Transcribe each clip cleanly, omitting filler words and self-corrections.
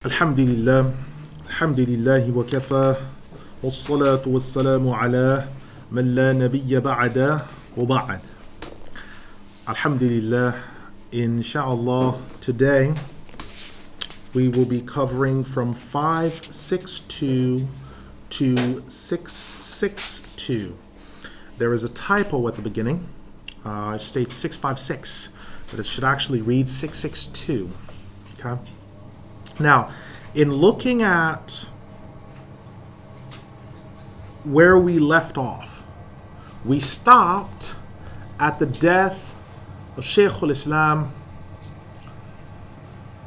Alhamdulillah, alhamdulillahi wa kafa, wassalatu wassalamu ala man la nabiyya ba'da wa ba'd. Alhamdulillah, inshallah, today we will be covering from 562 to 662. There is a typo at the beginning. It states 656, but it should actually read 662. Okay? Now, in looking at where we left off, we stopped at the death of Sheikh al-Islam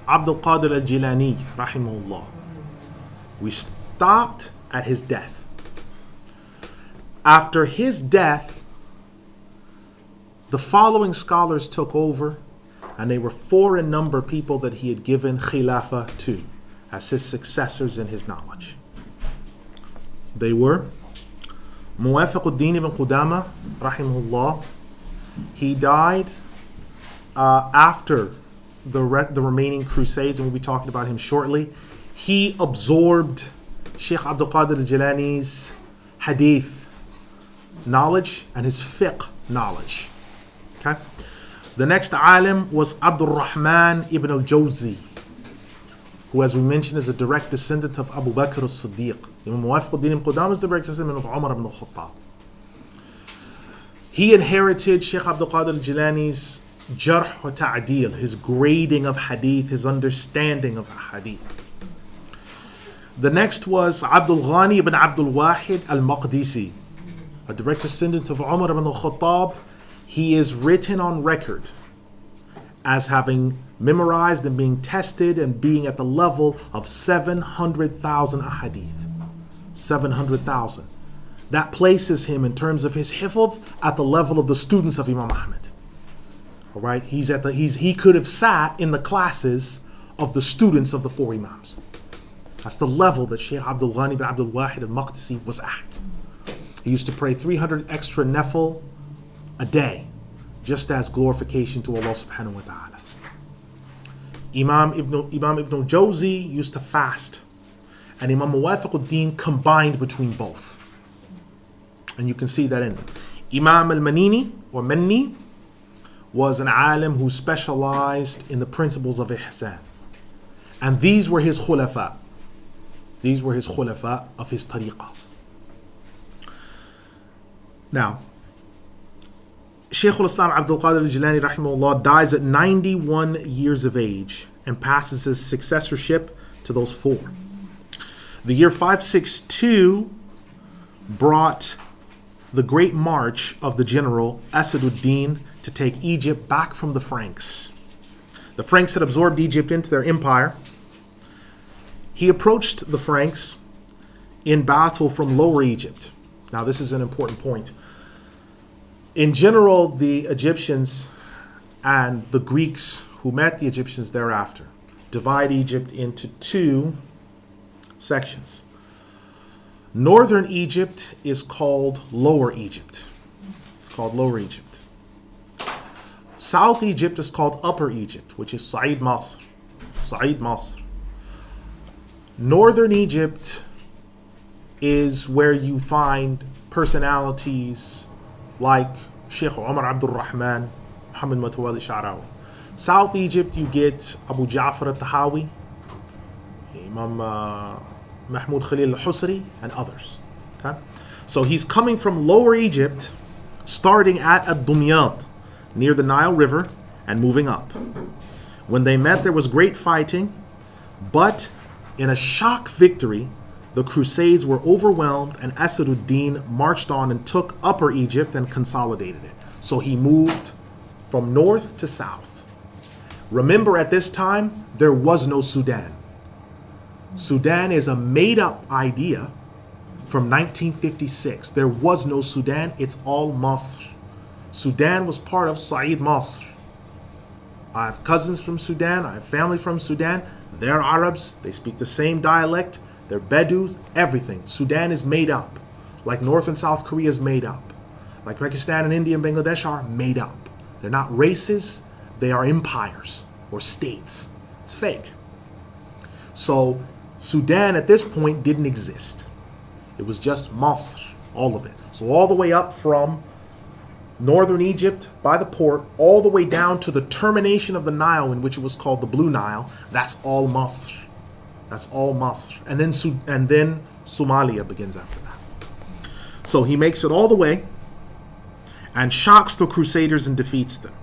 Abdul Qadir al-Jilani, rahimahullah. We stopped at his death. After his death, the following scholars took over, and they were 4 in number, people that he had given Khilafah to as his successors in his knowledge. They were Muwafiquddin ibn Qudama, rahimahullah. He died after the remaining crusades, and we'll be talking about him shortly. He absorbed Sheikh Abdul Qadir al-Jilani's hadith knowledge and his fiqh knowledge. Okay? The next alim was Abdul Rahman ibn al-Jawzi, who, as we mentioned, is a direct descendant of Abu Bakr as-Siddiq. Imam Muwafiquddin ibn Qudama is the direct descendant of Umar ibn al-Khattab. He inherited Sheikh Abdul Qadir al-Jilani's jarh wa ta'dil, his grading of hadith, his understanding of hadith. The next was Abdul Ghani ibn Abdul Wahid al-Maqdisi, a direct descendant of Umar ibn al-Khattab. He is written on record as having memorized and being tested and being at the level of 700,000 ahadith. 700,000. That places him in terms of his hifz at the level of the students of Imam Ahmed. All right, he could have sat in the classes of the students of the 4 Imams. That's the level that Sheikh Abdul Ghani ibn Abdul Wahid al-Maqdisi was at. He used to pray 300 extra nafil a day, just as glorification to Allah subhanahu wa ta'ala. Imam Ibn Jawzi used to fast, and Imam Muwafiquddin combined between both. And you can see that in Imam al-Manini or Manni was an alim who specialized in the principles of ihsan. And these were his khulafa. These were his khulafa of his tariqah. Now, Shaykh al-Islam Abdul Qadir al-Jilani rahimahullah dies at 91 years of age and passes his successorship to those 4. The year 562 brought the great march of the general Salahuddin to take Egypt back from the Franks. The Franks had absorbed Egypt into their empire. He approached the Franks in battle from Lower Egypt. Now, this is an important point. In general, the Egyptians and the Greeks who met the Egyptians thereafter divide Egypt into 2 sections. Northern Egypt is called Lower Egypt. It's called Lower Egypt. South Egypt is called Upper Egypt, which is Sa'id Masr. Sa'id Masr. Northern Egypt is where you find personalities like Sheikh Umar Abdul Rahman, Muhammad Matawali Sha'rawi. South Egypt, you get Abu Ja'far Al-Tahawi, Imam Mahmud Khalil Al-Husri, and others. Okay? So he's coming from Lower Egypt, starting at Ad-Dumyat, near the Nile River, and moving up. When they met, there was great fighting, but in a shock victory, the Crusades were overwhelmed, and Salahuddin marched on and took Upper Egypt and consolidated it. So he moved from north to south. Remember, at this time, there was no Sudan. Sudan is a made-up idea from 1956. There was no Sudan. It's all Masr. Sudan was part of Sa'id Masr. I have cousins from Sudan. I have family from Sudan. They're Arabs. They speak the same dialect. They're Bedouins, everything. Sudan is made up. Like North and South Korea is made up. Like Pakistan and India and Bangladesh are made up. They're not races, they are empires or states. It's fake. So Sudan at this point didn't exist. It was just Masr, all of it. So all the way up from northern Egypt by the port, all the way down to the termination of the Nile, in which it was called the Blue Nile, that's all Masr. That's all Masr. And then Somalia begins after that. So he makes it all the way and shocks the Crusaders and defeats them.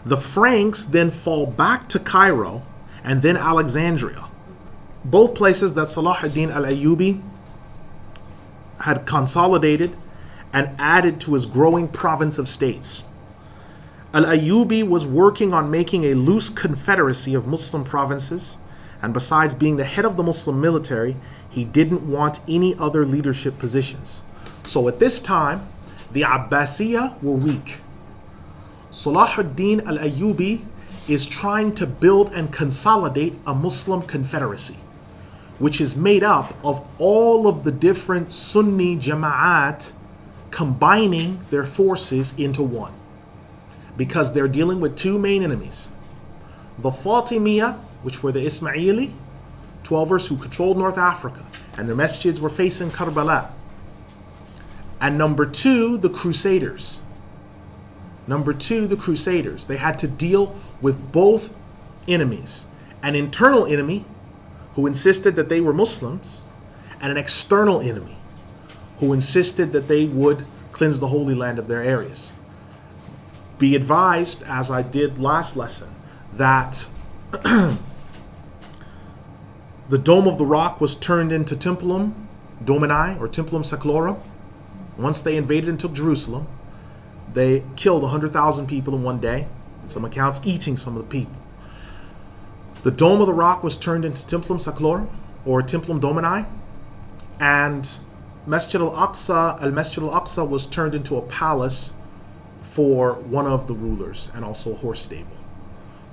The Franks then fall back to Cairo and then Alexandria, both places that Salahuddin Al-Ayubi had consolidated and added to his growing province of states. Al-Ayubi was working on making a loose confederacy of Muslim provinces, and besides being the head of the Muslim military, he didn't want any other leadership positions. So at this time, the Abbasiya were weak. Salahuddin Al-Ayubi is trying to build and consolidate a Muslim confederacy, which is made up of all of the different Sunni Jama'at combining their forces into one, because they're dealing with two main enemies. The Fatimiyya, which were the Ismaili 12ers who controlled North Africa, and their masjids were facing Karbala. And number two, the Crusaders. They had to deal with both enemies. An internal enemy who insisted that they were Muslims, and an external enemy who insisted that they would cleanse the Holy Land of their areas. Be advised, as I did last lesson, that the Dome of the Rock was turned into Templum Domini, or Templum Seclorum. Once they invaded and took Jerusalem, they killed 100,000 people in one day. In some accounts, eating some of the people. The Dome of the Rock was turned into Templum Seclorum, or Templum Domini, and Masjid al-Aqsa was turned into a palace for one of the rulers, and also a horse stable.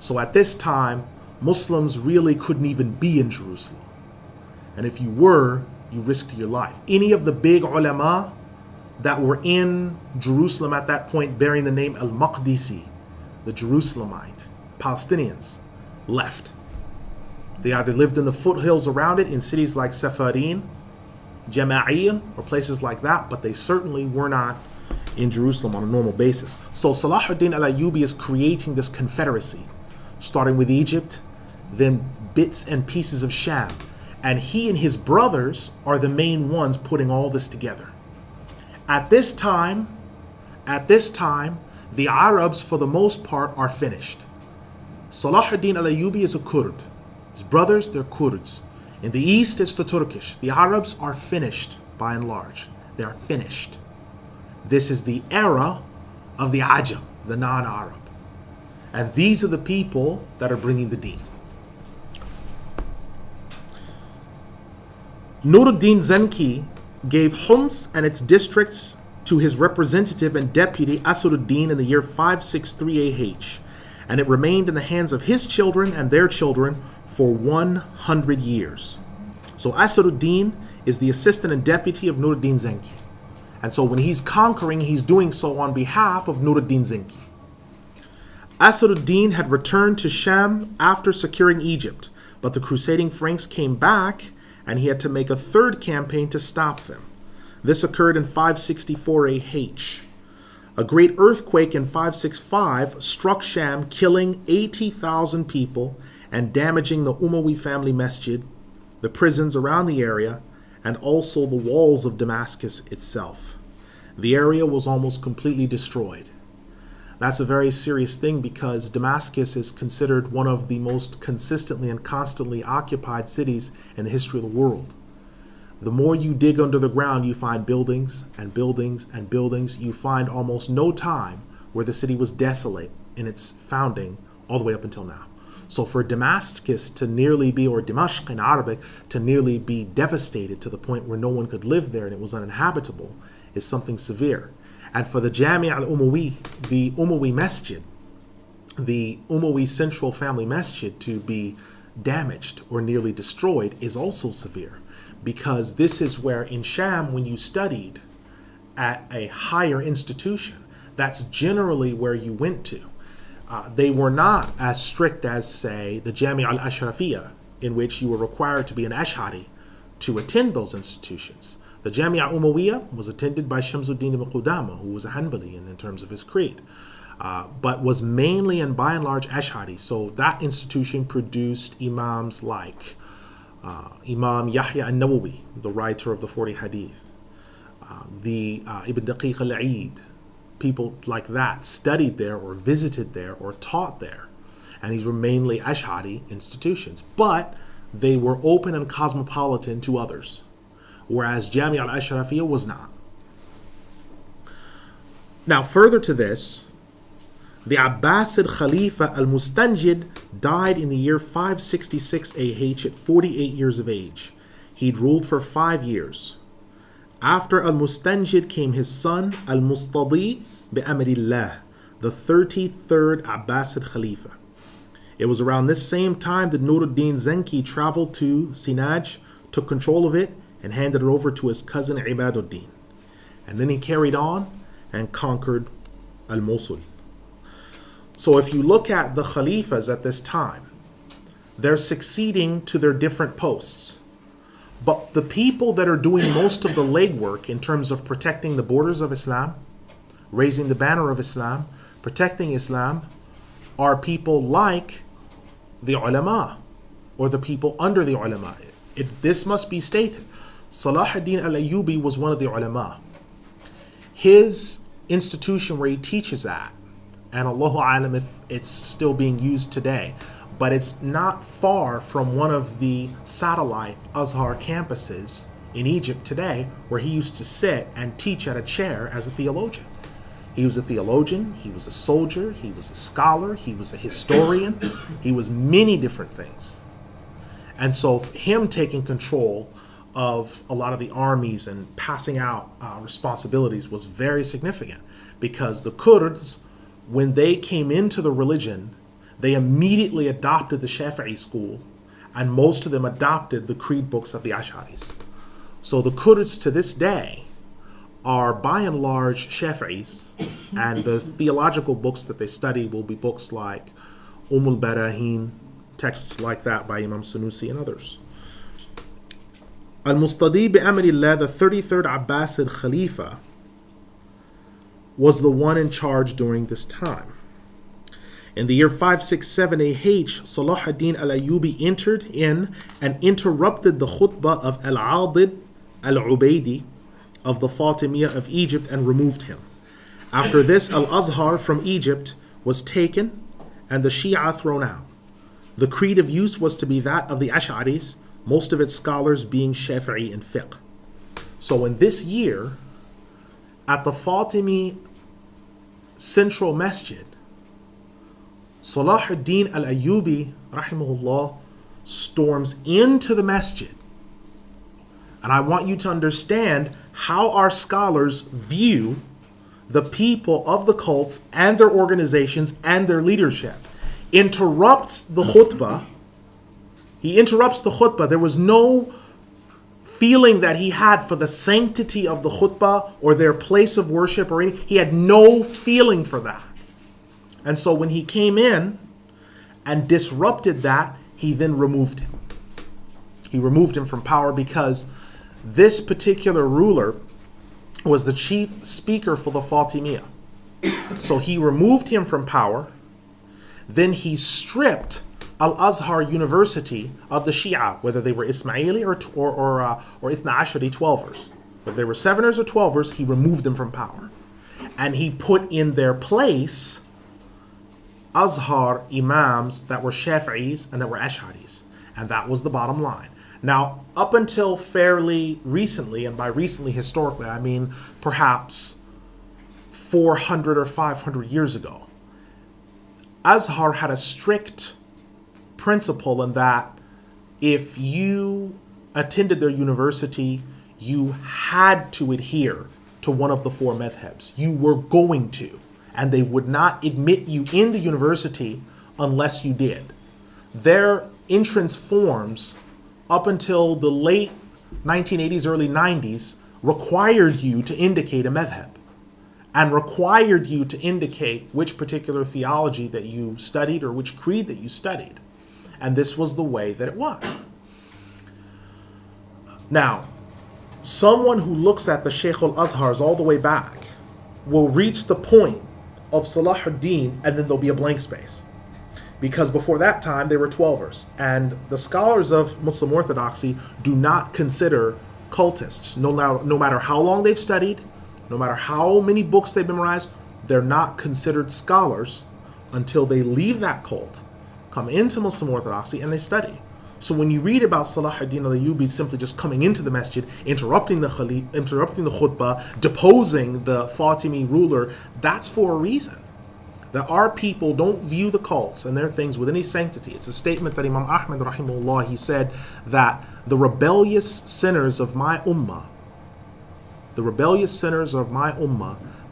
So at this time, Muslims really couldn't even be in Jerusalem. And if you were, you risked your life. Any of the big ulama that were in Jerusalem at that point bearing the name Al-Maqdisi, the Jerusalemite, Palestinians, left. They either lived in the foothills around it in cities like Safarin, Jama'iyya, or places like that, but they certainly were not in Jerusalem on a normal basis. So Salahuddin Al-Ayubi is creating this confederacy, starting with Egypt, then bits and pieces of Sham. And he and his brothers are the main ones putting all this together. At this time, the Arabs, for the most part, are finished. Salahuddin Al-Ayubi is a Kurd. His brothers, they're Kurds. In the east, it's the Turkish. The Arabs are finished, by and large. They are finished. This is the era of the Ajam, the non-Arab. And these are the people that are bringing the deen. Nuruddin Zenki gave Homs and its districts to his representative and deputy Asaduddin in the year 563 AH, and it remained in the hands of his children and their children for 100 years. So Asaduddin is the assistant and deputy of Nuruddin Zenki. And so when he's conquering, he's doing so on behalf of Nuruddin Zenki. Asaduddin had returned to Sham after securing Egypt, but the crusading Franks came back and he had to make a third campaign to stop them. This occurred in 564 AH. A great earthquake in 565 struck Sham, killing 80,000 people and damaging the Umayyad family masjid, the prisons around the area, and also the walls of Damascus itself. The area was almost completely destroyed. That's a very serious thing because Damascus is considered one of the most consistently and constantly occupied cities in the history of the world. The more you dig under the ground, you find buildings and buildings and buildings. You find almost no time where the city was desolate in its founding all the way up until now. So for Damascus to nearly be, or Dimashq in Arabic, to nearly be devastated to the point where no one could live there and it was uninhabitable is something severe. And for the Jami' al-Umayyi, the Umayyi masjid, the Umayyi central family masjid, to be damaged or nearly destroyed is also severe, because this is where in Sham, when you studied at a higher institution, that's generally where you went to. They were not as strict as, say, the Jami' al-Ashrafiyya in which you were required to be an Ash'ari to attend those institutions. The Jamia Umayyah was attended by Shamsuddin ibn Qudama, who was a Hanbali in terms of his creed, but was mainly and by and large Ash'ari. So that institution produced imams like Imam Yahya al-Nawawi, the writer of the 40 Hadith, the Ibn Daqiq al-Eid. People like that studied there or visited there or taught there. And these were mainly Ash'ari institutions. But they were open and cosmopolitan to others, whereas Jamia al-Ashrafiyya was not. Now, further to this, the Abbasid Khalifa al-Mustanjid died in the year 566 AH at 48 years of age. He'd ruled for 5 years. After al-Mustanjid came his son al-Mustadi bi-Amrillah, the 33rd Abbasid Khalifa. It was around this same time that Nuruddin Zenki traveled to Sinaj, took control of it, and handed it over to his cousin Ibaduddin. And then he carried on and conquered al-Mosul. So if you look at the Khalifas at this time, they're succeeding to their different posts. But the people that are doing most of the legwork in terms of protecting the borders of Islam, raising the banner of Islam, protecting Islam, are people like the ulama, or the people under the ulama. This must be stated. Salahuddin Al-Ayubi was one of the ulama. His institution where he teaches at, and Allahu Alam if it's still being used today, but it's not far from one of the satellite Azhar campuses in Egypt today, where he used to sit and teach at a chair as a theologian. He was a theologian, he was a soldier, he was a scholar, he was a historian, he was many different things. And so him taking control of a lot of the armies and passing out responsibilities was very significant, because the Kurds, when they came into the religion, they immediately adopted the Shafi'i school, and most of them adopted the creed books of the Ash'aris. So the Kurds to this day are by and large Shafi'is, and the theological books that they study will be books like al-Barahin, texts like that by Imam Sunusi and others. Al-Mustadi bi-Amrillah, the 33rd Abbasid Khalifa, was the one in charge during this time. In the year 567 AH, Salahuddin Al-Ayubi entered in and interrupted the khutbah of Al-Adid Al-Ubaidi of the Fatimiyya of Egypt and removed him. After this, Al-Azhar from Egypt was taken and the Shia thrown out. The creed of use was to be that of the Ash'aris, most of its scholars being Shafi'i and fiqh. So in this year, at the Fatimi Central Masjid, Salahuddin Al-Ayubi, rahimahullah, storms into the masjid. And I want you to understand how our scholars view the people of the cults and their organizations and their leadership. Interrupts the khutbah. He interrupts the khutbah. There was no feeling that he had for the sanctity of the khutbah or their place of worship or anything. He had no feeling for that. And so when he came in and disrupted that, he then removed him. He removed him from power because this particular ruler was the chief speaker for the Fatimiyya. So he removed him from power. Then he stripped Al-Azhar University of the Shia, whether they were Ismaili or Ithna Ashari 12ers. Whether they were 7ers or 12ers, he removed them from power. And he put in their place Azhar imams that were Shafi'is and that were Ash'aris. And that was the bottom line. Now, up until fairly recently, and by recently historically, I mean perhaps 400 or 500 years ago, Azhar had a strict principle in that if you attended their university, you had to adhere to one of the four madhabs. You were going to, and they would not admit you in the university unless you did. Their entrance forms up until the late 1980s, early 90s required you to indicate a madhab and required you to indicate which particular theology that you studied or which creed that you studied. And this was the way that it was. Now, someone who looks at the Shaykh al-Azhars all the way back will reach the point of Salahuddin, and then there'll be a blank space. Because before that time, they were 12ers. And the scholars of Muslim orthodoxy do not consider cultists, no matter how long they've studied, no matter how many books they've memorized, they're not considered scholars until they leave that cult, come into Muslim orthodoxy, and they study. So when you read about Salahuddin Al-Ayubi simply just coming into the masjid, interrupting the khutbah, deposing the Fatimi ruler, that's for a reason. That our people don't view the cults and their things with any sanctity. It's a statement that Imam Ahmad rahimahullah, he said that the rebellious sinners of my ummah,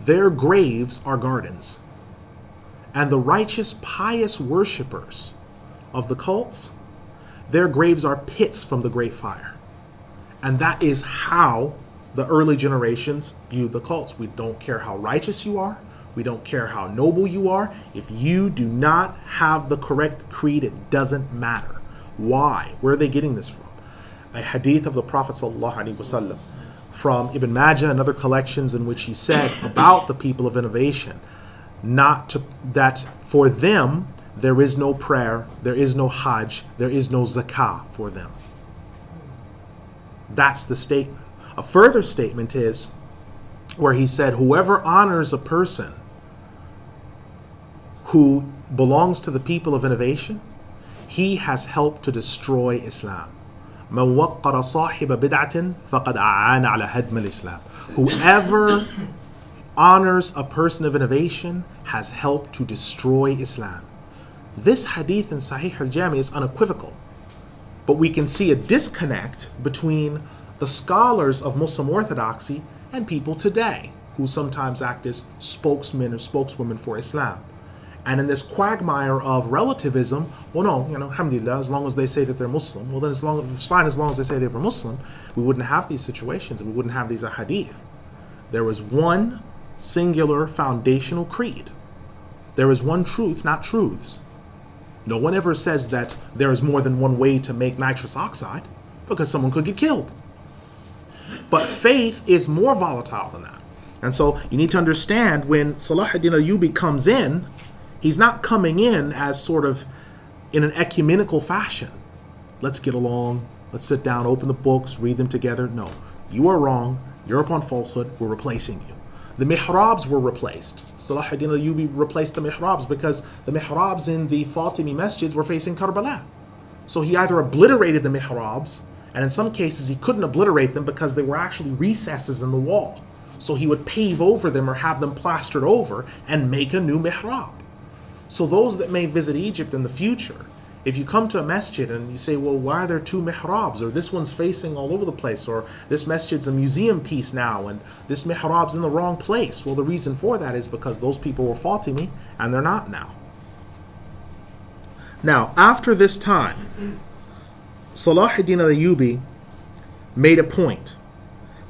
their graves are gardens. And the righteous, pious worshippers of the cults, their graves are pits from the great fire. And that is how the early generations viewed the cults. We don't care how righteous you are. We don't care how noble you are. If you do not have the correct creed, it doesn't matter. Why? Where are they getting this from? A hadith of the Prophet ﷺ from Ibn Majah and other collections in which he said about the people of innovation, that for them there is no prayer, there is no hajj, there is no zakah for them. That's the statement. A further statement is where he said, whoever honors a person who belongs to the people of innovation, he has helped to destroy Islam. مَنْ وَقَّرَ صَاحِبَ بِدْعَةٍ فَقَدْ أَعَانَ عَلَى هَدْمِ الْإِسْلَامِ. Whoever honors a person of innovation has helped to destroy Islam. This hadith in Sahih al-Jami is unequivocal, but we can see a disconnect between the scholars of Muslim orthodoxy and people today who sometimes act as spokesmen or spokeswomen for Islam. And in this quagmire of relativism, well, no, alhamdulillah, as long as they say that they're Muslim, well, then it's fine as long as they say they were Muslim, we wouldn't have these situations and we wouldn't have these ahadith. There is one singular foundational creed. There is one truth, not truths. No one ever says that there is more than one way to make nitrous oxide, because someone could get killed. But faith is more volatile than that. And so you need to understand when Salahuddin Al-Ayubi comes in, he's not coming in as sort of in an ecumenical fashion. Let's get along, let's sit down, open the books, read them together. No, you are wrong, you're upon falsehood, we're replacing you. The mihrabs were replaced. Salahuddin Al-Ayubi replaced the mihrabs because the mihrabs in the Fatimi masjids were facing Karbala. So he either obliterated the mihrabs, and in some cases he couldn't obliterate them because they were actually recesses in the wall. So he would pave over them or have them plastered over and make a new mihrab. So those that may visit Egypt in the future, if you come to a masjid and you say, well, why are there two mihrabs? Or this one's facing all over the place, or this masjid's a museum piece now, and this mihrab's in the wrong place. Well, the reason for that is because those people were Fatimi, and they're not now. Now, after this time, Salahuddin Al-Ayubi made a point.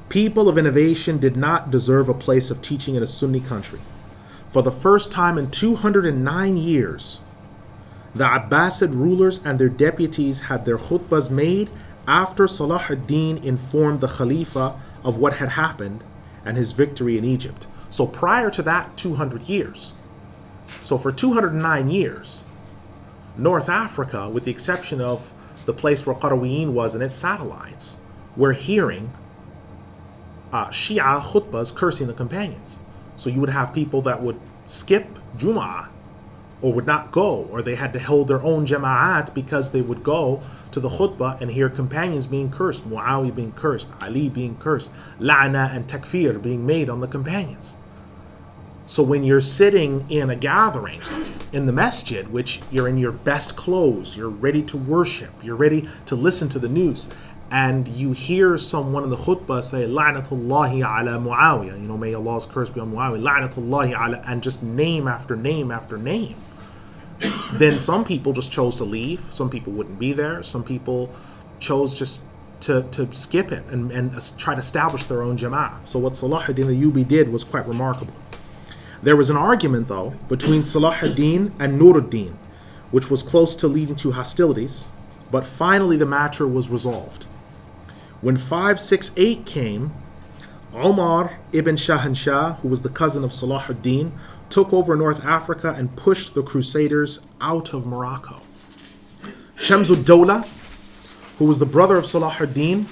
People of innovation did not deserve a place of teaching in a Sunni country. For the first time in 209 years, the Abbasid rulers and their deputies had their khutbahs made after Salahuddin informed the Khalifa of what had happened and his victory in Egypt. So prior to that, 200 years. So for 209 years, North Africa, with the exception of the place where Qarawiyyin was and its satellites, were hearing Shia khutbahs cursing the companions. So you would have people that would skip Jum'ah or would not go, or they had to hold their own jama'at because they would go to the khutbah and hear companions being cursed, Muawiyah being cursed, Ali being cursed, la'na and takfir being made on the companions. So when you're sitting in a gathering in the masjid, which you're in your best clothes, you're ready to worship, you're ready to listen to the news, and you hear someone in the khutbah say, La'natullahi ala Muawiyah, may Allah's curse be on Muawiyah, La'natullahi ala, and just name after name after name. Then some people just chose to leave. Some people wouldn't be there. Some people chose just to skip it and try to establish their own jama'ah. So what Salahuddin Al-Ayubi did was quite remarkable. There was an argument, though, between Salahuddin and Nuruddin, which was close to leading to hostilities, but finally the matter was resolved. When 568 came, Umar ibn Shahanshah, who was the cousin of Salahuddin, took over North Africa and pushed the Crusaders out of Morocco. Shamsud-Dawla, who was the brother of Salahuddin,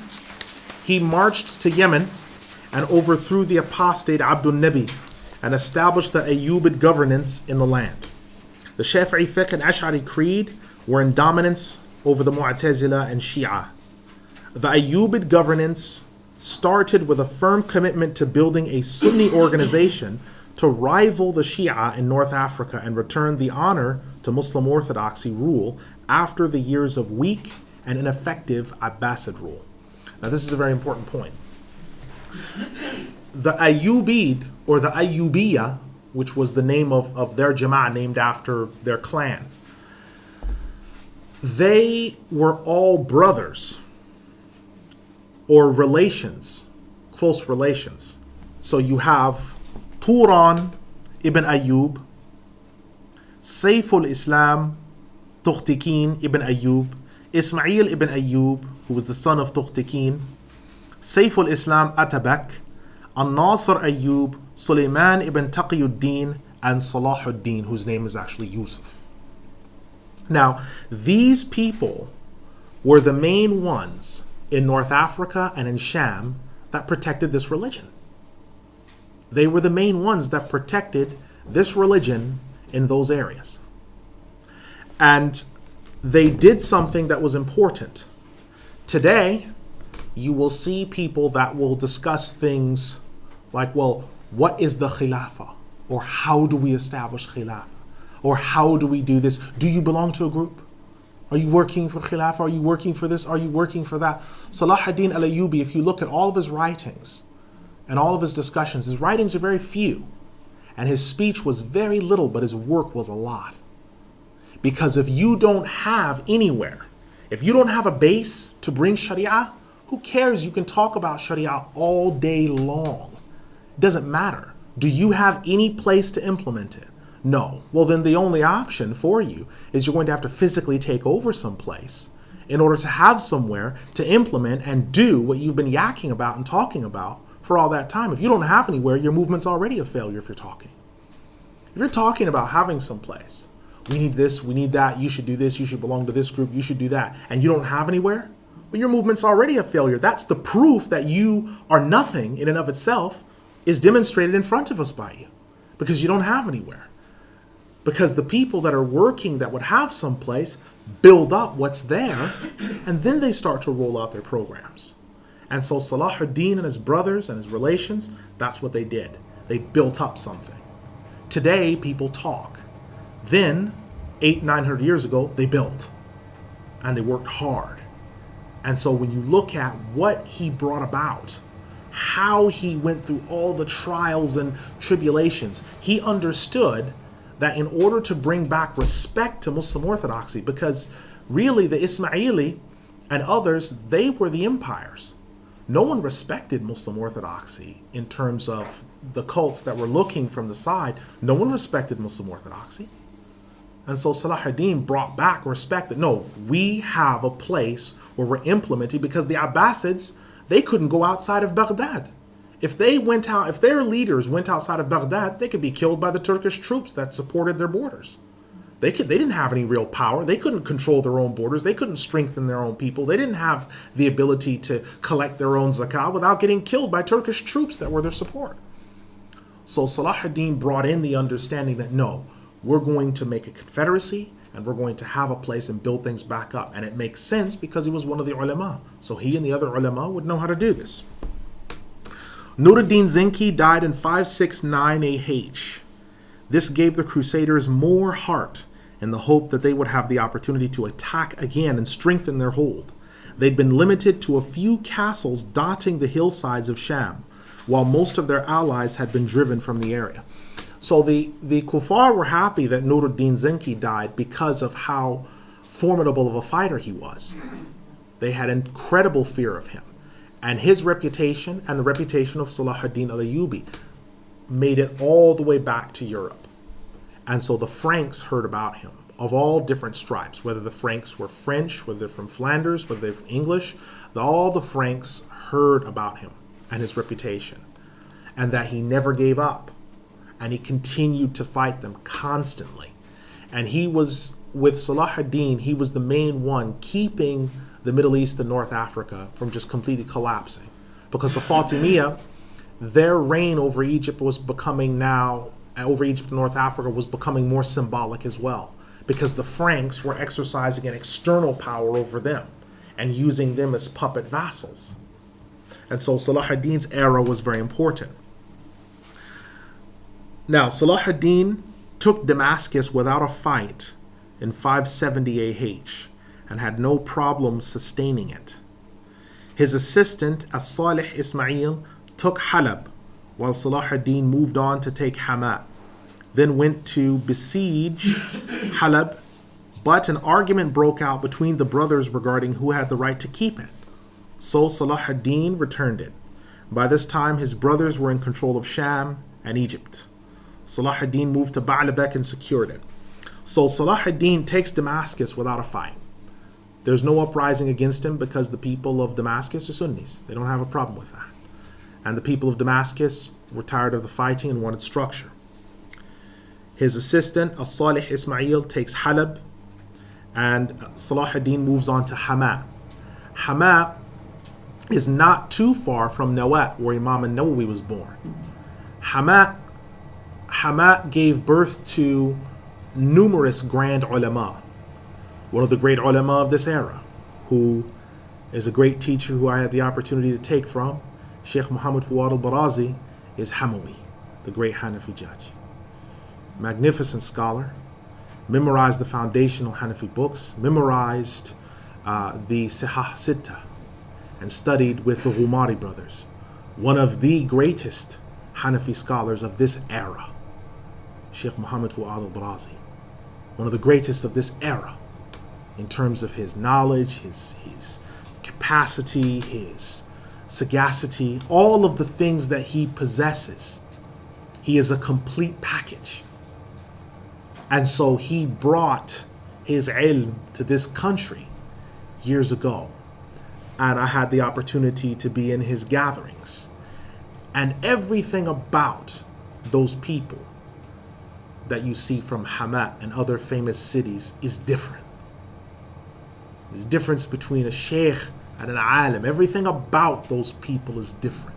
he marched to Yemen and overthrew the apostate Abdul Nabi and established the Ayyubid governance in the land. The Shafi'i fiqh and Ash'ari creed were in dominance over the Mu'tazila and Shia. The Ayyubid governance started with a firm commitment to building a Sunni organization to rival the Shia in North Africa and return the honor to Muslim orthodoxy rule after the years of weak and ineffective Abbasid rule. Now this is a very important point. The Ayyubid, or the Ayyubiya, which was the name of their Jama'ah named after their clan, they were all brothers or relations, close relations. So you have Turan ibn Ayyub, Sayful Islam Tughtikin ibn Ayyub, Ismail ibn Ayyub, who was the son of Tughtikin, Sayful Islam Atabak, An-Nasr Ayyub, Sulaiman ibn Taqiyuddin, and Salahuddin, whose name is actually Yusuf. Now, these people were the main ones in North Africa and in Sham that protected this religion. They were the main ones that protected this religion in those areas. And they did something that was important. Today, you will see people that will discuss things like, well, what is the Khilafah? Or how do we establish Khilafah? Or how do we do this? Do you belong to a group? Are you working for Khilafah? Are you working for this? Are you working for that? Salahuddin Al-Ayubi, if you look at all of his writings and all of his discussions, his writings are very few. And his speech was very little, but his work was a lot. Because if you don't have anywhere, if you don't have a base to bring Sharia, who cares? You can talk about Sharia all day long. It doesn't matter. Do you have any place to implement it? No. Well, then the only option for you is you're going to have to physically take over some place in order to have somewhere to implement and do what you've been yakking about and talking about for all that time. If you don't have anywhere, your movement's already a failure if you're talking. If you're talking about having some place, we need this, we need that, you should do this, you should belong to this group, you should do that, and you don't have anywhere, well, your movement's already a failure. That's the proof that you are nothing in and of itself is demonstrated in front of us by you, because you don't have anywhere. Because the people that are working that would have some place build up what's there, and then they start to roll out their programs. And so Salahuddin and his brothers and his relations, that's what they did. They built up something. Today, people talk. Then, 800-900 years ago, they built. And they worked hard. And so when you look at what he brought about, how he went through all the trials and tribulations, he understood that in order to bring back respect to Muslim orthodoxy, because really the Ismaili and others, they were the empires. No one respected Muslim orthodoxy in terms of the cults that were looking from the side. No one respected Muslim orthodoxy. And so Salahuddin brought back respect that, no, we have a place where we're implementing, because the Abbasids, they couldn't go outside of Baghdad. If they went out, if their leaders went outside of Baghdad, they could be killed by the Turkish troops that supported their borders. They didn't have any real power. They couldn't control their own borders. They couldn't strengthen their own people. They didn't have the ability to collect their own zakah without getting killed by Turkish troops that were their support. So Salahuddin brought in the understanding that, no, we're going to make a confederacy and we're going to have a place and build things back up. And it makes sense because he was one of the ulama. So he and the other ulama would know how to do this. Nuruddin Zenki died in 569 AH. This gave the Crusaders more heart in the hope that they would have the opportunity to attack again and strengthen their hold. They'd been limited to a few castles dotting the hillsides of Sham, while most of their allies had been driven from the area. So the Kuffar were happy that Nuruddin Zenki died because of how formidable of a fighter he was. They had incredible fear of him. And his reputation and the reputation of Salahuddin Al-Ayubi made it all the way back to Europe. And so the Franks heard about him. of all different stripes, whether the Franks were French, whether they're from Flanders, whether they're English, all the Franks heard about him and his reputation, and that he never gave up, and he continued to fight them constantly. And he was, with Salahuddin, he was the main one keeping the Middle East and North Africa from just completely collapsing. Because the Fatimiyya, their reign over Egypt was becoming now, over Egypt and North Africa was becoming more symbolic as well. Because the Franks were exercising an external power over them and using them as puppet vassals. And so Salahuddin's era was very important. Now, Salahuddin took Damascus without a fight in 570 AH and had no problem sustaining it. His assistant, As-Salih Ismail, took Halab, while Salahuddin moved on to take Hama, then went to besiege Halab, but an argument broke out between the brothers regarding who had the right to keep it. So Salahuddin returned it. By this time, his brothers were in control of Sham and Egypt. Salahuddin moved to Ba'labek and secured it. So Salahuddin takes Damascus without a fight. There's no uprising against him because the people of Damascus are Sunnis. They don't have a problem with that. And the people of Damascus were tired of the fighting and wanted structure. His assistant, As-Salih Ismail, takes Halab, and Salahuddin moves on to Hama. Hama is not too far from Nawat, where Imam al-Nawawi was born. Hama gave birth to numerous grand ulama. One of the great ulama of this era, who is a great teacher who I had the opportunity to take from, Sheikh Muhammad Fuad al-Barazi, is Hamawi, the great Hanafi judge. Magnificent scholar, memorized the foundational Hanafi books, memorized the Sihah Sitta, and studied with the Ghumari brothers, one of the greatest Hanafi scholars of this era, Sheikh Muhammad Fuad al-Barazi, one of the greatest of this era in terms of his knowledge, his capacity, his sagacity, all of the things that he possesses. He is a complete package. And so he brought his ilm to this country years ago. And I had the opportunity to be in his gatherings. And everything about those people that you see from Hama and other famous cities is different. There's a difference between a sheikh and an alim. Everything about those people is different.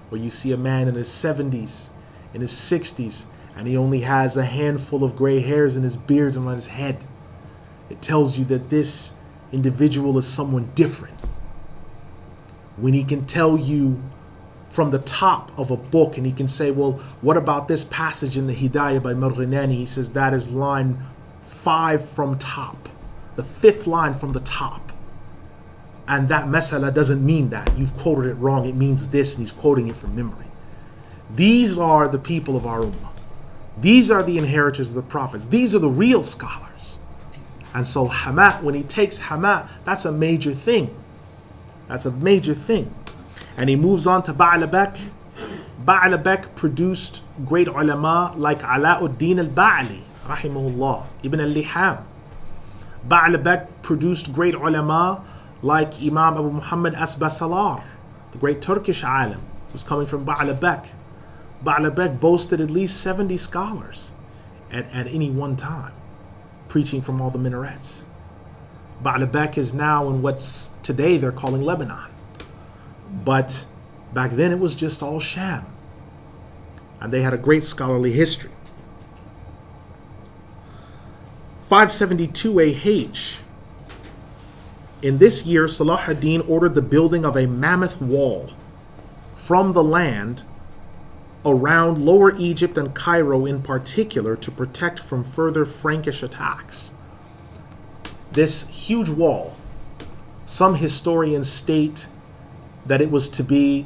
Where you see a man in his 70s, in his 60s, and he only has a handful of gray hairs in his beard and on his head. It tells you that this individual is someone different. When he can tell you from the top of a book and he can say, well, what about this passage in the Hidayah by Marghinani? He says that is line 5 from top, the 5th line from the top. And that masala doesn't mean that. You've quoted it wrong. It means this, and he's quoting it from memory. These are the people of our ummah. These are the inheritors of the prophets. These are the real scholars. And so Hama, when he takes Hama, that's a major thing. That's a major thing. And he moves on to Ba'labek. Ba'labek produced great ulama like Alauddin al-Ba'li, rahimahullah, Ibn al-Liham. Ba'labek produced great ulama like Imam Abu Muhammad Asbasalar, the great Turkish alim, was coming from Ba'labek. Ba'labek boasted at least 70 scholars at any one time, preaching from all the minarets. Ba'labek is now in what's today they're calling Lebanon. But back then it was just all Sham. And they had a great scholarly history. 562 AH. In this year, Salahuddin ordered the building of a mammoth wall from the land around Lower Egypt and Cairo in particular to protect from further Frankish attacks. This huge wall, some historians state that it was to be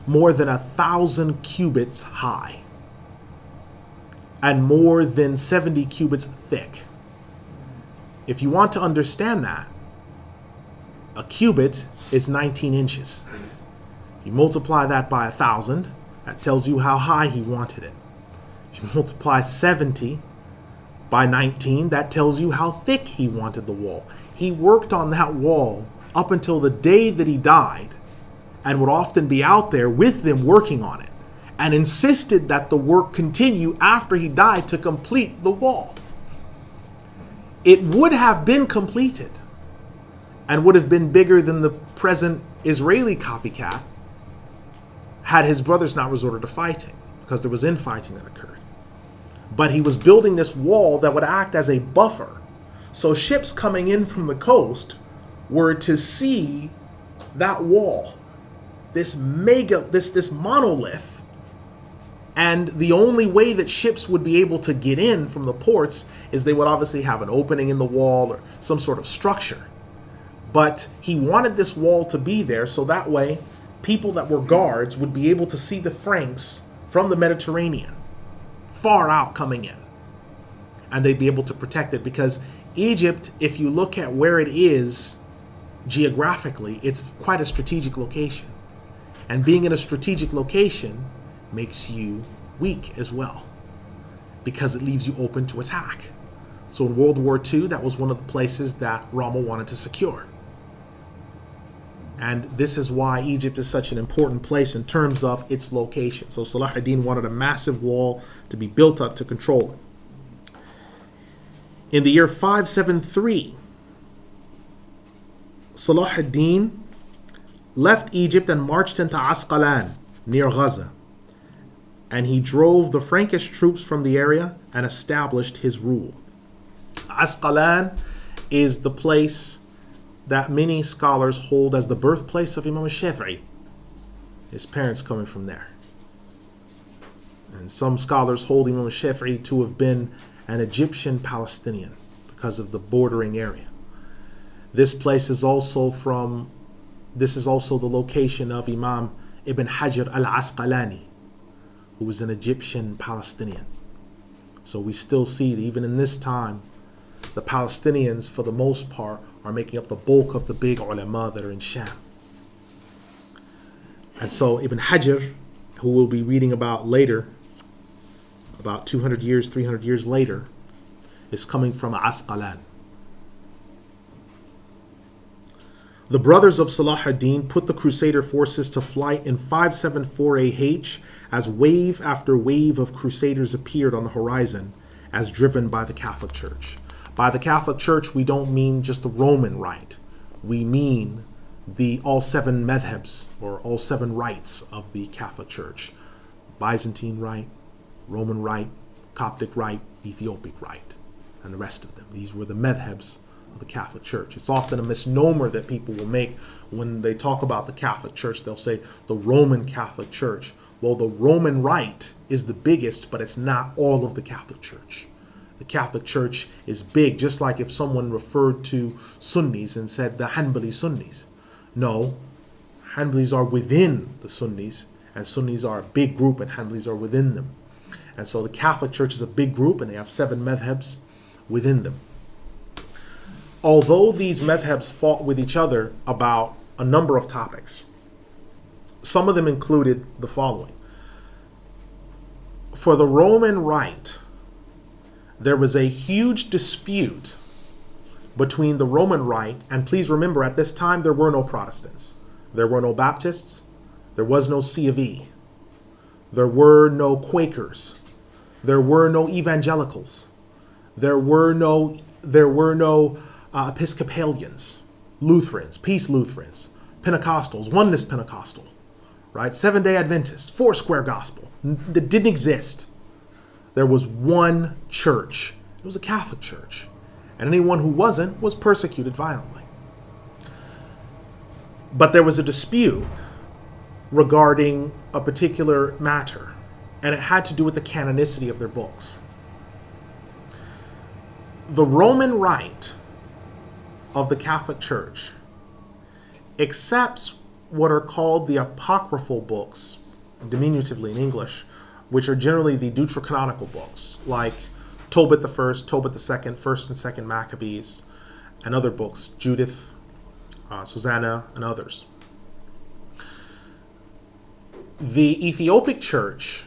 more than 1,000 cubits high and more than 70 cubits thick. If you want to understand that, a cubit is 19 inches. You multiply that by 1,000, that tells you how high he wanted it. If you multiply 70 By 19, that tells you how thick he wanted the wall. He worked on that wall up until the day that he died, and would often be out there with them working on it, and insisted that the work continue after he died to complete the wall. It would have been completed and would have been bigger than the present Israeli copycat had his brothers not resorted to fighting, because there was infighting that occurred. But he was building this wall that would act as a buffer, so ships coming in from the coast were to see that wall, this monolith, and the only way that ships would be able to get in from the ports is they would obviously have an opening in the wall or some sort of structure. But he wanted this wall to be there so that way people that were guards would be able to see the Franks from the Mediterranean far out coming in, and they'd be able to protect it, because Egypt, if you look at where it is geographically, it's quite a strategic location, and being in a strategic location makes you weak as well, because it leaves you open to attack. So in World War II, that was one of the places that Rommel wanted to secure. And this is why Egypt is such an important place in terms of its location. So Salahuddin wanted a massive wall to be built up to control it. In the year 573, Salahuddin left Egypt and marched into Asqalan, near Gaza. And he drove the Frankish troops from the area and established his rule. Asqalan is the place that many scholars hold as the birthplace of Imam al-Shafi'i. His parents coming from there. And some scholars hold Imam al-Shafi'i to have been an Egyptian Palestinian because of the bordering area. This place is also the location of Imam Ibn Hajar al-Asqalani, who was an Egyptian Palestinian. So we still see that even in this time, the Palestinians, for the most part, are making up the bulk of the big ulama that are in Sham. And so Ibn Hajar, who we'll be reading about later, about 200 years, 300 years later, is coming from Asqalan. The brothers of Salahuddin put the Crusader forces to flight in 574 AH as wave after wave of Crusaders appeared on the horizon as driven by the Catholic Church. By the Catholic Church, we don't mean just the Roman Rite. We mean all seven madhabs, or all seven rites of the Catholic Church. Byzantine Rite, Roman Rite, Coptic Rite, Ethiopic Rite, and the rest of them. These were the madhabs of the Catholic Church. It's often a misnomer that people will make when they talk about the Catholic Church. They'll say the Roman Catholic Church. Well, the Roman Rite is the biggest, but it's not all of the Catholic Church. The Catholic Church is big, just like if someone referred to Sunnis and said the Hanbali Sunnis. No, Hanbalis are within the Sunnis, and Sunnis are a big group, and Hanbalis are within them. And so the Catholic Church is a big group, and they have seven madhabs within them. Although these madhabs fought with each other about a number of topics, some of them included the following. For the Roman Rite, there was a huge dispute between the Roman Rite, and please remember at this time there were no Protestants, there were no Baptists, there was no C of E, there were no Quakers, there were no evangelicals, there were no Episcopalians, Lutherans, Peace Lutherans, Pentecostals, Oneness Pentecostal, right? Seventh-day Adventists, Foursquare Gospel, that didn't exist. There was one church. It was a Catholic Church. And anyone who wasn't was persecuted violently. But there was a dispute regarding a particular matter, and it had to do with the canonicity of their books. The Roman Rite of the Catholic Church accepts what are called the apocryphal books, diminutively in English, which are generally the deuterocanonical books, like Tobit the First, Tobit the Second, First and Second Maccabees, and other books, Judith, Susanna, and others. The Ethiopic Church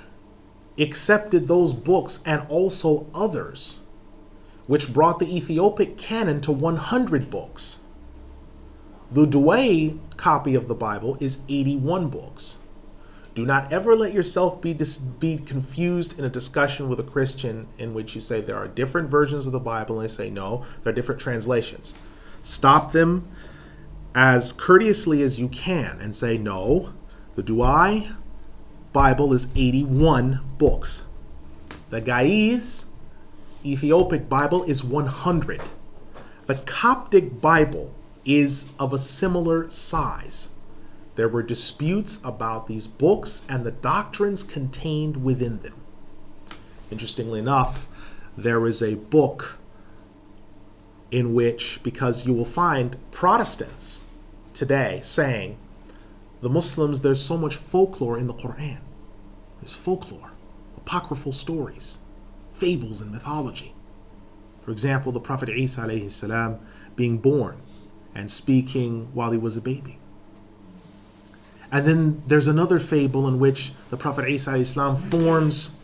accepted those books and also others which brought the Ethiopic canon to 100 books. The Douay copy of the Bible is 81 books. Do not ever let yourself be confused in a discussion with a Christian in which you say there are different versions of the Bible, and they say no, there are different translations. Stop them as courteously as you can and say no, the Douay Bible is 81 books. The Gaiz Ethiopic Bible is 100. The Coptic Bible is of a similar size. There were disputes about these books and the doctrines contained within them. Interestingly enough, there is a book in which, because you will find Protestants today saying, the Muslims, there's so much folklore in the Qur'an. There's folklore, apocryphal stories, fables and mythology. For example, the Prophet Isa alayhi salam being born and speaking while he was a baby. And then there's another fable in which the Prophet Isa alayhi salam forms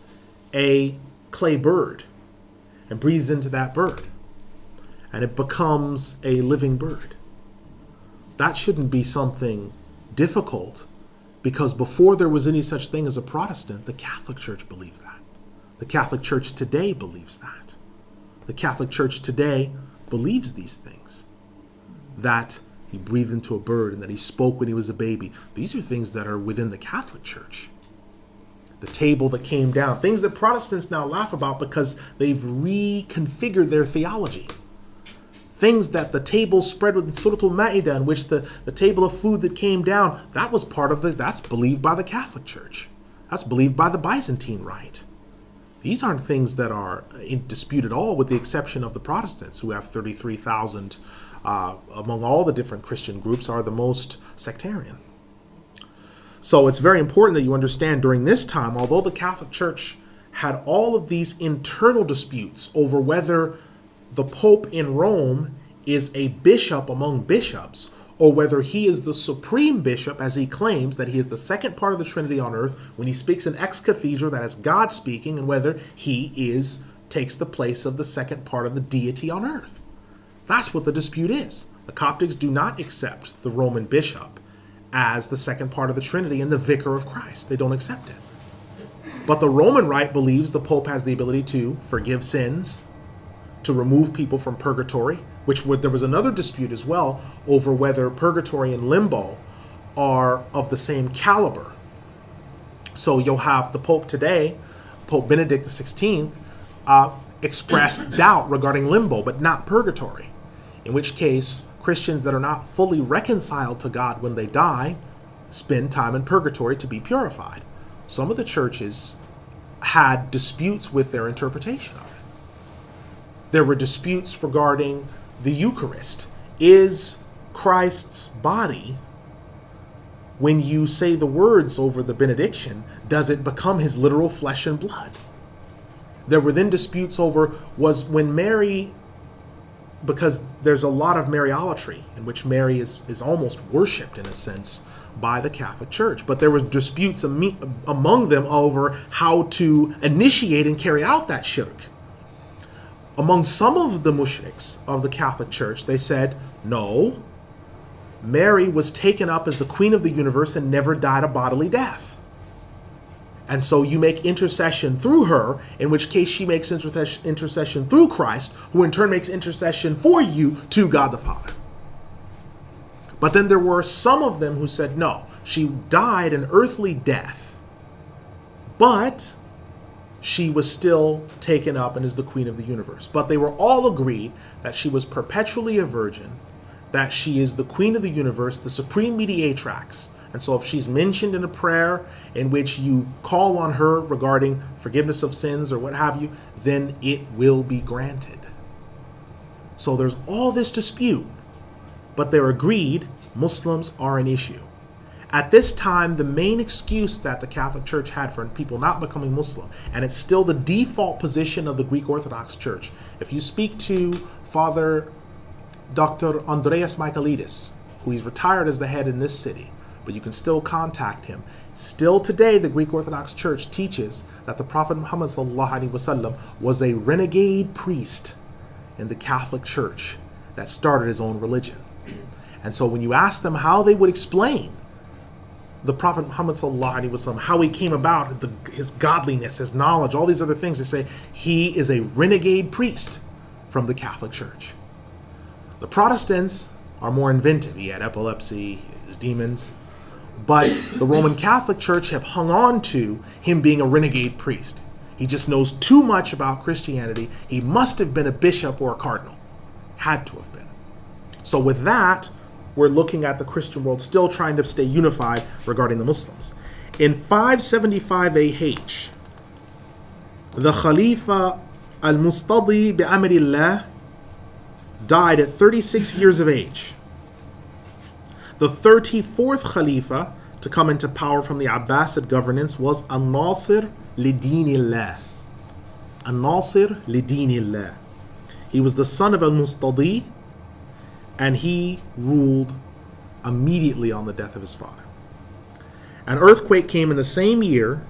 a clay bird and breathes into that bird, and it becomes a living bird. That shouldn't be something difficult, because before there was any such thing as a Protestant, the Catholic Church believed that. The Catholic Church today believes that. The Catholic Church today believes these things. That he breathed into a bird and that he spoke when he was a baby. These are things that are within the Catholic Church. The table that came down, things that Protestants now laugh about because they've reconfigured their theology. Things that the table spread with Surah Al-Ma'idah, in which the table of food that came down, that was part of that's believed by the Catholic Church. That's believed by the Byzantine Rite. These aren't things that are in dispute at all, with the exception of the Protestants, who have 33,000 among all the different Christian groups, are the most sectarian. So it's very important that you understand during this time, although the Catholic Church had all of these internal disputes over whether the Pope in Rome is a bishop among bishops, or whether he is the supreme bishop, as he claims that he is the second part of the Trinity on earth when he speaks in ex cathedra, that is God speaking, and whether he takes the place of the second part of the deity on earth. That's what the dispute is. The Coptics do not accept the Roman bishop as the second part of the Trinity and the vicar of Christ. They don't accept it. But the Roman Rite believes the Pope has the ability to forgive sins, to remove people from purgatory, there was another dispute as well over whether purgatory and limbo are of the same caliber. So you'll have the Pope today, Pope Benedict XVI, express doubt regarding limbo, but not purgatory. In which case, Christians that are not fully reconciled to God when they die spend time in purgatory to be purified. Some of the churches had disputes with their interpretation of it. There were disputes regarding the Eucharist. Is Christ's body, when you say the words over the benediction, does it become his literal flesh and blood? There were then disputes over was when Mary, because there's a lot of Mariolatry in which Mary is almost worshipped in a sense by the Catholic Church. But there were disputes among them over how to initiate and carry out that shirk. Among some of the mushriks of the Catholic Church, they said, no, Mary was taken up as the queen of the universe and never died a bodily death. And so you make intercession through her, in which case she makes intercession through Christ, who in turn makes intercession for you to God the Father. But then there were some of them who said, no, she died an earthly death, but she was still taken up and is the queen of the universe. But they were all agreed that she was perpetually a virgin, that she is the queen of the universe, the supreme mediatrix. And so if she's mentioned in a prayer in which you call on her regarding forgiveness of sins or what have you, then it will be granted. So there's all this dispute, but they're agreed Muslims are an issue. At this time, the main excuse that the Catholic Church had for people not becoming Muslim, and it's still the default position of the Greek Orthodox Church. If you speak to Father Dr. Andreas Michaelidis, who he's retired as the head in this city, but you can still contact him. Still today, the Greek Orthodox Church teaches that the Prophet Muhammad ﷺ was a renegade priest in the Catholic Church that started his own religion. And so when you ask them how they would explain the Prophet Muhammad sallallahu alaihi wasallam, how he came about, his godliness, his knowledge, all these other things, they say he is a renegade priest from the Catholic Church. The Protestants are more inventive. He had epilepsy, his demons. But the Roman Catholic Church have hung on to him being a renegade priest. He just knows too much about Christianity. He must have been a bishop or a cardinal. Had to have been. So with that, we're looking at the Christian world still trying to stay unified regarding the Muslims. In 575 AH, the Khalifa Al-Mustadi bi'amrillah died at 36 years of age. The 34th Khalifa to come into power from the Abbasid governance was An-Nasir li-Dinillah. An-Nasir li-Dinillah. He was the son of Al-Mustadi, and he ruled immediately on the death of his father. An earthquake came in the same year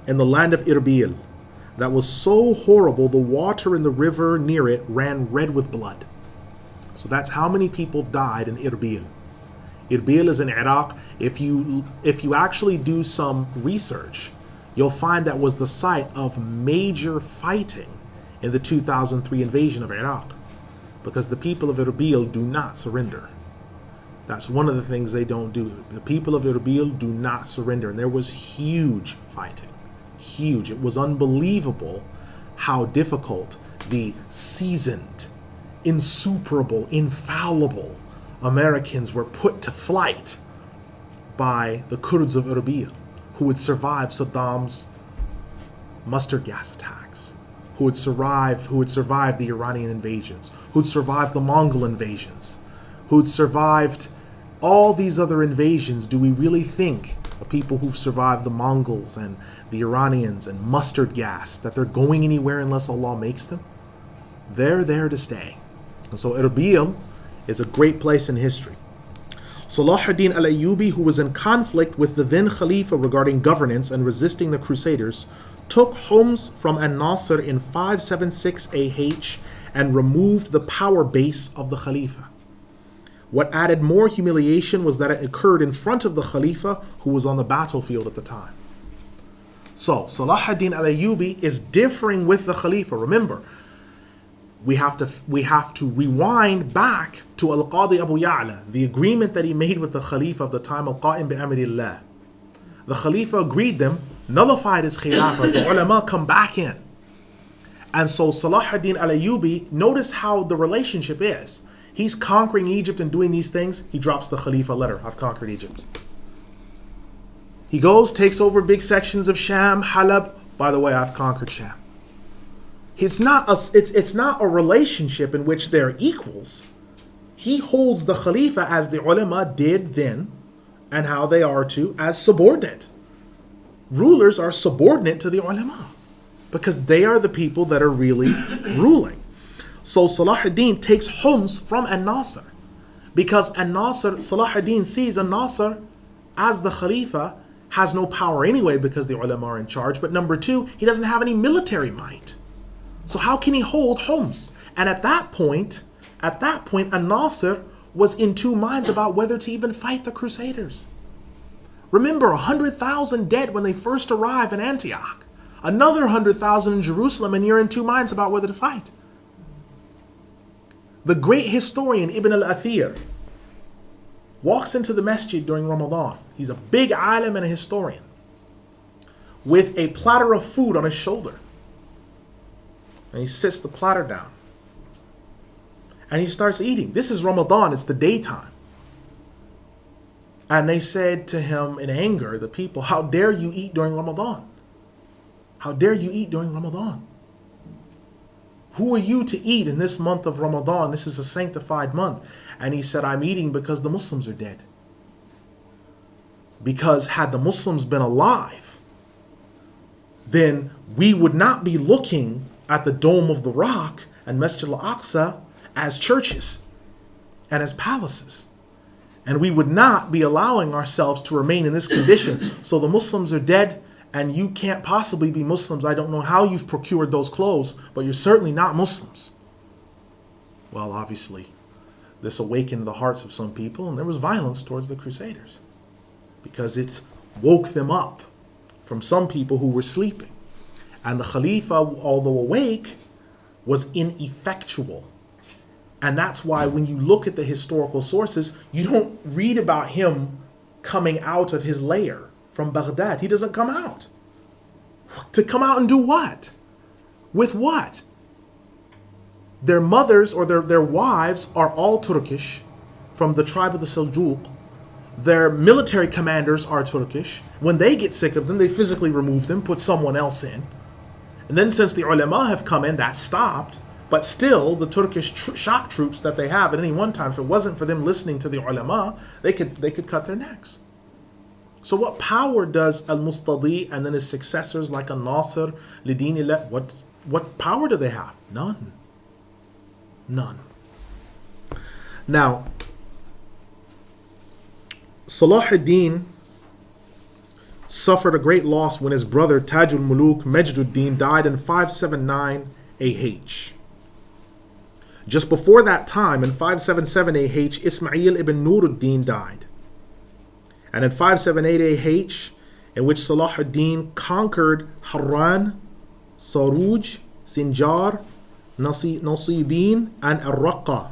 in the land of Irbil that was so horrible the water in the river near it ran red with blood. So that's how many people died in Irbil. Irbil is in Iraq. If you actually do some research, you'll find that was the site of major fighting in the 2003 invasion of Iraq, because the people of Irbil do not surrender. That's one of the things they don't do. The people of Irbil do not surrender. And there was huge fighting. Huge. It was unbelievable how difficult the seasoned, insuperable, infallible Americans were put to flight by the Kurds of Irbil, who would survive Saddam's mustard gas attacks, who would survive the Iranian invasions, who'd survived the Mongol invasions, who'd survived all these other invasions. Do we really think of people who've survived the Mongols and the Iranians and mustard gas, that they're going anywhere unless Allah makes them? They're there to stay. And so Irbil is a great place in history. Salahuddin Al-Ayubi, who was in conflict with the then Khalifa regarding governance and resisting the Crusaders, took Homs from An-Nasir in 576 AH and removed the power base of the Khalifa. What added more humiliation was that it occurred in front of the Khalifa, who was on the battlefield at the time. So Salahuddin Al-Ayubi is differing with the Khalifa. Remember, we have to rewind back to Al-Qadi Abu Ya'la, the agreement that he made with the Khalifa of the time, Al-Qa'im bi-Amrillah. The Khalifa agreed them, nullified his Khilafah, the ulama come back in. And so Salahuddin Al-Ayubi, notice how the relationship is. He's conquering Egypt and doing these things. He drops the Khalifa letter, I've conquered Egypt. He goes, takes over big sections of Sham, Halab. By the way, I've conquered Sham. It's not a relationship in which they're equals. He holds the Khalifa, as the ulama did then, and how they are to, as subordinate. Rulers are subordinate to the ulama because they are the people that are really ruling. So Salahuddin takes Homs from An-Nasir because An-Nasir, Salahuddin sees An-Nasir as the Khalifa has no power anyway because the ulama are in charge. But number two, he doesn't have any military might. So how can he hold Homs? And at that point, An-Nasir was in two minds about whether to even fight the Crusaders. Remember, 100,000 dead when they first arrive in Antioch. Another 100,000 in Jerusalem, and you're in two minds about whether to fight. The great historian Ibn al-Athir walks into the masjid during Ramadan. He's a big alim and a historian with a platter of food on his shoulder. And he sits the platter down. And he starts eating. This is Ramadan, it's the daytime. And they said to him in anger, the people, how dare you eat during Ramadan? How dare you eat during Ramadan? Who are you to eat in this month of Ramadan? This is a sanctified month. And he said, I'm eating because the Muslims are dead. Because had the Muslims been alive, then we would not be looking at the Dome of the Rock and Masjid al-Aqsa as churches and as palaces. And we would not be allowing ourselves to remain in this condition. So the Muslims are dead and you can't possibly be Muslims. I don't know how you've procured those clothes, but you're certainly not Muslims. Well, obviously, this awakened the hearts of some people, and there was violence towards the Crusaders because it woke them up from some people who were sleeping. And the Khalifa, although awake, was ineffectual. And that's why when you look at the historical sources, you don't read about him coming out of his lair from Baghdad. He doesn't come out. To come out and do what? With what? Their mothers or their wives are all Turkish from the tribe of the Seljuk. Their military commanders are Turkish. When they get sick of them, they physically remove them, put someone else in. And then since the ulama have come in, that stopped. But still, the Turkish shock troops that they have at any one time, if it wasn't for them listening to the ulama, they could cut their necks. So what power does Al-Mustadi and then his successors like Al-Nasir, Lidinillah, what power do they have? None. None. Now, Salahuddin suffered a great loss when his brother Tajul Muluk Majduddin died in 579 AH. Just before that time, in 577 AH, Ismail ibn Nuruddin died. And in 578 AH, in which Salahuddin conquered Harran, Saruj, Sinjar, Nasibin, and Al-Raqqa.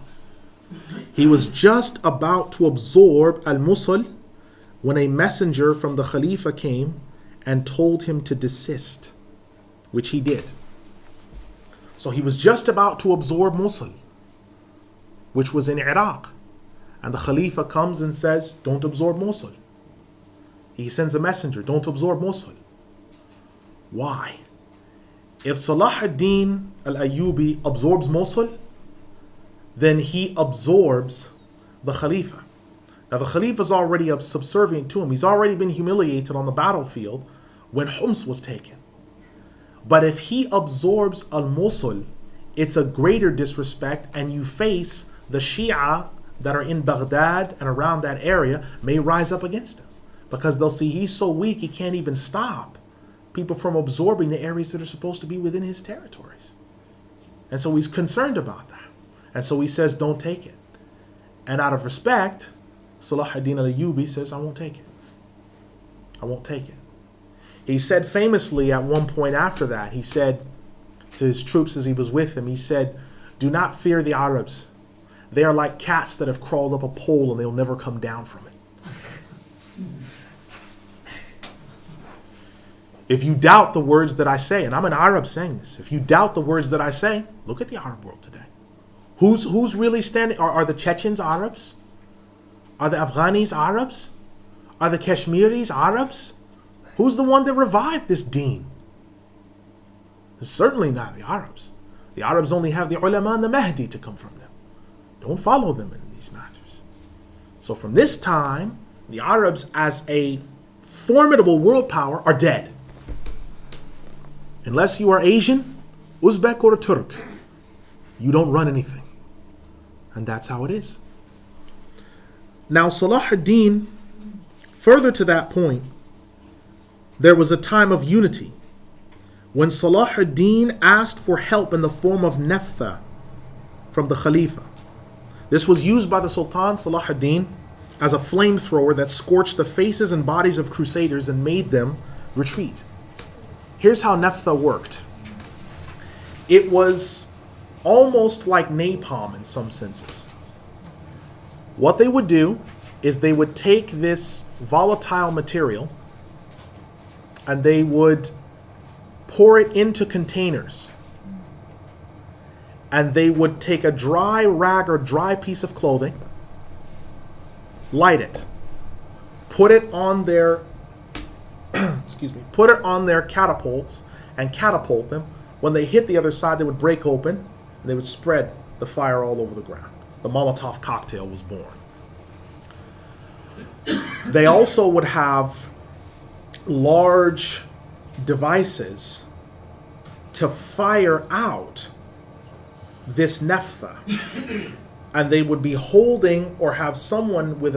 He was just about to absorb Al-Mosul when a messenger from the Khalifa came and told him to desist, which he did. So he was just about to absorb Mosul, which was in Iraq. And the Khalifa comes and says, don't absorb Mosul. He sends a messenger, don't absorb Mosul. Why? If Salahuddin Al-Ayubi absorbs Mosul, then he absorbs the Khalifa. Now the Khalifa is already subservient to him. He's already been humiliated on the battlefield when Homs was taken. But if he absorbs Al-Mosul, it's a greater disrespect, and you face the Shia that are in Baghdad and around that area may rise up against him because they'll see he's so weak he can't even stop people from absorbing the areas that are supposed to be within his territories. And so he's concerned about that. And so he says, don't take it. And out of respect, Salahuddin al-Ayyubi says, I won't take it. I won't take it. He said famously at one point after that, he said to his troops as he was with them, he said, do not fear the Arabs. They are like cats that have crawled up a pole and they'll never come down from it. If you doubt the words that I say, and I'm an Arab saying this, if you doubt the words that I say, look at the Arab world today. Who's really standing? Are the Chechens Arabs? Are the Afghanis Arabs? Are the Kashmiris Arabs? Who's the one that revived this deen? It's certainly not the Arabs. The Arabs only have the ulama and the Mahdi to come from them. Don't follow them in these matters. So from this time, the Arabs as a formidable world power are dead. Unless you are Asian, Uzbek, or a Turk, you don't run anything. And that's how it is. Now Salahuddin, further to that point, there was a time of unity when Salahuddin asked for help in the form of Neftha from the Khalifa. This was used by the Sultan Salahuddin as a flamethrower that scorched the faces and bodies of crusaders and made them retreat. Here's how Neftha worked. It was almost like napalm in some senses. What they would do is they would take this volatile material and they would pour it into containers. And they would take a dry rag or dry piece of clothing, light it, put it on their put it on their catapults and catapult them. When they hit the other side, they would break open and they would spread the fire all over the ground. The Molotov cocktail was born. They also would have large devices to fire out this Neftha. And they would be holding or have someone with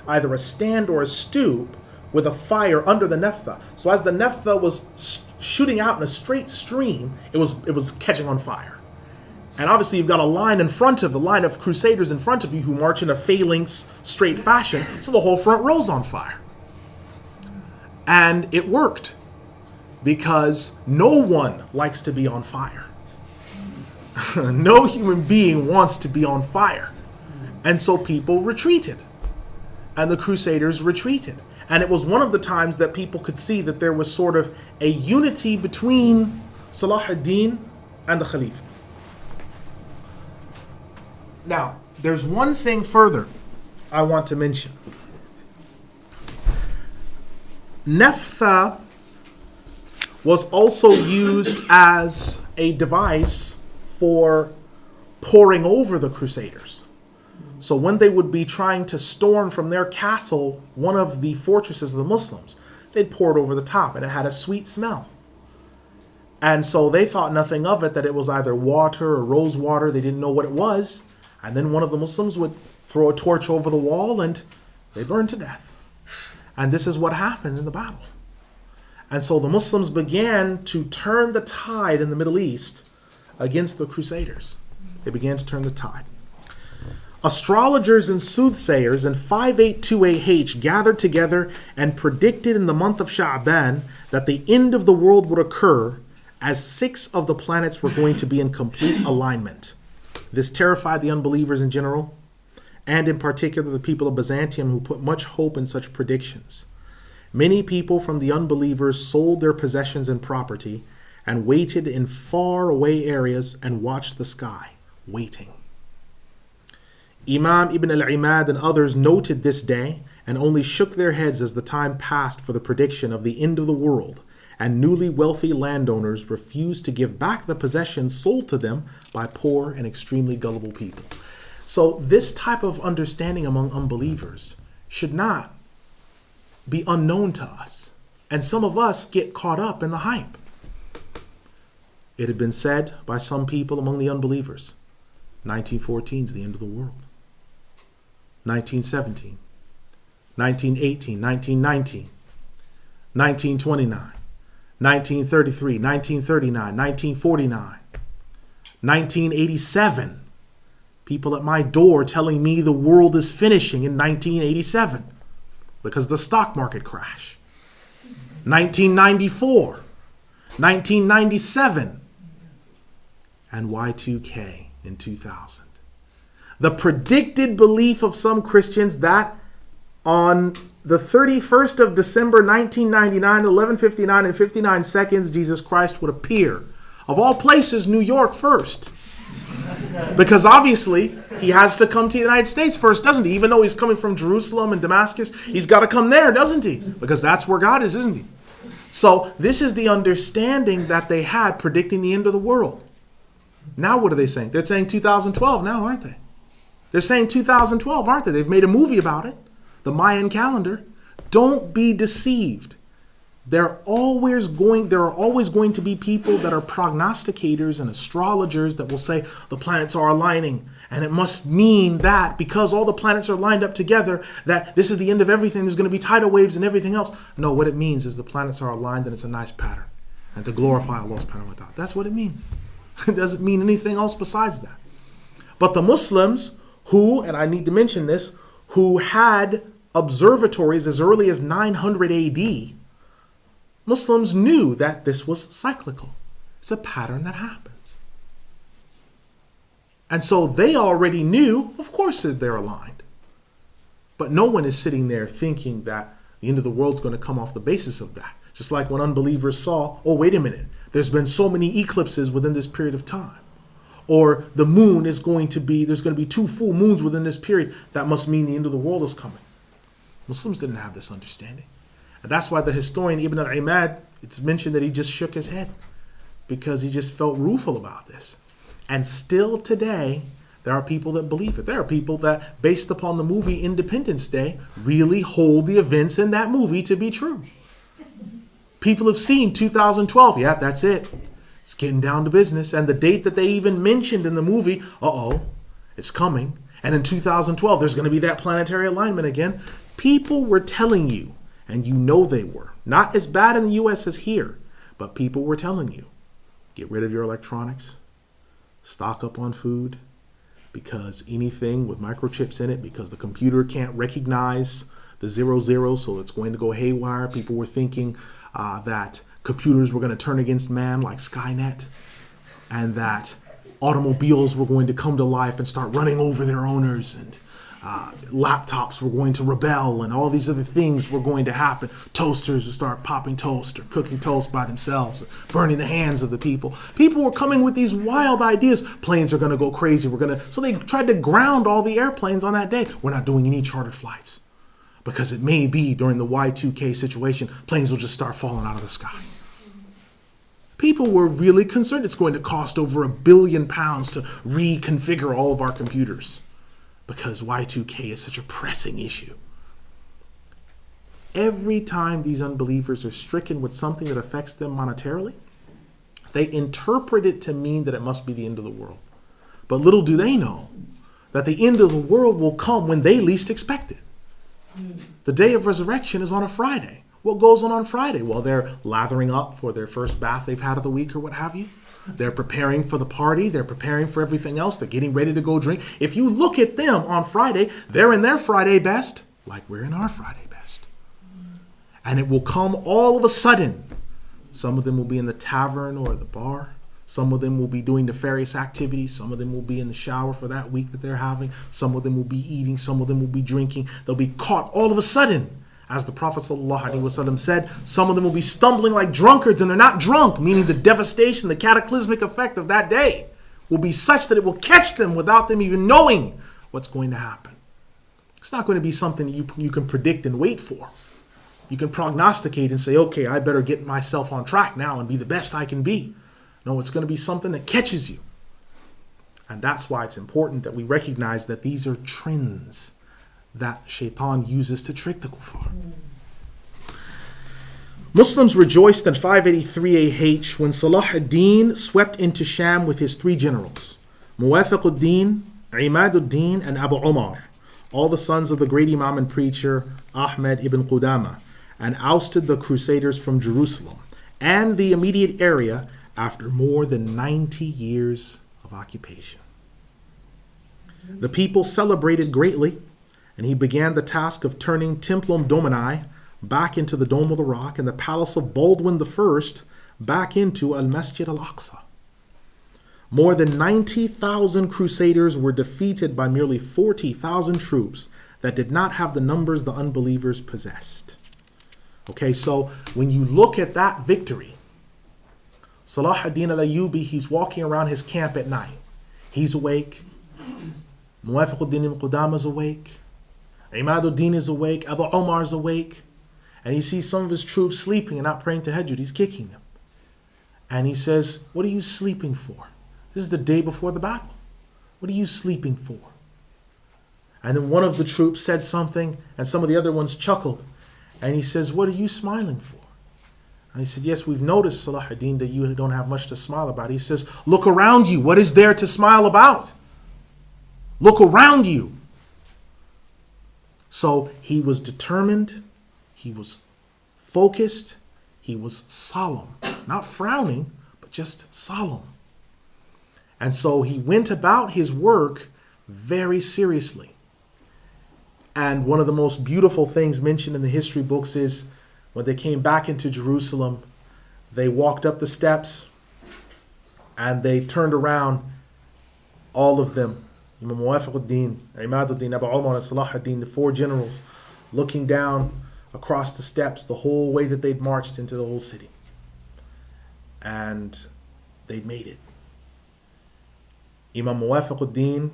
either a stand or a stoop with a fire under the Neftha. So as the Neftha was shooting out in a straight stream, it was catching on fire. And obviously you've got a line of crusaders in front of you who march in a phalanx straight fashion, so the whole front row's on fire. And it worked, because no one likes to be on fire. No human being wants to be on fire. And so people retreated. And the crusaders retreated. And it was one of the times that people could see that there was sort of a unity between Salahuddin and the Khalifa. Now, there's one thing further I want to mention. Naphtha was also used as a device for pouring over the crusaders. So when they would be trying to storm from their castle, one of the fortresses of the Muslims, they'd pour it over the top, and it had a sweet smell. And so they thought nothing of it, that it was either water or rose water. They didn't know what it was. And then one of the Muslims would throw a torch over the wall and they burned to death. And this is what happened in the battle. And so the Muslims began to turn the tide in the Middle East against the Crusaders. They began to turn the tide. Astrologers and soothsayers in 582AH gathered together and predicted in the month of Sha'ban that the end of the world would occur, as 6 of the planets were going to be in complete alignment. This terrified the unbelievers in general, and in particular the people of Byzantium, who put much hope in such predictions. Many people from the unbelievers sold their possessions and property and waited in far away areas and watched the sky, waiting. Imam Ibn al-Imad and others noted this day and only shook their heads as the time passed for the prediction of the end of the world, and newly wealthy landowners refused to give back the possessions sold to them by poor and extremely gullible people. So this type of understanding among unbelievers should not be unknown to us. And some of us get caught up in the hype. It had been said by some people among the unbelievers, 1914 is the end of the world. 1917, 1918, 1919, 1929. 1933, 1939, 1949, 1987. People at my door telling me the world is finishing in 1987 because of the stock market crash. 1994, 1997, and Y2K in 2000. The predicted belief of some Christians that on the 31st of December 1999, 11:59 and 59 seconds, Jesus Christ would appear. Of all places, New York first. Because obviously, he has to come to the United States first, doesn't he? Even though he's coming from Jerusalem and Damascus, he's got to come there, doesn't he? Because that's where God is, isn't he? So this is the understanding that they had predicting the end of the world. Now what are they saying? They're saying 2012 now, aren't they? They're saying 2012, aren't they? They've made a movie about it. The Mayan calendar. Don't be deceived. There are always going to be people that are prognosticators and astrologers that will say the planets are aligning, and it must mean that because all the planets are lined up together that this is the end of everything. There's going to be tidal waves and everything else. No, what it means is the planets are aligned and it's a nice pattern, and to glorify Allah subhanahu wa ta'ala. That's what it means. It doesn't mean anything else besides that. But the Muslims who, and I need to mention this, who had observatories as early as 900 AD, Muslims knew that this was cyclical. It's a pattern that happens. And so they already knew, of course, that they're aligned. But no one is sitting there thinking that the end of the world's going to come off the basis of that. Just like when unbelievers saw, oh, wait a minute, there's been so many eclipses within this period of time. Or the moon is going to be, there's going to be 2 full moons within this period. That must mean the end of the world is coming. Muslims didn't have this understanding. And that's why the historian Ibn al-Imad, it's mentioned that he just shook his head because he just felt rueful about this. And still today, there are people that believe it. There are people that, based upon the movie Independence Day, really hold the events in that movie to be true. People have seen 2012. Yeah, that's it. It's getting down to business. And the date that they even mentioned in the movie, it's coming. And in 2012, there's going to be that planetary alignment again. People were telling you, and you know they were. Not as bad in the U.S. as here, but people were telling you, get rid of your electronics. stock up on food, because anything with microchips in it, because the computer can't recognize the 00, so it's going to go haywire. People were thinking that computers were going to turn against man like Skynet, and that automobiles were going to come to life and start running over their owners, and laptops were going to rebel, and all these other things were going to happen. Toasters would start popping toast or cooking toast by themselves, burning the hands of the people. People were coming with these wild ideas. Planes are going to go crazy. So they tried to ground all the airplanes on that day. We're not doing any chartered flights, because it may be during the Y2K situation, planes will just start falling out of the sky. People were really concerned. It's going to cost over £1 billion to reconfigure all of our computers, because Y2K is such a pressing issue. Every time these unbelievers are stricken with something that affects them monetarily, they interpret it to mean that it must be the end of the world. But little do they know that the end of the world will come when they least expect it. The day of resurrection is on a Friday. What goes on Friday? Well, they're lathering up for their first bath they've had of the week or what have you. They're preparing for the party. They're preparing for everything else. They're getting ready to go drink. If you look at them on Friday, they're in their Friday best, like we're in our Friday best. And it will come all of a sudden. Some of them will be in the tavern or the bar. Some of them will be doing nefarious activities. Some of them will be in the shower for that week that they're having. Some of them will be eating. Some of them will be drinking. They'll be caught all of a sudden. As the Prophet ﷺ said, some of them will be stumbling like drunkards, and they're not drunk, meaning the devastation, the cataclysmic effect of that day will be such that it will catch them without them even knowing what's going to happen. It's not going to be something you can predict and wait for. You can prognosticate and say, okay, I better get myself on track now and be the best I can be. No, it's going to be something that catches you. And that's why it's important that we recognize that these are trends that Shaitan uses to trick the kuffar. Muslims rejoiced in 583 AH when Salahuddin swept into Sham with his 3 generals, Muwafiquddin, Imaduddin, and Abu Umar, all the sons of the great Imam and preacher Ahmed ibn Qudama, and ousted the Crusaders from Jerusalem and the immediate area after more than 90 years of occupation. The people celebrated greatly, and he began the task of turning Templum Domini back into the Dome of the Rock and the palace of Baldwin I back into Al-Masjid Al-Aqsa. More than 90,000 Crusaders were defeated by merely 40,000 troops that did not have the numbers the unbelievers possessed. Okay, so when you look at that victory, Salahuddin Al-Ayubi, he's walking around his camp at night. He's awake. Muwafiquddin ibn Qudama is awake. Imaduddin is awake. Abu Umar is awake. And he sees some of his troops sleeping and not praying tahajjud. He's kicking them. And he says, what are you sleeping for? This is the day before the battle. What are you sleeping for? And then one of the troops said something, and some of the other ones chuckled. And he says, what are you smiling for? And he said, yes, we've noticed, Salahuddin, that you don't have much to smile about. He says, look around you. What is there to smile about? Look around you. So he was determined, he was focused, he was solemn. Not frowning, but just solemn. And so he went about his work very seriously. And one of the most beautiful things mentioned in the history books is when they came back into Jerusalem, they walked up the steps and they turned around, all of them, Imam Muwafiquddin, Imaduddin, Abu Umar, and Salahuddin, the 4 generals, looking down across the steps the whole way that they'd marched into the whole city. And they'd made it. Imam Muwafiquddin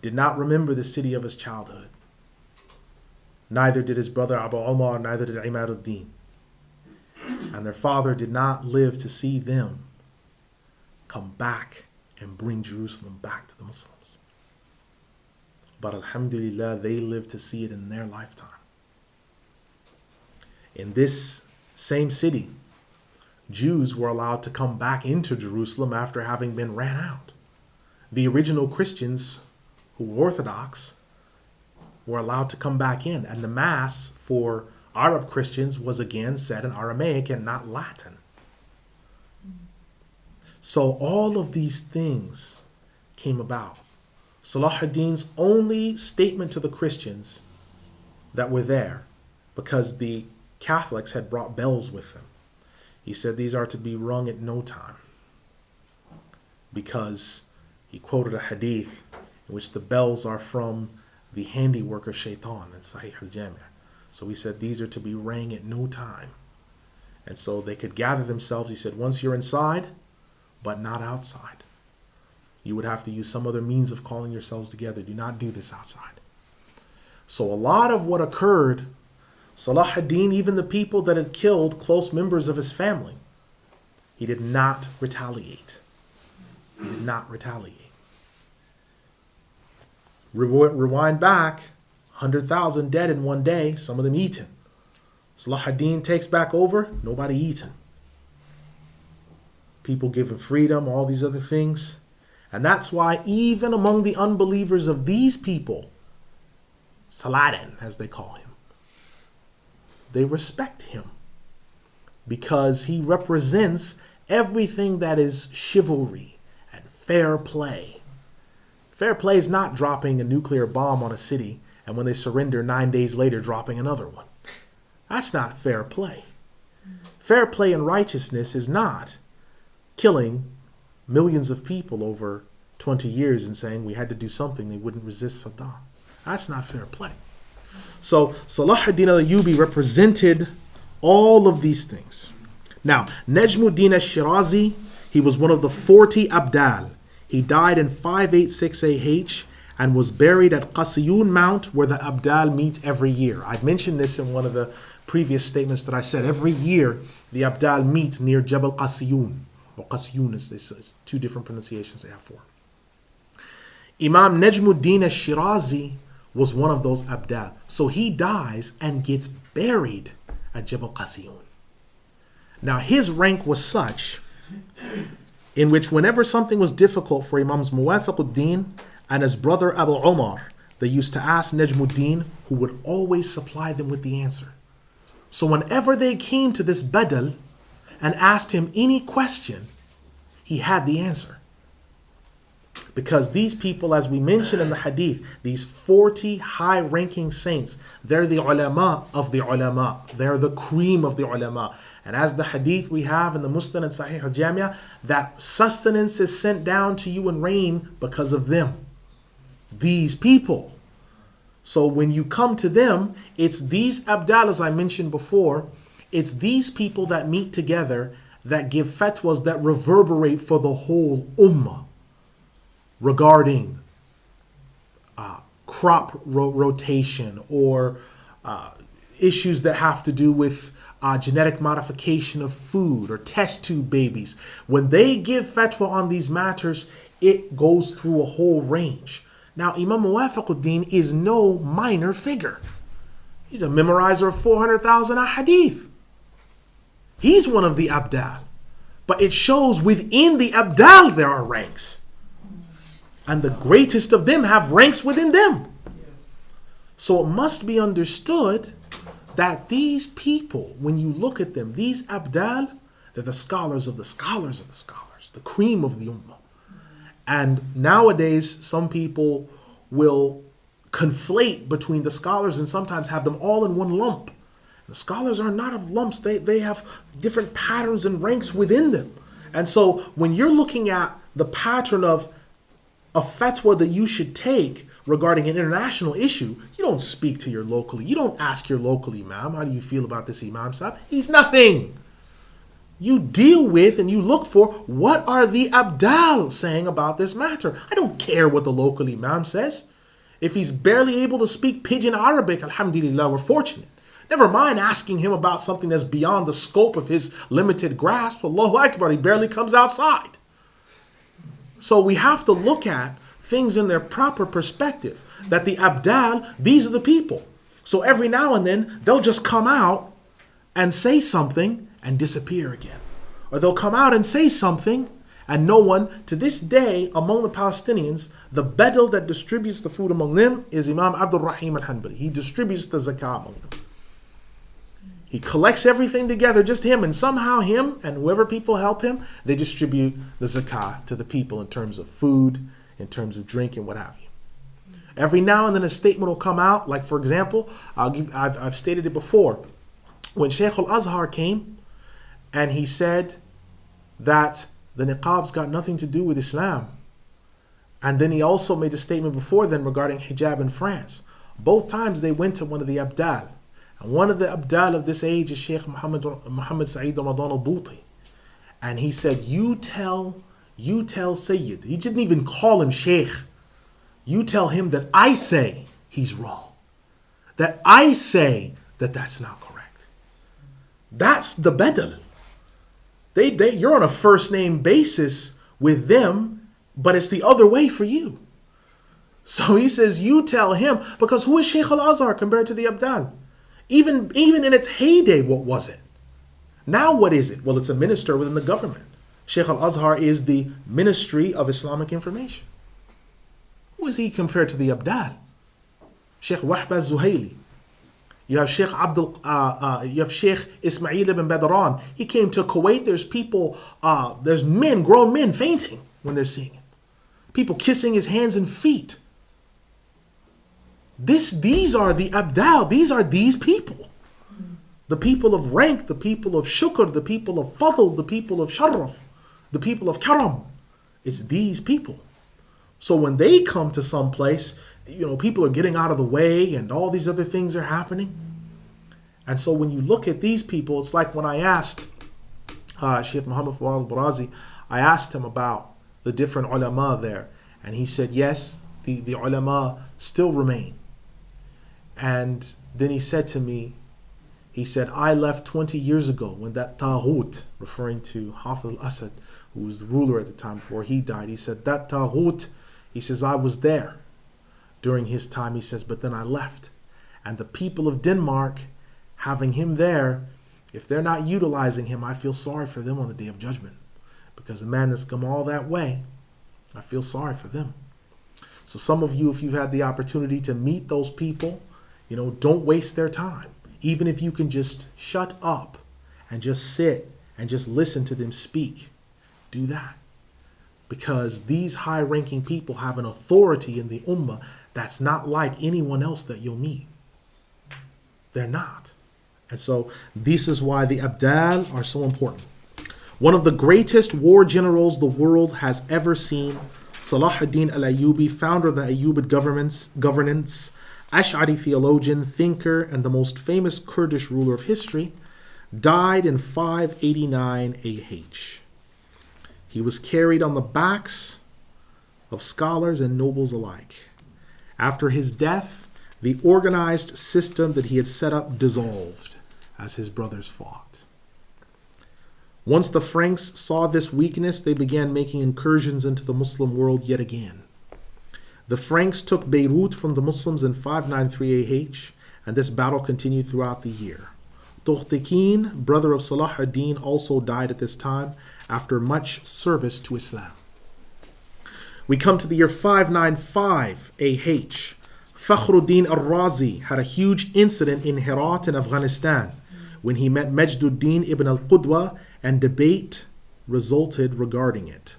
did not remember the city of his childhood. Neither did his brother Abu Umar, neither did Imaduddin. And their father did not live to see them come back and bring Jerusalem back to the Muslims. But alhamdulillah, they lived to see it in their lifetime. In this same city, Jews were allowed to come back into Jerusalem after having been ran out. The original Christians who were Orthodox were allowed to come back in, and the Mass for Arab Christians was again said in Aramaic and not Latin. So all of these things came about. Salahuddin's only statement to the Christians that were there, because the Catholics had brought bells with them, he said these are to be rung at no time, because he quoted a hadith in which the bells are from the handiwork of Shaitan in Sahih al-Jami'. So he said these are to be rang at no time. And so they could gather themselves, he said, once you're inside, but not outside. You would have to use some other means of calling yourselves together. Do not do this outside. So a lot of what occurred, Salahuddin, even the people that had killed close members of his family, he did not retaliate. He did not retaliate. Rewind back, 100,000 dead in one day, some of them eaten. Salahuddin takes back over, nobody eaten. People given freedom, all these other things. And that's why even among the unbelievers of these people, Salahuddin, as they call him, they respect him because he represents everything that is chivalry and fair play. Fair play is not dropping a nuclear bomb on a city and when they surrender 9 days later dropping another one. That's not fair play. Fair play and righteousness is not killing millions of people over 20 years and saying we had to do something, they wouldn't resist Saddam. That's not fair play. So Salahuddin al-Ayubi represented all of these things. Now, Najmuddin al-Shirazi, he was one of the 40 Abdal. He died in 586 AH and was buried at Qasiyun Mount, where the Abdal meet every year. I'd mentioned this in one of the previous statements that I said. Every year, the Abdal meet near Jabal Qasiyun, or Qasiyun, it's two different pronunciations they have for it. Imam Najmuddin al-Shirazi was one of those Abdal. So he dies and gets buried at Jabal Qasiyun. Now his rank was such in which whenever something was difficult for Imams Muwafiquddin and his brother Abu Umar, they used to ask Najmuddin, who would always supply them with the answer. So whenever they came to this Badal and asked him any question, he had the answer. Because these people, as we mentioned in the hadith, these 40 high-ranking saints, they're the ulama of the ulama. They're the cream of the ulama. And as the hadith we have in the Muslim and Sahih al-Jami', that sustenance is sent down to you in rain because of them. These people. So when you come to them, it's these Abdal, as I mentioned before, it's these people that meet together that give fatwas that reverberate for the whole ummah regarding crop rotation or issues that have to do with genetic modification of food or test tube babies. When they give fatwa on these matters, it goes through a whole range. Now, Imam Muwafiquddin is no minor figure. He's a memorizer of 400,000 hadith. He's one of the Abdal. But it shows within the Abdal there are ranks. And the greatest of them have ranks within them. So it must be understood that these people, when you look at them, these Abdal, they're the scholars of the scholars of the scholars, the cream of the ummah. And nowadays, some people will conflate between the scholars and sometimes have them all in one lump. The scholars are not of lumps. They have different patterns and ranks within them. And so when you're looking at the pattern of a fatwa that you should take regarding an international issue, you don't speak to your locally. You don't ask your local imam, how do you feel about this imam sahib? He's nothing. You deal with and you look for what are the Abdal saying about this matter. I don't care what the local imam says. If he's barely able to speak pidgin Arabic, alhamdulillah, we're fortunate. Never mind asking him about something that's beyond the scope of his limited grasp. Allahu Akbar, he barely comes outside. So we have to look at things in their proper perspective. That the Abdal, these are the people. So every now and then, they'll just come out and say something and disappear again. Or they'll come out and say something and no one, to this day, among the Palestinians, the Badal that distributes the food among them is Imam Abdul Rahim Al-Hanbali. He distributes the zakah among them. He collects everything together, just him, and somehow him and whoever people help him, they distribute the zakah to the people in terms of food, in terms of drink and what have you. Every now and then a statement will come out, like for example, I've stated it before. When Sheikh Al-Azhar came and he said that the niqab's got nothing to do with Islam. And then he also made a statement before then regarding hijab in France. Both times they went to one of the Abdal. And one of the Abdal of this age is Sheikh Muhammad Sa'id Ramadan al-Buti. And he said, you tell Sayyid. He didn't even call him Sheikh. You tell him that I say he's wrong. That I say that that's not correct. That's the badal. You're on a first name basis with them, but it's the other way for you. So he says, you tell him, because who is Sheikh Al-Azhar compared to the Abdal? Even in its heyday, what was it? Now what is it? Well, it's a minister within the government. Sheikh Al-Azhar is the Ministry of Islamic Information. Who is he compared to the Abdal? Sheikh Wahb al-Zuhaili. You have Sheikh you have Sheikh Ismail ibn Badran. He came to Kuwait. There's people, there's men, grown men fainting when they're seeing him. People kissing his hands and feet. These are the Abdal. These are these people. The people of rank, the people of shukr, the people of fadl, the people of sharaf, the people of karam. It's these people. So when they come to some place, people are getting out of the way and all these other things are happening. And so when you look at these people, it's like when I asked Sheikh Muhammad Fawad al-Barazi, I asked him about the different ulama there. And he said, yes, the ulama still remain. And then he said to me, he said, I left 20 years ago when that Taghut, referring to Hafiz al-Asad, who was the ruler at the time before he died, he said, that Taghut, he says, I was there during his time, he says, but then I left. And the people of Denmark, having him there, if they're not utilizing him, I feel sorry for them on the Day of Judgment. Because a man that's come all that way, I feel sorry for them. So some of you, if you've had the opportunity to meet those people, don't waste their time. Even if you can just shut up and just sit and just listen to them speak, do that. Because these high-ranking people have an authority in the ummah that's not like anyone else that you'll meet. They're not. And so this is why the Abdal are so important. One of the greatest war generals the world has ever seen, Salahuddin Al-Ayubi, founder of the Ayyubid governance, Ash'ari theologian, thinker, and the most famous Kurdish ruler of history, died in 589 AH. He was carried on the backs of scholars and nobles alike. After his death, the organized system that he had set up dissolved as his brothers fought. Once the Franks saw this weakness, they began making incursions into the Muslim world yet again. The Franks took Beirut from the Muslims in 593 AH, and this battle continued throughout the year. Tughtikin, brother of Salahuddin, also died at this time after much service to Islam. We come to the year 595 AH. Fakhruddin al-Razi had a huge incident in Herat in Afghanistan when he met Majduddin ibn al-Qudwa, and debate resulted regarding it.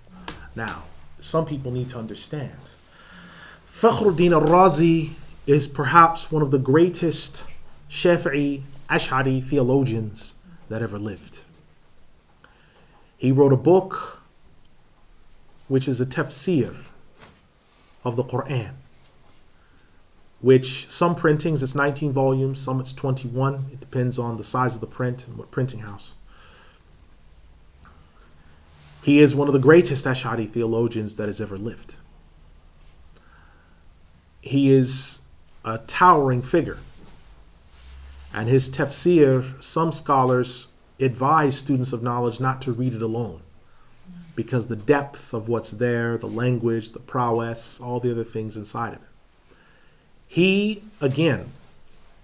Now, some people need to understand. Fakhruddin al-Razi is perhaps one of the greatest Shafi'i Ash'ari theologians that ever lived. He wrote a book which is a tafsir of the Qur'an, which some printings it's 19 volumes, some it's 21. It depends on the size of the print and what printing house. He is one of the greatest Ash'ari theologians that has ever lived. He is a towering figure. And his tafsir, some scholars advise students of knowledge not to read it alone, because the depth of what's there, the language, the prowess, all the other things inside of it. He, again,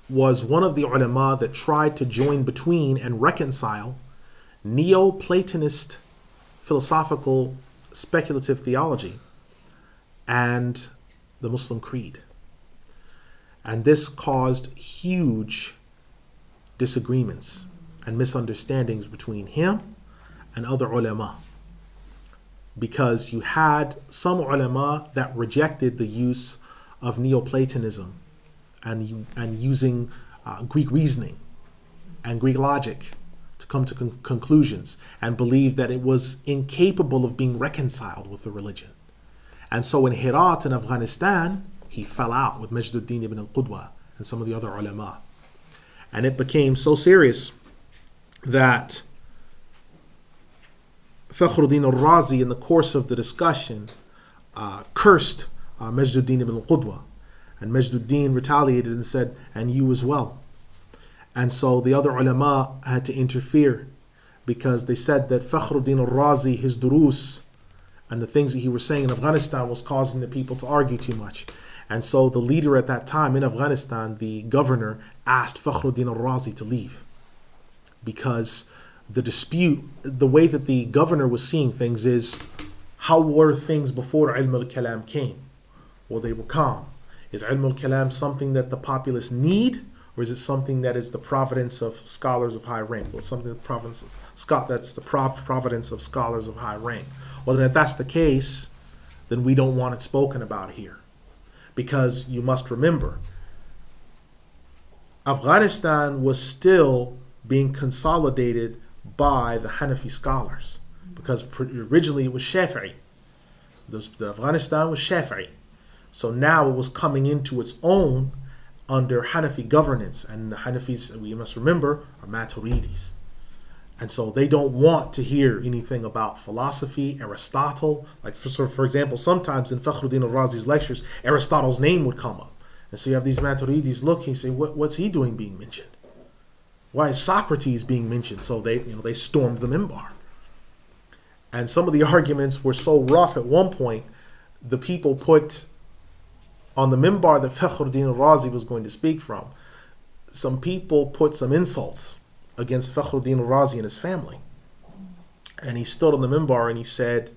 was one of the ulama that tried to join between and reconcile Neo-Platonist philosophical speculative theology and the Muslim creed. And this caused huge disagreements and misunderstandings between him and other ulama. because you had some ulama that rejected the use of Neoplatonism and using Greek reasoning and Greek logic to come to conclusions, and believed that it was incapable of being reconciled with the religion. And so in Herat in Afghanistan, he fell out with Majduddin ibn al-Qudwa and some of the other ulama. And it became so serious that Fakhruddin al-Razi, in the course of the discussion, cursed Majduddin ibn al-Qudwa. And Majduddin retaliated and said, and you as well. And so the other ulama had to interfere, because they said that Fakhruddin al-Razi, his durus, and the things that he was saying in Afghanistan was causing the people to argue too much. And so the leader at that time in Afghanistan, the governor, asked Fakhruddin al-Razi to leave, because the dispute, the way that the governor was seeing things is, how were things before Ilm al-Kalam came? Well, they were calm. Is Ilm al-Kalam something that the populace need, or is it something that is the providence of scholars of high rank? Well, it's something that's the providence of scholars of high rank. Well, then if that's the case, then we don't want it spoken about here. Because you must remember, Afghanistan was still being consolidated by the Hanafi scholars, because originally it was Shafi'i. The Afghanistan was Shafi'i. So now it was coming into its own under Hanafi governance, and the Hanafis, we must remember, are Maturidis. And so they don't want to hear anything about philosophy, Aristotle. Like for example, sometimes in Fakhruddin al-Razi's lectures, Aristotle's name would come up. And so you have these Maturidis look and say, what's he doing being mentioned? Why is Socrates being mentioned? So they stormed the minbar. And some of the arguments were so rough at one point, the people put on the minbar that Fakhruddin al-Razi was going to speak from, some people put some insults against Fakhruddin al-Razi and his family. And he stood on the minbar and he said,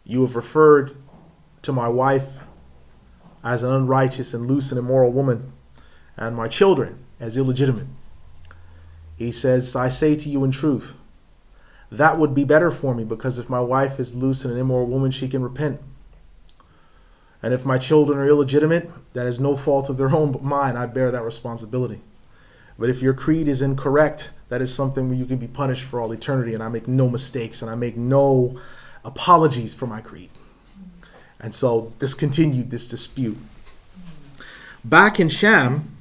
you have referred to my wife as an unrighteous and loose and immoral woman, and my children as illegitimate. He says, I say to you in truth, that would be better for me, because if my wife is loose and an immoral woman, she can repent. And if my children are illegitimate, that is no fault of their own but mine. I bear that responsibility. But if your creed is incorrect, that is something where you can be punished for all eternity, and I make no mistakes and I make no apologies for my creed. And so this continued, this dispute. Back in Sham,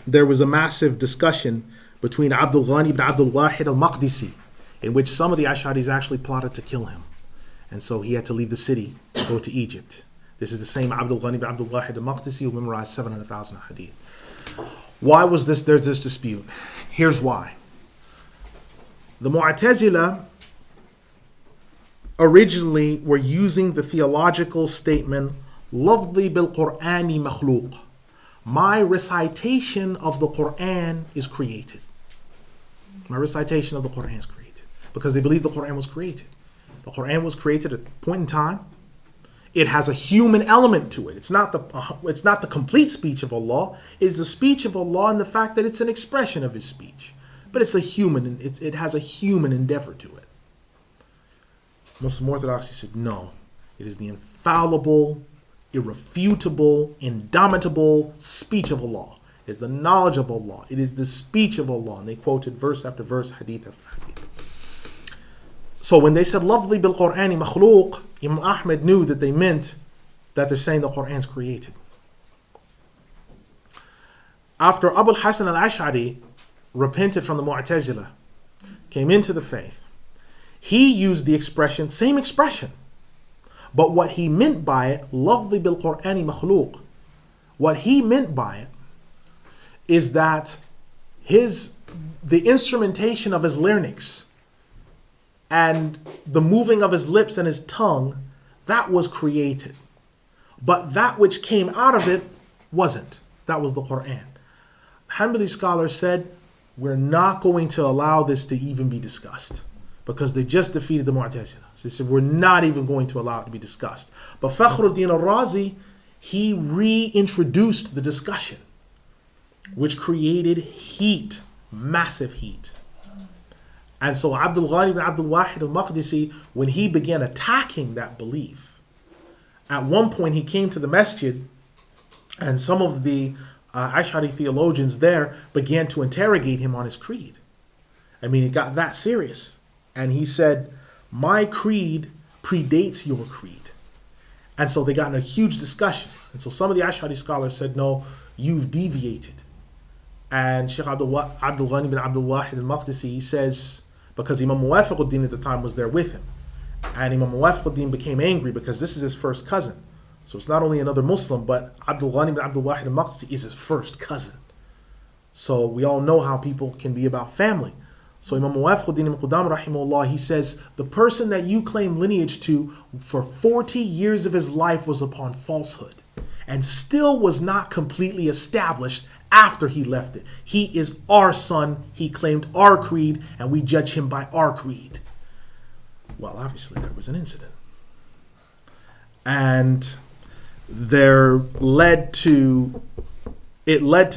there was a massive discussion between Abdul Ghani ibn Abdul Wahid al-Maqdisi, in which some of the Ash'aris actually plotted to kill him. And so he had to leave the city and go to Egypt. This is the same Abdul Ghani ibn Abdul Wahid al-Maqdisi who memorized 700,000 hadith. Why was there's this dispute? Here's why. The Mu'tazila originally were using the theological statement, Lafzi bil Qur'ani makhluq. My recitation of the Qur'an is created. My recitation of the Qur'an is created. Because they believe the Qur'an was created. The Qur'an was created at a point in time. It has a human element to it. It's not the complete speech of Allah. It's the speech of Allah and the fact that it's an expression of His speech. But it's a human. It has a human endeavor to it. Muslim Orthodoxy said no. It is the infallible, irrefutable, indomitable speech of Allah. It is the knowledge of Allah. It is the speech of Allah. And they quoted verse after verse, hadith after hadith. So when they said Lafzi bil Qur'ani makhluq, Imam Ahmed knew that they meant that they're saying the Qur'an's created. After Abu al-Hasan al-Ash'ari repented from the Mu'tazila, came into the faith, he used the expression, same expression, but what he meant by it, Lafzi bil Qur'ani makhluq, what he meant by it is that the instrumentation of his larynx and the moving of his lips and his tongue, that was created. But that which came out of it wasn't. That was the Qur'an. Hanbali scholars said, we're not going to allow this to even be discussed, because they just defeated the Mu'tazila. So they said, we're not even going to allow it to be discussed. But Fakhruddin al-Razi, he reintroduced the discussion, which created heat, massive heat. And so Abdul Ghani ibn Abdul Wahid al-Maqdisi, when he began attacking that belief, at one point he came to the masjid and some of the Ash'ari theologians there began to interrogate him on his creed. I mean, it got that serious. And he said, my creed predates your creed. And so they got in a huge discussion. And so some of the Ash'ari scholars said, no, you've deviated. And Sheikh Abdul Ghani bin Abdul Wahid al-Maqdisi, he says, because Imam Muwafiquddin at the time was there with him. And Imam Muwafiquddin became angry because this is his first cousin. So it's not only another Muslim, but Abdul Ghani bin Abdul Wahid al-Maqdisi is his first cousin. So we all know how people can be about family. So Imam Muwafiquddin ibn Qudam rahimahullah, he says, the person that you claim lineage to for 40 years of his life was upon falsehood and still was not completely established after he left it. He is our son, he claimed our creed, and we judge him by our creed. Well, obviously there was an incident. And it led to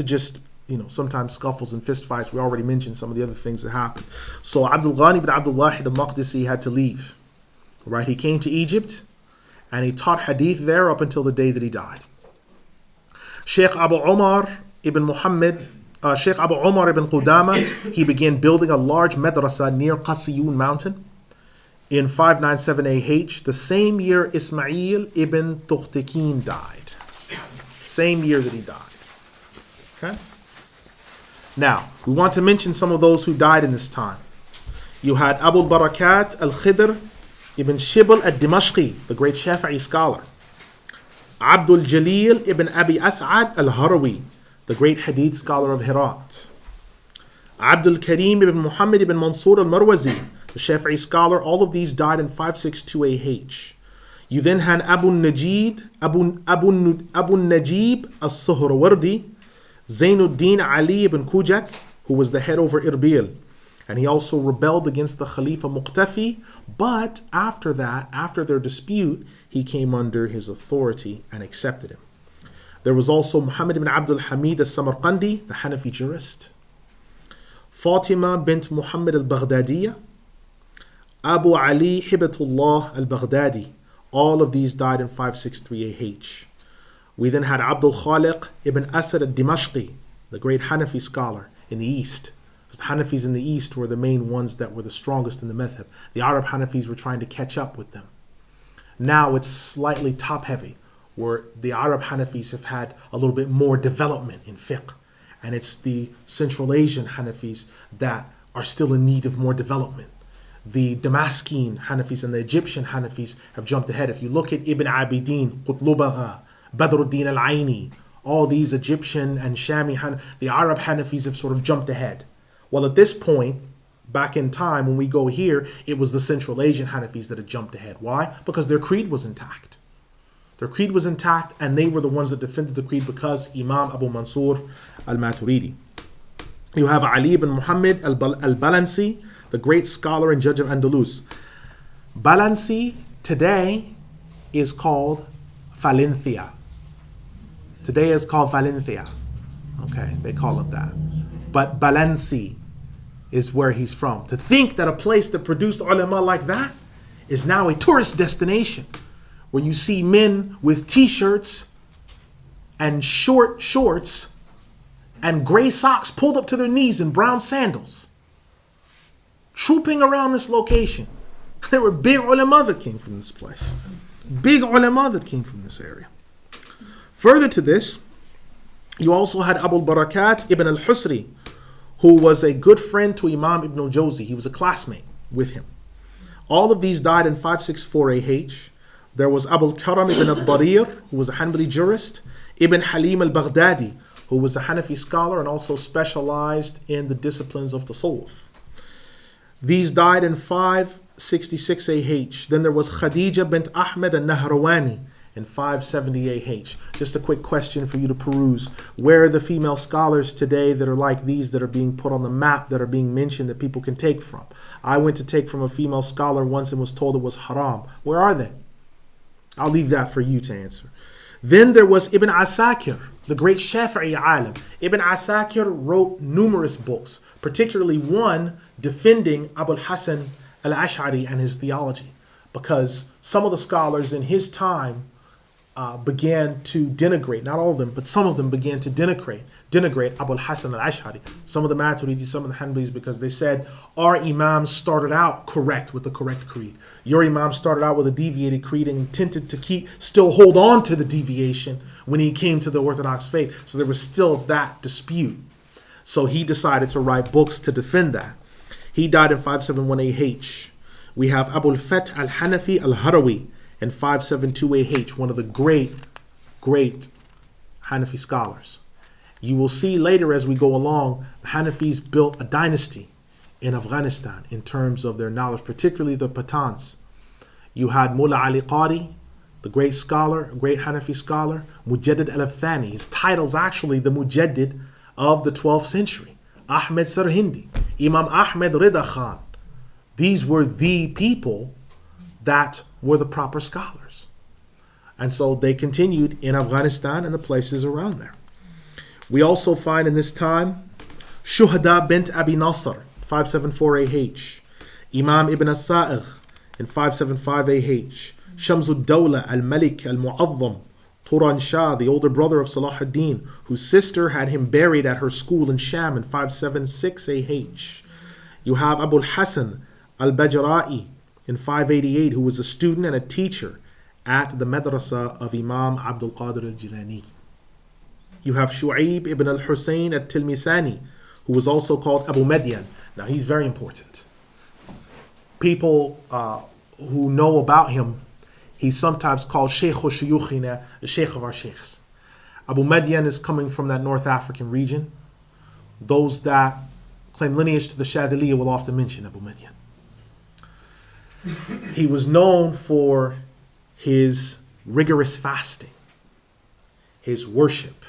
just, sometimes scuffles and fistfights. We already mentioned some of the other things that happened. So Abdul Ghani bin Abdul Wahid al-Maqdisi had to leave. Right? He came to Egypt and he taught hadith there up until the day that he died. Sheikh Abu Umar ibn Qudama, he began building a large madrasa near Qasiyun mountain in 597 AH, the same year Ismail ibn Tughtikin died. Same year that he died. Okay? Now, we want to mention some of those who died in this time. You had Abu Barakat al-Khidr ibn Shibl al-Dimashqi, the great Shafi'i scholar. Abdul Jalil ibn Abi As'ad al-Harawi, the great hadith scholar of Herat. Abdul Karim ibn Muhammad ibn Mansur al-Marwazi, the Shafi'i scholar. All of these died in 562 AH. You then had Abu Najib al-Suhrawardi, Zainuddin Ali ibn Kujak, who was the head over Irbil. And he also rebelled against the Khalifa Muqtafi, but after that, after their dispute, he came under his authority and accepted him. There was also Muhammad ibn Abdul Hamid al-Samarqandi, the Hanafi jurist. Fatima bint Muhammad al-Baghdadiyya, Abu Ali Hibatullah al-Baghdadi. All of these died in 563 AH. We then had Abdul Khaliq ibn Asad al-Dimashqi, the great Hanafi scholar in the East. The Hanafis in the East were the main ones that were the strongest in the madhab. The Arab Hanafis were trying to catch up with them. Now it's slightly top-heavy, where the Arab Hanafis have had a little bit more development in fiqh. And it's the Central Asian Hanafis that are still in need of more development. The Damascene Hanafis and the Egyptian Hanafis have jumped ahead. If you look at Ibn Abidin, Qutlubagha, Badruddin al-Aini, all these Egyptian and Shami, the Arab Hanafis have sort of jumped ahead. Well, at this point, back in time, when we go here, it was the Central Asian Hanafis that had jumped ahead. Why? Because their creed was intact. Their creed was intact, and they were the ones that defended the creed because Imam Abu Mansur al-Maturidi. You have Ali ibn Muhammad al-Balansi, the great scholar and judge of Andalus. Balansi today is called Valencia. Today is called Valencia. Okay, they call it that. But Balansi is where he's from. To think that a place that produced ulama like that is now a tourist destination where you see men with t-shirts and short shorts and gray socks pulled up to their knees and brown sandals trooping around this location. There were big ulama that came from this place. Big ulama that came from this area. Further to this, you also had Abu Barakat ibn al-Husri, who was a good friend to Imam Ibn al-Jawzi. He was a classmate with him. All of these died in 564 AH. There was Abu al-Karam ibn al-Darir, who was a Hanbali jurist. Ibn Halim al-Baghdadi, who was a Hanafi scholar and also specialized in the disciplines of Tasawwuf. These died in 566 AH. Then there was Khadija bint Ahmed al-Nahrawani in 570 AH. Just a quick question for you to peruse. Where are the female scholars today that are like these, that are being put on the map, that are being mentioned, that people can take from? I went to take from a female scholar once and was told it was haram. Where are they? I'll leave that for you to answer. Then there was Ibn Asakir, the great Shafi'i alim. Ibn Asakir wrote numerous books, particularly one defending Abu al-Hasan al-Ash'ari and his theology, because some of the scholars in his time began to denigrate, not all of them, but some of them began to denigrate Abu al-Hasan al-Ash'ari, some of the Maturidis, some of the Hanbalis, because they said, our Imam started out correct with the correct creed. Your Imam started out with a deviated creed and intended to still hold on to the deviation when he came to the Orthodox faith. So there was still that dispute. So he decided to write books to defend that. He died in 571 AH. We have Abu al-Fath al-Hanafi al-Harawi in 572 AH, one of the great Hanafi scholars. You will see later as we go along, the Hanafis built a dynasty in Afghanistan in terms of their knowledge, particularly the Pathans. You had Mullah Ali Qari, the great scholar, great Hanafi scholar, Mujaddid al-Thani. His title's actually the Mujaddid of the 12th century. Ahmed Sarhindi, Imam Ahmed Rida Khan. These were the people that were the proper scholars. And so they continued in Afghanistan and the places around there. We also find in this time Shuhada bint Abi Nasr, 574 AH. Imam Ibn As-Sa'igh in 575 AH. Shamsud Dawla al-Malik al-Mu'azzam, Turan Shah, the older brother of Salahuddin, whose sister had him buried at her school in Sham in 576 AH. You have Abu al-Hasan al-Bajra'i in 588, who was a student and a teacher at the madrasa of Imam Abdul Qadir al-Jilani. You have Shu'aib ibn al-Husayn al-Tilmisani, who was also called Abu Madyan. Now he's very important. People who know about him, he's sometimes called Sheikh Shuyukhina, the Sheikh of our Sheikhs. Abu Madyan is coming from that North African region. Those that claim lineage to the Shadhiliya will often mention Abu Madyan. He was known for his rigorous fasting, his worship,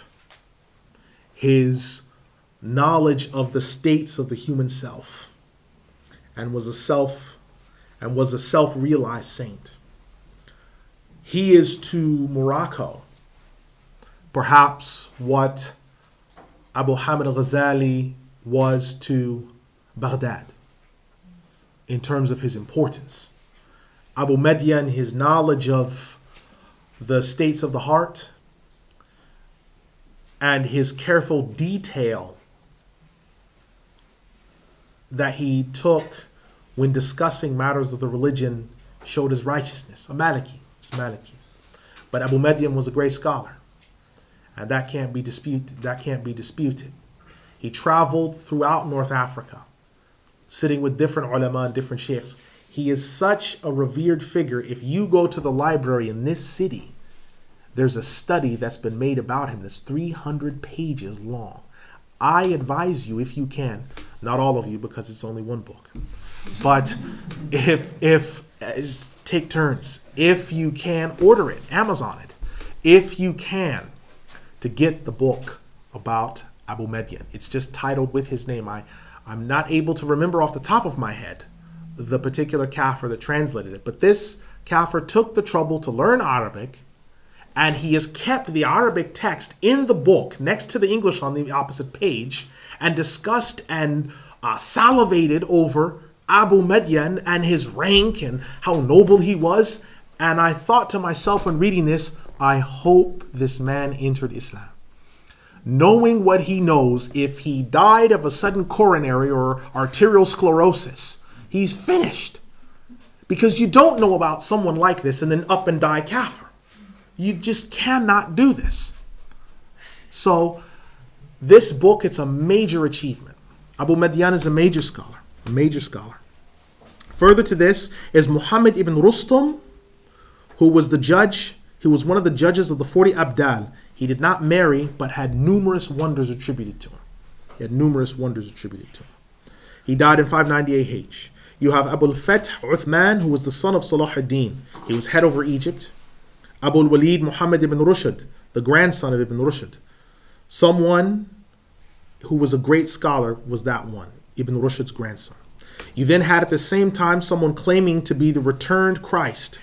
his knowledge of the states of the human self, and was a self-realized saint. He is to Morocco perhaps what Abu Hamid al-Ghazali was to Baghdad in terms of his importance. Abu Madyan, his knowledge of the states of the heart and his careful detail that he took when discussing matters of the religion showed his righteousness. A Maliki. It's Maliki. But Abu Madyan was a great scholar, and that can't be disputed. He traveled throughout North Africa, sitting with different ulama and different sheikhs. He is such a revered figure. If you go to the library in this city, there's a study that's been made about him that's 300 pages long. I advise you, if you can, not all of you because it's only one book, but if take turns, if you can, order it, Amazon it, if you can, to get the book about Abu Madyan. It's just titled with his name. I'm not able to remember off the top of my head the particular kafir that translated it, but this kafir took the trouble to learn Arabic, and he has kept the Arabic text in the book next to the English on the opposite page, and discussed and salivated over Abu Madyan and his rank and how noble he was. And I thought to myself when reading this, I hope this man entered Islam. Knowing what he knows, if he died of a sudden coronary or arterial sclerosis, he's finished. Because you don't know about someone like this and then up and die kafir. You just cannot do this. So this book, it's a major achievement. Abu Madyan is a major scholar. A major scholar. Further to this is Muhammad ibn Rustum, who was the judge. He was one of the judges of the 40 Abdal. He did not marry, but had numerous wonders attributed to him. He died in 590 AH. You have Abu al-Fath Uthman, who was the son of Salahuddin. He was head over Egypt. Abu al-Walid Muhammad ibn Rushd, the grandson of Ibn Rushd. Someone who was a great scholar was that one, Ibn Rushd's grandson. You then had at the same time someone claiming to be the returned Christ.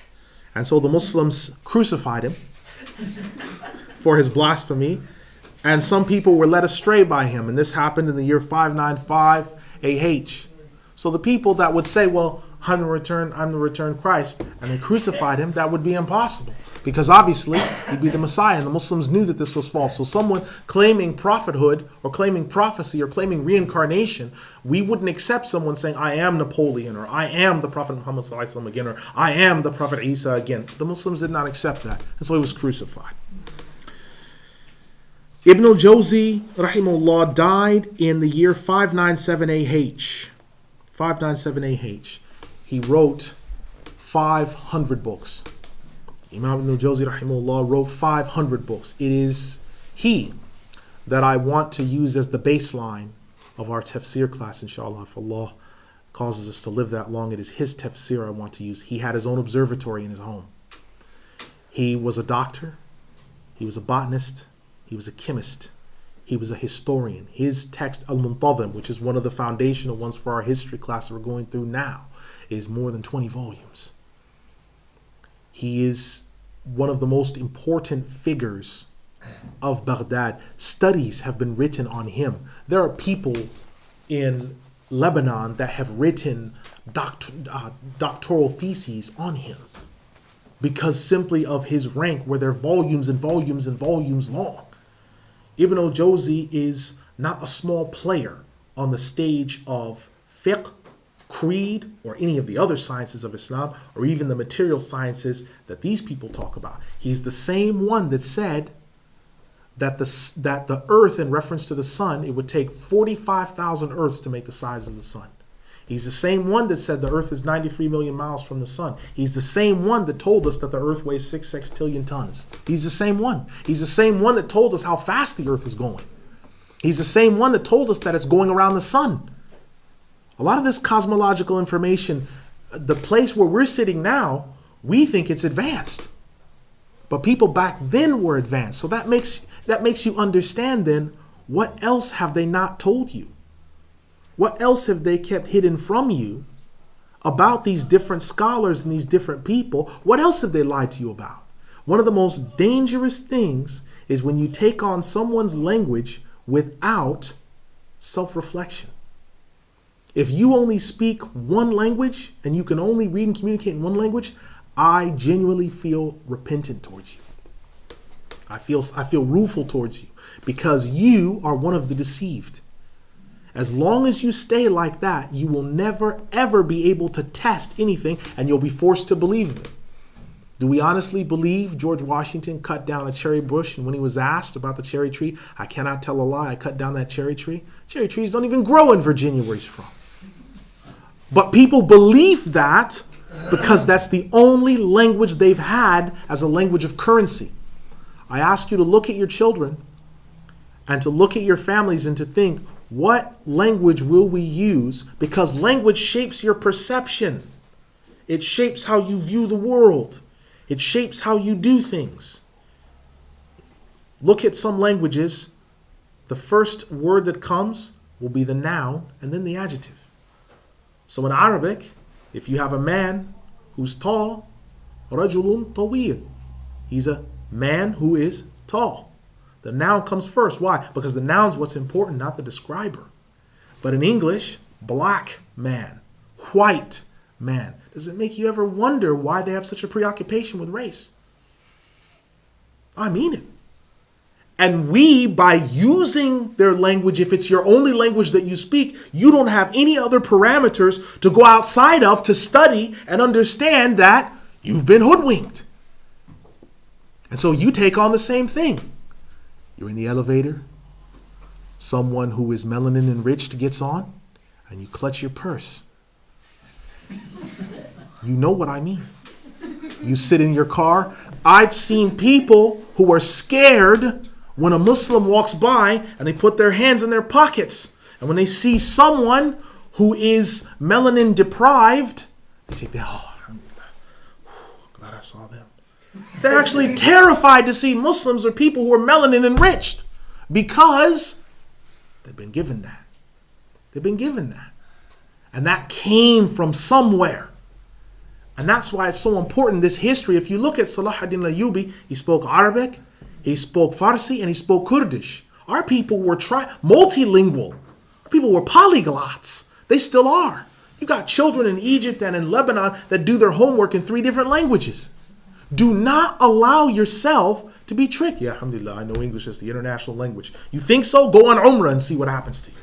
And so the Muslims crucified him for his blasphemy. And some people were led astray by him. And this happened in the year 595 AH. So the people that would say, well, I'm the returned Christ, and they crucified him, that would be impossible. Because obviously, he'd be the Messiah, and the Muslims knew that this was false. So someone claiming prophethood, or claiming prophecy, or claiming reincarnation, we wouldn't accept someone saying, I am Napoleon, or I am the Prophet Muhammad again, or I am the Prophet Isa again. The Muslims did not accept that, and so he was crucified. Ibn al-Jawzi, rahimahullah, died in the year 597 AH. 597 AH. He wrote 500 books. Imam Ibn al-Jawzi rahimahullah wrote 500 books. It is he that I want to use as the baseline of our tafsir class, inshallah. If Allah causes us to live that long, it is his tafsir I want to use. He had his own observatory in his home. He was a doctor. He was a botanist. He was a chemist. He was a historian. His text, Al-Muntazim, which is one of the foundational ones for our history class that we're going through now, is more than 20 volumes. He is one of the most important figures of Baghdad. Studies have been written on him. There are people in Lebanon that have written doctoral theses on him because simply of his rank, where they're volumes and volumes and volumes long. Ibn al-Jawzi is not a small player on the stage of fiqh, creed, or any of the other sciences of Islam, or even the material sciences that these people talk about. He's the same one that said that the earth, in reference to the sun, it would take 45,000 earths to make the size of the sun. He's the same one that said the earth is 93 million miles from the sun. He's the same one that told us that the earth weighs 6 sextillion tons. He's the same one. He's the same one that told us how fast the earth is going. He's the same one that told us that it's going around the sun. A lot of this cosmological information, the place where we're sitting now, we think it's advanced. But people back then were advanced. So that makes you understand then, what else have they not told you? What else have they kept hidden from you about these different scholars and these different people? What else have they lied to you about? One of the most dangerous things is when you take on someone's language without self-reflection. If you only speak one language and you can only read and communicate in one language, I genuinely feel repentant towards you. I feel rueful towards you because you are one of the deceived. As long as you stay like that, you will never ever be able to test anything, and you'll be forced to believe them. Do we honestly believe George Washington cut down a cherry bush, and when he was asked about the cherry tree, I cannot tell a lie, I cut down that cherry tree? Cherry trees don't even grow in Virginia where he's from. But people believe that because that's the only language they've had as a language of currency. I ask you to look at your children and to look at your families and to think, what language will we use? Because language shapes your perception. It shapes how you view the world. It shapes how you do things. Look at some languages. The first word that comes will be the noun and then the adjective. So in Arabic, if you have a man who's tall, رَجُلٌ طَوِيلٌ, he's a man who is tall. The noun comes first. Why? Because the noun's what's important, not the describer. But in English, black man, white man. Does it make you ever wonder why they have such a preoccupation with race? I mean it. And we, by using their language, if it's your only language that you speak, you don't have any other parameters to go outside of to study and understand that you've been hoodwinked. And so you take on the same thing. You're in the elevator, someone who is melanin enriched gets on, and you clutch your purse. You know what I mean. You sit in your car. I've seen people who are scared when a Muslim walks by and they put their hands in their pockets. And when they see someone who is melanin deprived, they take their, I'm glad I saw them. They're actually terrified to see Muslims or people who are melanin enriched because they've been given that. They've been given that. And that came from somewhere. And that's why it's so important, this history. If you look at Salahuddin Al-Ayubi, he spoke Arabic, he spoke Farsi, and he spoke Kurdish. Our people were multilingual. People were polyglots. They still are. You got children in Egypt and in Lebanon that do their homework in 3 different languages. Do not allow yourself to be tricked. Yeah, alhamdulillah, I know English is the international language. You think so? Go on Umrah and see what happens to you.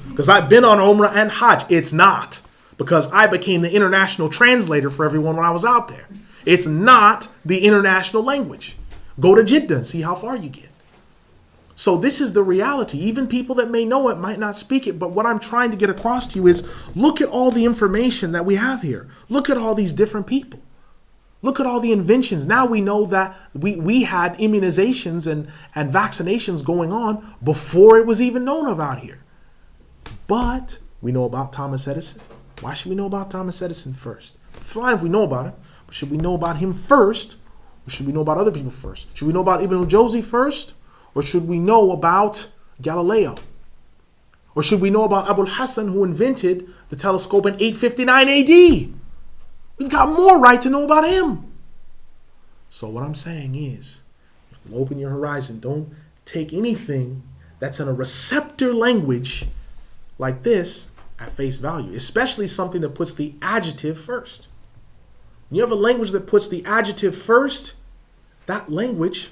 Because I've been on Umrah and Hajj. It's not. Because I became the international translator for everyone when I was out there. It's not the international language. Go to Jeddah and see how far you get. So this is the reality. Even people that may know it might not speak it. But what I'm trying to get across to you is look at all the information that we have here. Look at all these different people. Look at all the inventions. Now we know that we had immunizations and vaccinations going on before it was even known about here. But we know about Thomas Edison. Why should we know about Thomas Edison first? Fine if we know about him. But should we know about him first? Or should we know about other people first? Should we know about Ibn al-Jawzi first? Or should we know about Galileo? Or should we know about Abu al-Hasan, who invented the telescope in 859 AD? We've got more right to know about him. So what I'm saying is, open your horizon. Don't take anything that's in a receptor language like this at face value, especially something that puts the adjective first. When you have a language that puts the adjective first, that language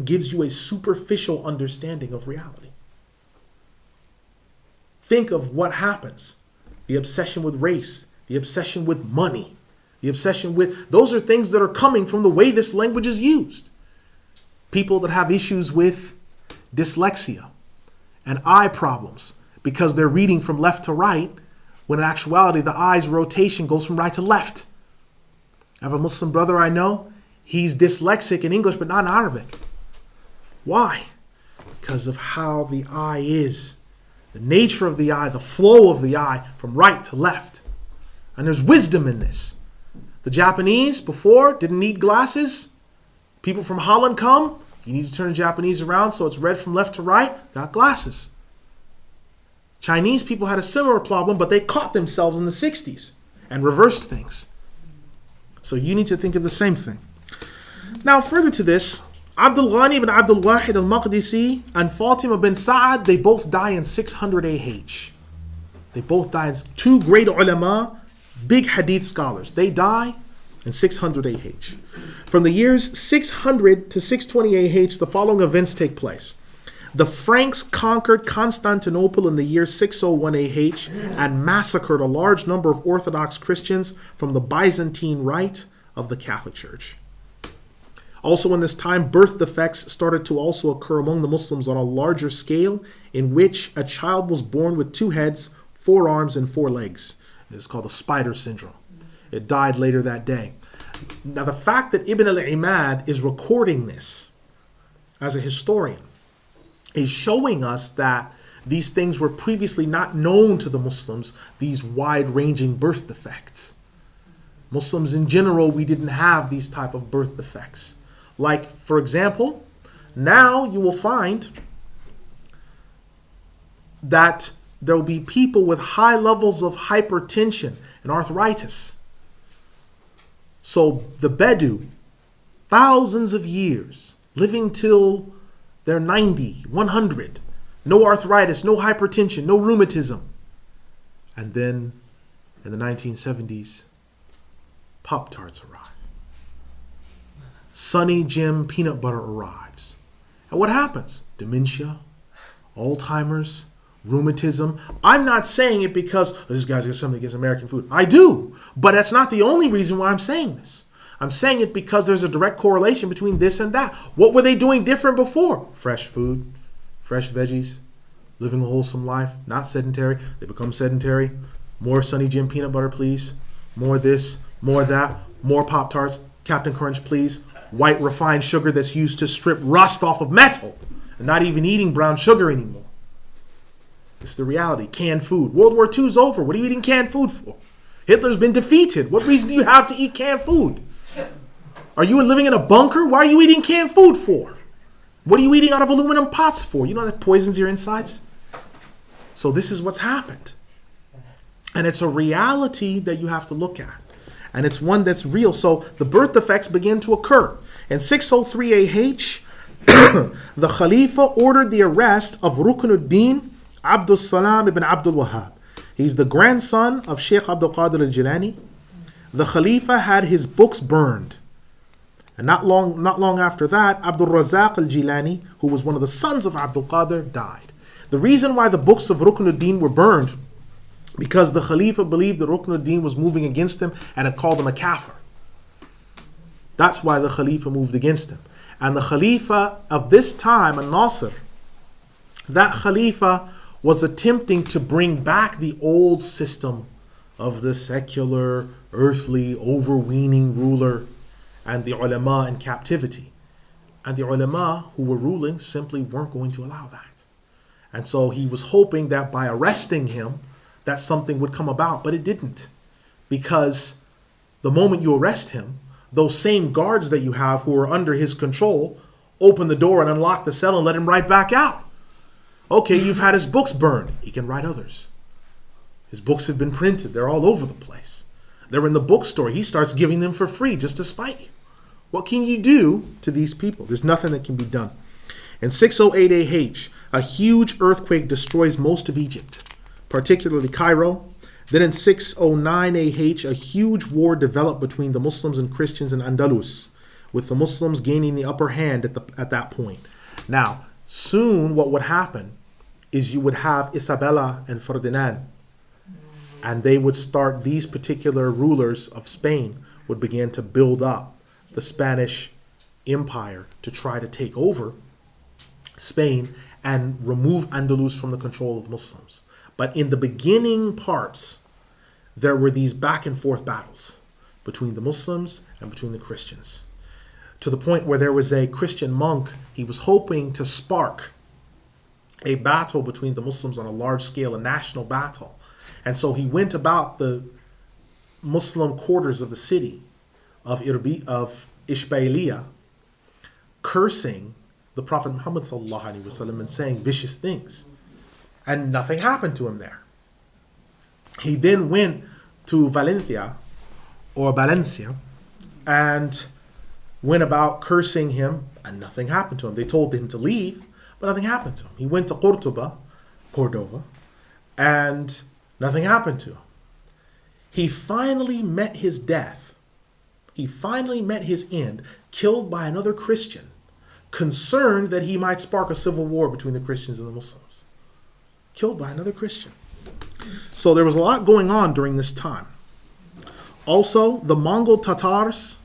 gives you a superficial understanding of reality. Think of what happens. The obsession with race, the obsession with money, the obsession with, those are things that are coming from the way this language is used. People that have issues with dyslexia and eye problems because they're reading from left to right, when in actuality the eye's rotation goes from right to left. I have a Muslim brother I know, he's dyslexic in English but not in Arabic. Why? Because of how the eye is. The nature of the eye, the flow of the eye from right to left. And there's wisdom in this. The Japanese before didn't need glasses. People from Holland come. You need to turn the Japanese around so it's read from left to right. Got glasses. Chinese people had a similar problem, but they caught themselves in the 60s and reversed things. So you need to think of the same thing. Now further to this, Abdul Ghani ibn Abdul Wahid al-Maqdisi and Fatima bin Sa'ad, they both die in 600 AH. They both die as 2 great ulama, big hadith scholars. They die in 600 AH. From the years 600 to 620 AH, the following events take place. The Franks conquered Constantinople in the year 601 AH and massacred a large number of Orthodox Christians from the Byzantine Rite of the Catholic Church. Also in this time, birth defects started to also occur among the Muslims on a larger scale, in which a child was born with 2 heads, 4 arms, and 4 legs. It's called the spider syndrome. It died later that day. Now the fact that Ibn al-Imad is recording this as a historian is showing us that these things were previously not known to the Muslims, these wide-ranging birth defects. Muslims in general, we didn't have these type of birth defects. Like, for example, now you will find that there will be people with high levels of hypertension and arthritis. So the Bedou, thousands of years, living till they're 90, 100, no arthritis, no hypertension, no rheumatism. And then in the 1970s, Pop-Tarts arrive. Sunny Jim peanut butter arrives. And what happens? Dementia, Alzheimer's, rheumatism. I'm not saying it because this guy's got something against American food. I do, but that's not the only reason why I'm saying this. I'm saying it because there's a direct correlation between this and that. What were they doing different before? Fresh food, fresh veggies, living a wholesome life, not sedentary. They become sedentary. More Sunny Jim peanut butter, please. More this, more that, more Pop-Tarts. Captain Crunch, please. White refined sugar that's used to strip rust off of metal. And not even eating brown sugar anymore. It's the reality. Canned food. World War II is over. What are you eating canned food for? Hitler's been defeated. What reason do you have to eat canned food? Are you living in a bunker? Why are you eating canned food for? What are you eating out of aluminum pots for? You know that poisons your insides? So this is what's happened. And it's a reality that you have to look at. And it's one that's real. So the birth defects begin to occur. In 603 AH, The Khalifa ordered the arrest of Ruknuddin Abdul Salam ibn Abdul Wahhab. He's the grandson of Sheikh Abdul Qadir al-Jilani. The Khalifa had his books burned. And not long after that, Abdul Razak al-Jilani, who was one of the sons of Abdul Qadir, died. The reason why the books of Ruknuddin were burned, because the Khalifa believed that Ruknuddin was moving against him and had called him a kafir. That's why the Khalifa moved against him. And the Khalifa of this time, Al-Nasir, that Khalifa was attempting to bring back the old system of the secular, earthly, overweening ruler and the ulama in captivity. And the ulama who were ruling simply weren't going to allow that. And so he was hoping that by arresting him, that something would come about, but it didn't. Because the moment you arrest him, those same guards that you have who are under his control open the door and unlock the cell and let him right back out. Okay, you've had his books burned. He can write others. His books have been printed. They're all over the place. They're in the bookstore. He starts giving them for free just to spite you. What can you do to these people? There's nothing that can be done. In 608 AH, a huge earthquake destroys most of Egypt, particularly Cairo. Then in 609 AH, a huge war developed between the Muslims and Christians in Andalus, with the Muslims gaining the upper hand at that point. Now, soon what would happen is you would have Isabella and Ferdinand, and they would start, these particular rulers of Spain would begin to build up the Spanish Empire to try to take over Spain and remove Andalus from the control of the Muslims. But in the beginning parts, there were these back and forth battles between the Muslims and between the Christians, to the point where there was a Christian monk. He was hoping to spark a battle between the Muslims on a large scale, a national battle. And so he went about the Muslim quarters of the city of Ishbailiyah, cursing the Prophet Muhammad ﷺ and saying vicious things. And nothing happened to him there. He then went to Valencia and went about cursing him, and nothing happened to him. They told him to leave, but nothing happened to him. He went to Cordova, and nothing happened to him. He finally met his death. He finally met his end, killed by another Christian, concerned that he might spark a civil war between the Christians and the Muslims. Killed by another Christian. So there was a lot going on during this time. Also, the Mongol Tartars,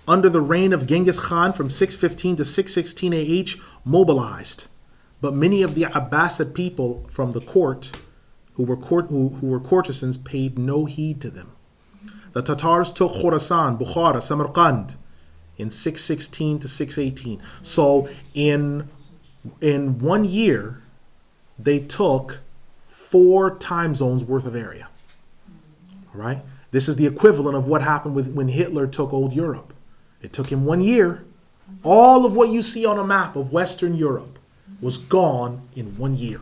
under the reign of Genghis Khan from 615 to 616 AH, mobilized. But many of the Abbasid people from the court, who were courtesans, paid no heed to them. The Tatars took Khorasan, Bukhara, Samarkand in 616 to 618. So in 1 year, they took 4 time zones worth of area. All right? This is the equivalent of what happened when Hitler took old Europe. It took him 1 year. All of what you see on a map of Western Europe was gone in 1 year.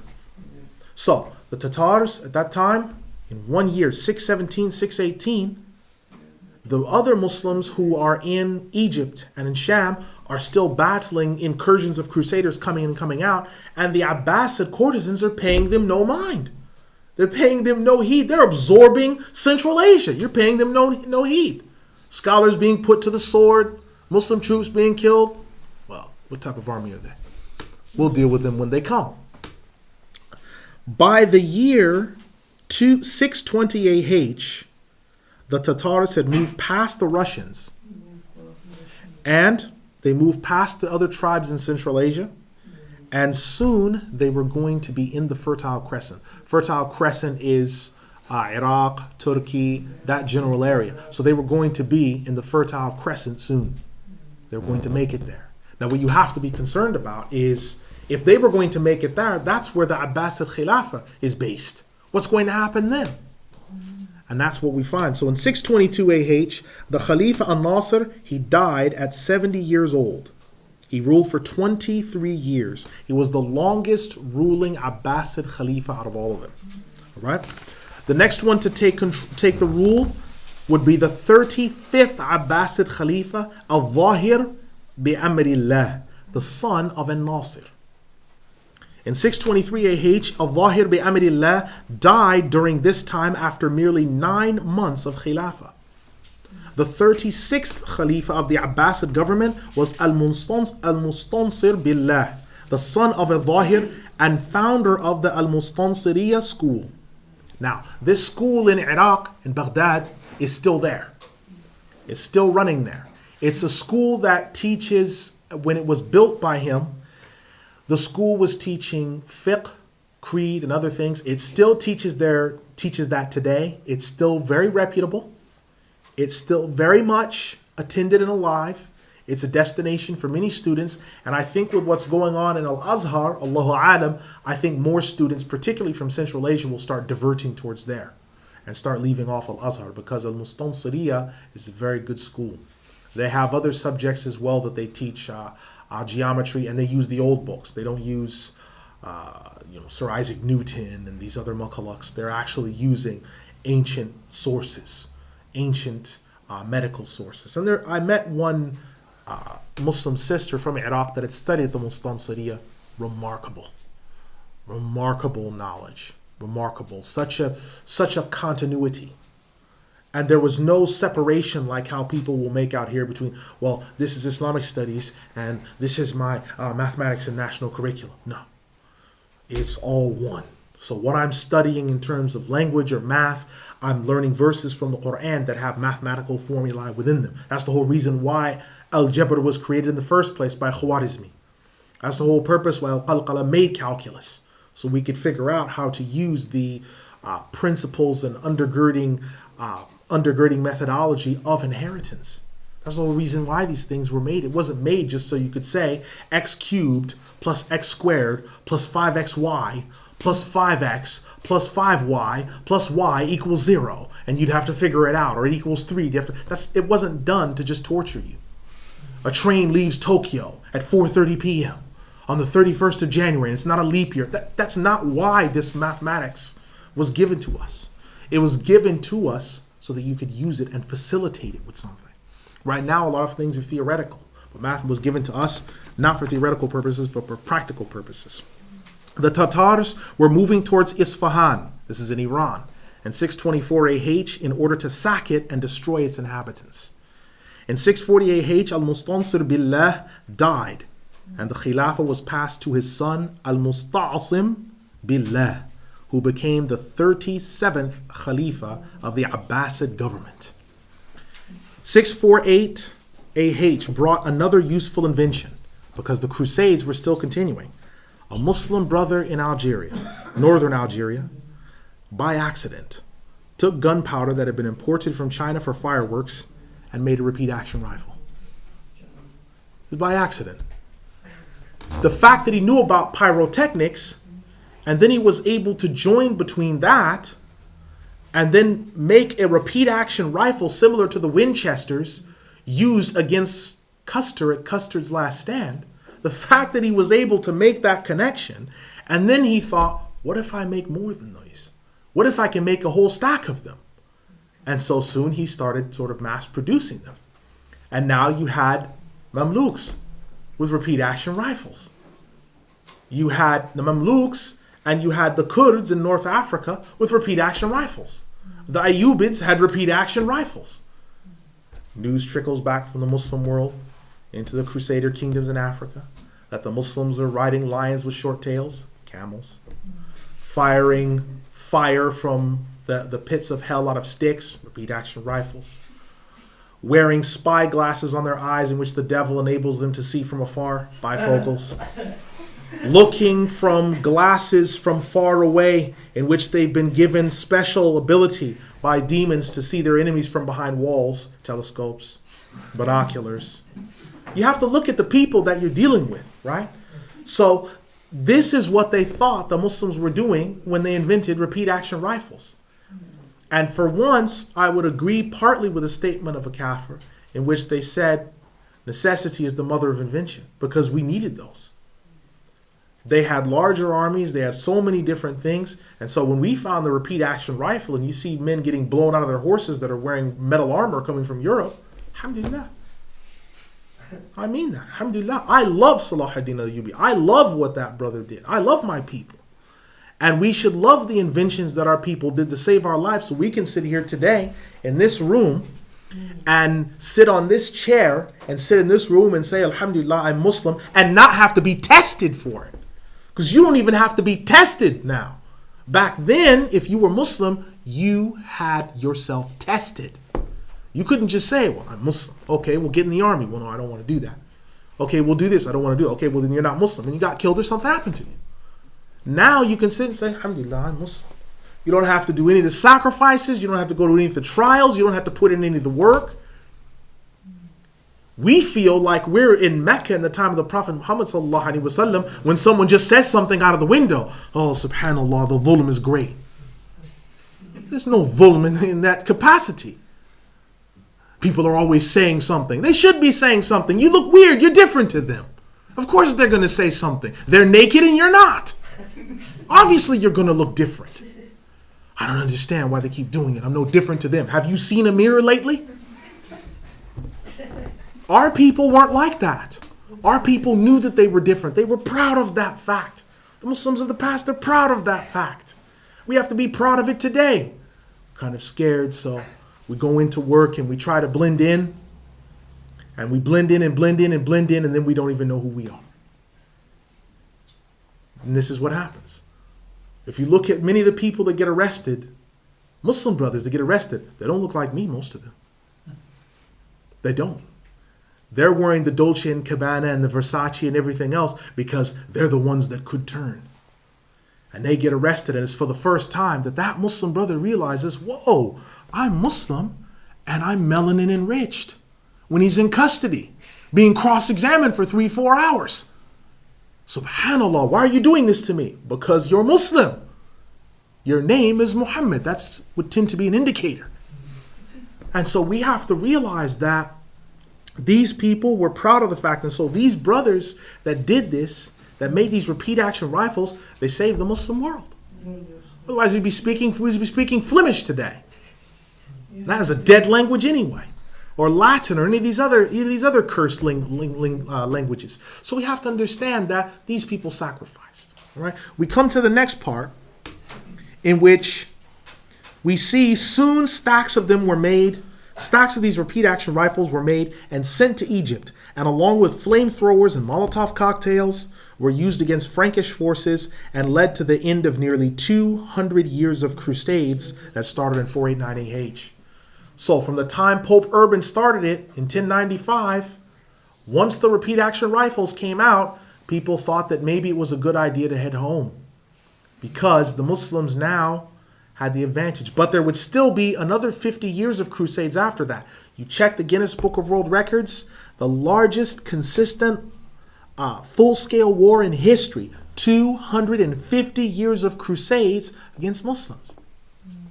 So the Tatars at that time, in 1 year, 617, 618, the other Muslims who are in Egypt and in Sham are still battling incursions of Crusaders coming in and coming out, and the Abbasid courtesans are paying them no mind. They're paying them no heed. They're absorbing Central Asia. You're paying them no heed. Scholars being put to the sword, Muslim troops being killed. Well, what type of army are they? We'll deal with them when they come. By the year 620 AH, the Tatars had moved past the Russians, and they moved past the other tribes in Central Asia, and soon they were going to be in the Fertile Crescent. Fertile Crescent is Iraq, Turkey, that general area. So they were going to be in the Fertile Crescent soon. They were going to make it there. Now what you have to be concerned about is, if they were going to make it there, that's where the Abbasid Khilafah is based. What's going to happen then? And that's what we find. So in 622 AH, the Khalifa Al-Nasir, he died at 70 years old. He ruled for 23 years. He was the longest ruling Abbasid Khalifa out of all of them. All right? The next one to take the rule would be the 35th Abbasid Khalifa, Al-Zahir bi-Amrillah, the son of An-Nasir. In 623 AH, Al-Zahir bi Amrillah died during this time after merely 9 months of Khilafah. The 36th Khalifa of the Abbasid government was Al-Mustansir Billah, the son of Al-Zahir and founder of the Al-Mustansiriya school. Now, this school in Iraq, in Baghdad, is still there. It's still running there. It's a school that teaches, when it was built by him, the school was teaching fiqh, creed, and other things. It still teaches that today. It's still very reputable. It's still very much attended and alive. It's a destination for many students. And I think with what's going on in Al-Azhar, Allahu Alam, I think more students, particularly from Central Asia, will start diverting towards there and start leaving off Al-Azhar, because Al-Mustansiriya is a very good school. They have other subjects as well that they teach, geometry, and they use the old books. They don't use Sir Isaac Newton and these other mukalaks. They're actually using ancient sources, ancient medical sources. And I met one Muslim sister from Iraq that had studied the Mustansiriya. Remarkable knowledge, remarkable. Such a continuity. And there was no separation like how people will make out here between, well, this is Islamic studies and this is my mathematics and national curriculum. No, it's all one. So what I'm studying in terms of language or math, I'm learning verses from the Qur'an that have mathematical formulae within them. That's the whole reason why Al-Jabr was created in the first place by Khwarizmi. That's the whole purpose why Al-Qalqala made calculus. So we could figure out how to use the principles and undergirding methodology of inheritance. That's the whole reason why these things were made. It wasn't made just so you could say x cubed plus x squared plus 5xy plus 5x plus 5y plus y equals 0, and you'd have to figure it out, or it equals 3. It wasn't done to just torture you. A train leaves Tokyo at 4:30 p.m. on the 31st of January, and it's not a leap year. That's not why this mathematics was given to us. It was given to us so that you could use it and facilitate it with something. Right now, a lot of things are theoretical, but math was given to us not for theoretical purposes, but for practical purposes. The Tartars were moving towards Isfahan, this is in Iran, in 624 AH in order to sack it and destroy its inhabitants. In 640 AH, Al-Mustansir Billah died, and the Khilafah was passed to his son Al-Musta'asim Billah, who became the 37th Khalifa of the Abbasid government. 648 AH brought another useful invention, because the Crusades were still continuing. A Muslim brother in Algeria, northern Algeria, by accident, took gunpowder that had been imported from China for fireworks and made a repeat action rifle. It was by accident. The fact that he knew about pyrotechnics, and then he was able to join between that and then make a repeat action rifle similar to the Winchesters used against Custer at Custer's last stand. The fact that he was able to make that connection, and then he thought, what if I make more than these? What if I can make a whole stack of them? And so soon he started sort of mass producing them. And now you had Mamluks with repeat action rifles. You had the Mamluks and you had the Kurds in North Africa with repeat action rifles. The Ayubids had repeat action rifles. News trickles back from the Muslim world into the Crusader kingdoms in Africa that the Muslims are riding lions with short tails, camels, firing fire from the pits of hell out of sticks, repeat action rifles, wearing spy glasses on their eyes in which the devil enables them to see from afar, bifocals, looking from glasses from far away in which they've been given special ability by demons to see their enemies from behind walls, telescopes, binoculars. You have to look at the people that you're dealing with, right? So this is what they thought the Muslims were doing when they invented repeat action rifles. And for once, I would agree partly with a statement of a Kafir in which they said necessity is the mother of invention, because we needed those. They had larger armies, they had so many different things. And so when we found the repeat action rifle and you see men getting blown out of their horses that are wearing metal armor coming from Europe, alhamdulillah. I mean that. Alhamdulillah. I love Salahuddin Al-Ayubi. I love what that brother did. I love my people. And we should love the inventions that our people did to save our lives, so we can sit here today in this room and sit on this chair and sit in this room and say, Alhamdulillah, I'm Muslim, and not have to be tested for it. Because you don't even have to be tested now. Back then, if you were Muslim, you had yourself tested. You couldn't just say, well, I'm Muslim. Okay, we'll get in the army. Well, no, I don't want to do that. Okay, we'll do this. I don't want to do it. Okay, well, then you're not Muslim. And you got killed or something happened to you. Now you can sit and say, Alhamdulillah, I'm Muslim. You don't have to do any of the sacrifices. You don't have to go to any of the trials. You don't have to put in any of the work. We feel like we're in Mecca in the time of the Prophet Muhammad sallallahu alaihi wasallam when someone just says something out of the window. Oh, subhanallah, the dhulm is great. There's no dhulm in that capacity. People are always saying something. They should be saying something. You look weird. You're different to them. Of course they're going to say something. They're naked and you're not. Obviously you're going to look different. I don't understand why they keep doing it. I'm no different to them. Have you seen a mirror lately? Our people weren't like that. Our people knew that they were different. They were proud of that fact. The Muslims of the past are proud of that fact. We have to be proud of it today. Kind of scared, so we go into work and we try to blend in. And we blend in and blend in and blend in, and then we don't even know who we are. And this is what happens. If you look at many of the people that get arrested, Muslim brothers that get arrested, they don't look like me, most of them. They don't. They're wearing the Dolce & Gabbana and the Versace and everything else because they're the ones that could turn. And they get arrested, and it's for the first time that that Muslim brother realizes, whoa, I'm Muslim and I'm melanin enriched. When he's in custody, being cross-examined for 3-4 hours. Subhanallah, why are you doing this to me? Because you're Muslim. Your name is Muhammad. That would tend to be an indicator. And so we have to realize that these people were proud of the fact. And so these brothers that did this, that made these repeat action rifles, they saved the Muslim world. Otherwise we'd be speaking Flemish today. That is a dead language anyway. Or Latin, or any of these other cursed languages. So we have to understand that these people sacrificed. All right? We come to the next part, in which we see soon stacks of them were made. Stacks of these repeat action rifles were made and sent to Egypt, and along with flamethrowers and Molotov cocktails, were used against Frankish forces and led to the end of nearly 200 years of crusades that started in 489 AH. So from the time Pope Urban started it in 1095, once the repeat action rifles came out, people thought that maybe it was a good idea to head home because the Muslims now had the advantage. But there would still be another 50 years of crusades after that. You check the Guinness Book of World Records, the largest consistent full-scale war in history, 250 years of crusades against Muslims.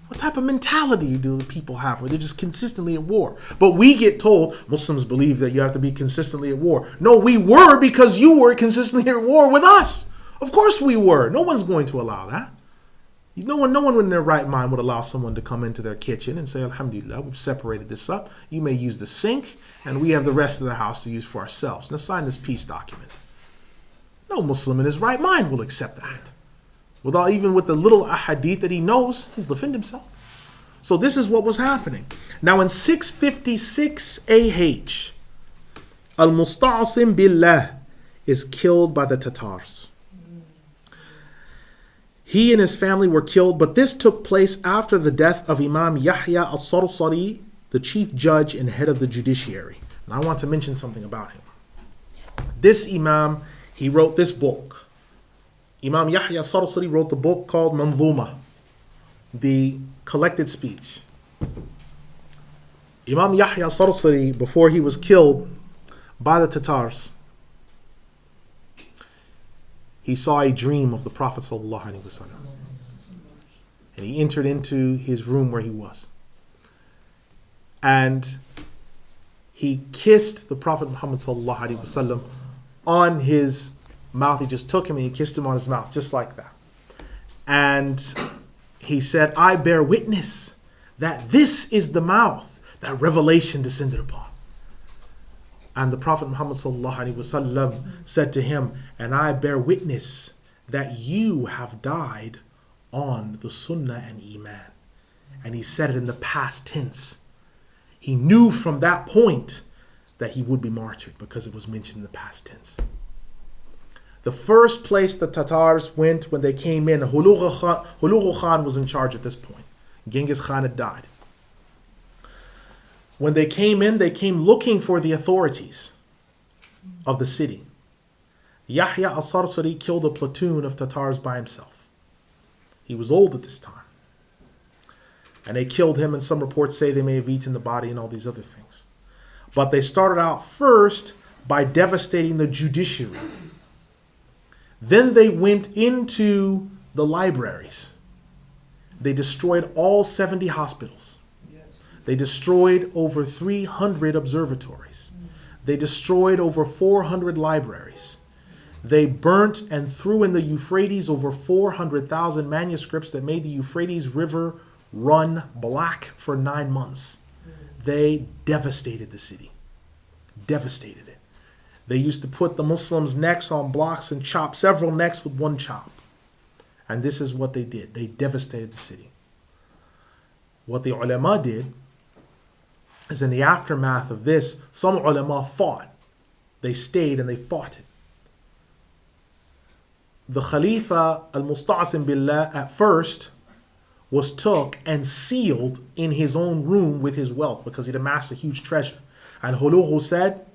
What type of mentality do the people have where they're just consistently at war? But we get told Muslims believe that you have to be consistently at war. No, we were because you were consistently at war with us. Of course we were. No one's going to allow that. No one in their right mind would allow someone to come into their kitchen and say, Alhamdulillah, we've separated this up. You may use the sink and we have the rest of the house to use for ourselves. Now sign this peace document. No Muslim in his right mind will accept that. Even with the little ahadith that he knows, he's defended himself. So this is what was happening. Now in 656 AH, Al-Musta'asim Billah is killed by the Tartars. He and his family were killed, but this took place after the death of Imam Yahya al-Sarsari, the chief judge and head of the judiciary. And I want to mention something about him. This Imam, he wrote this book. Imam Yahya al-Sarsari wrote the book called Manzuma, the collected speech. Imam Yahya al-Sarsari, before he was killed by the Tartars, he saw a dream of the Prophet ﷺ. And he entered into his room where he was. And he kissed the Prophet Muhammad ﷺ on his mouth. He just took him and he kissed him on his mouth, just like that. And he said, I bear witness that this is the mouth that revelation descended upon. And the Prophet Muhammad ﷺ said to him, and I bear witness that you have died on the Sunnah and Iman. And he said it in the past tense. He knew from that point that he would be martyred because it was mentioned in the past tense. The first place the Tartars went when they came in, Hulugu Khan was in charge at this point. Genghis Khan had died. When they came in, they came looking for the authorities of the city. Yahya al-Sarsari killed a platoon of Tartars by himself. He was old at this time. And they killed him, and some reports say they may have eaten the body and all these other things. But they started out first by devastating the judiciary. Then they went into the libraries. They destroyed all 70 hospitals. They destroyed over 300 observatories. They destroyed over 400 libraries. They burnt and threw in the Euphrates over 400,000 manuscripts that made the Euphrates River run black for 9 months. They devastated the city. Devastated it. They used to put the Muslims' necks on blocks and chop several necks with one chop. And this is what they did. They devastated the city. What the ulama did is, in the aftermath of this, some ulama fought. They stayed and they fought it. The Khalifa al-Musta'sim Billah at first was took and sealed in his own room with his wealth because he'd amassed a huge treasure. And Hulugu said,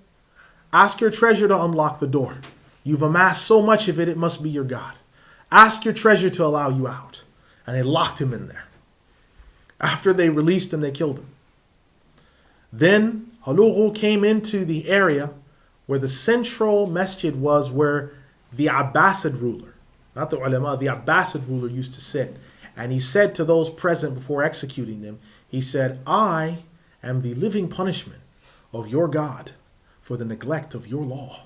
ask your treasure to unlock the door. You've amassed so much of it, it must be your God. Ask your treasure to allow you out. And they locked him in there. After they released him, they killed him. Then Hulugu came into the area where the central masjid was, where the Abbasid ruler, not the ulama, the Abbasid ruler used to sit. And he said to those present before executing them, he said, I am the living punishment of your God for the neglect of your law.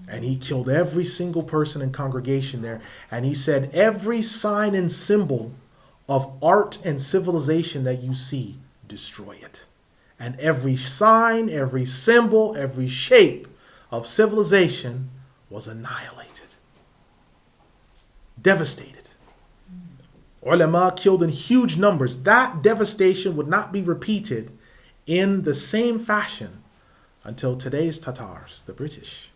And he killed every single person in congregation there. And he said, every sign and symbol of art and civilization that you see, destroy it. And every sign, every symbol, every shape of civilization was annihilated. Devastated. Ulama killed in huge numbers. That devastation would not be repeated in the same fashion until today's Tartars, the British,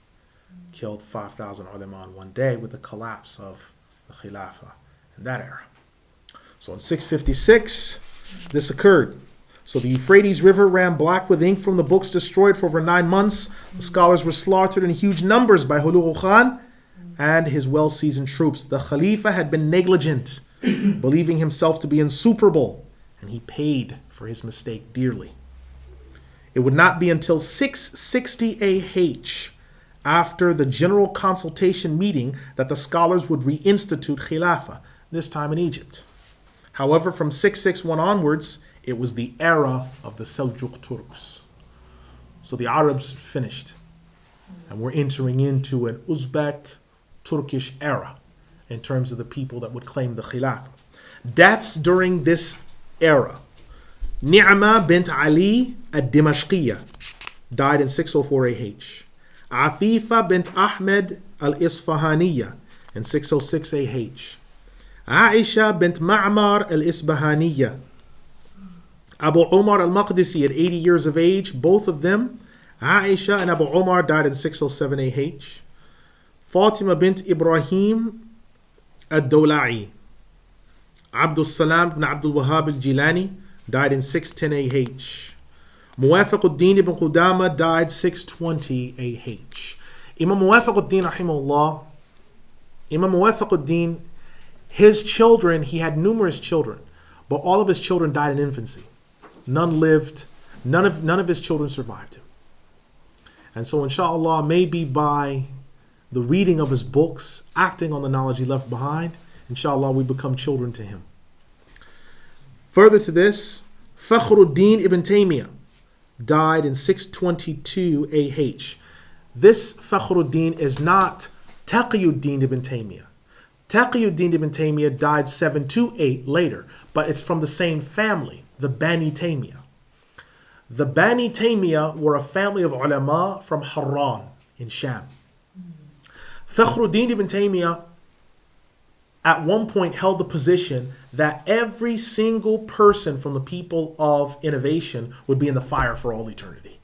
killed 5,000 ulama in one day with the collapse of the Khalifah in that era. So in 656, this occurred. So the Euphrates River ran black with ink from the books destroyed for over 9 months. The scholars were slaughtered in huge numbers by Hulugu Khan and his well-seasoned troops. The Khalifa had been negligent, believing himself to be insuperable, and he paid for his mistake dearly. It would not be until 660 AH, after the general consultation meeting, that the scholars would reinstitute Khilafah, this time in Egypt. However, from 661 onwards, it was the era of the Seljuk Turks. So the Arabs finished, and we're entering into an Uzbek Turkish era in terms of the people that would claim the Khilafah. Deaths during this era. Ni'ma bint Ali ad-Dimashqiyya died in 604 AH. Afifa bint Ahmed al-Isfahaniyya in 606 AH. Aisha bint Ma'mar al-Isbahaniyya. Abu Umar al-Maqdisi at 80 years of age, both of them, Aisha and Abu Umar, died in 607 AH. Fatima bint Ibrahim ad-Dawla'i. Abdul Salam ibn Abdul Wahhab al-Jilani died in 610 AH. Muwafiquddin ibn Qudama died 620 AH. Imam Muwafiquddin rahimahullah, Imam Muwafiquddin, his children, he had numerous children, but all of his children died in infancy. None lived, none of his children survived him. And so inshallah, maybe by the reading of his books, acting on the knowledge he left behind, inshallah we become children to him. Further to this, Fakhruddin ibn Taymiyyah died in 622 AH. This Fakhruddin is not Taqiyuddin ibn Taymiyyah. Taqiyuddin ibn Taymiyyah died 728 later, but it's from the same family, the Bani Taymiyyah. The Bani Taymiyyah were a family of ulama from Harran in Sham. Fakhruddin ibn Taymiyyah at one point held the position that every single person from the people of innovation would be in the fire for all eternity.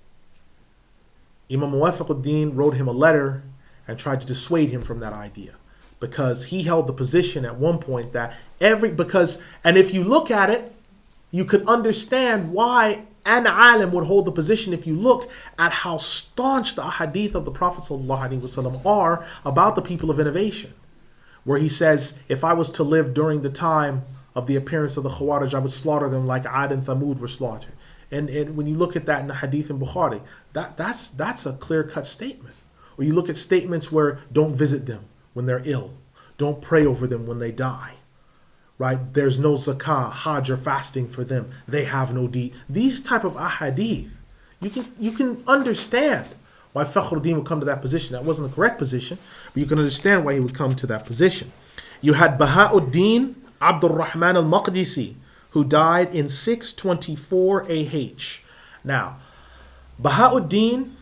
Imam Muwafaquddin wrote him a letter and tried to dissuade him from that idea, because he held the position at one point that and if you look at it, you could understand why an alim would hold the position if you look at how staunch the ahadith of the Prophet ﷺ are about the people of innovation, where he says, if I was to live during the time of the appearance of the Khawarij, I would slaughter them like Ad and Thamud were slaughtered. And when you look at that in the hadith in Bukhari, that's a clear-cut statement. Or you look at statements where don't visit them when they're ill, don't pray over them when they die, right? There's no zakah, hajj, or fasting for them. They have no deed. These type of ahadith, you can understand why Fakhruddin would come to that position. That wasn't the correct position, but you can understand why he would come to that position. You had Baha'uddin Abdul Rahman al-Maqdisi, who died in 624 AH. Now, Baha'uddin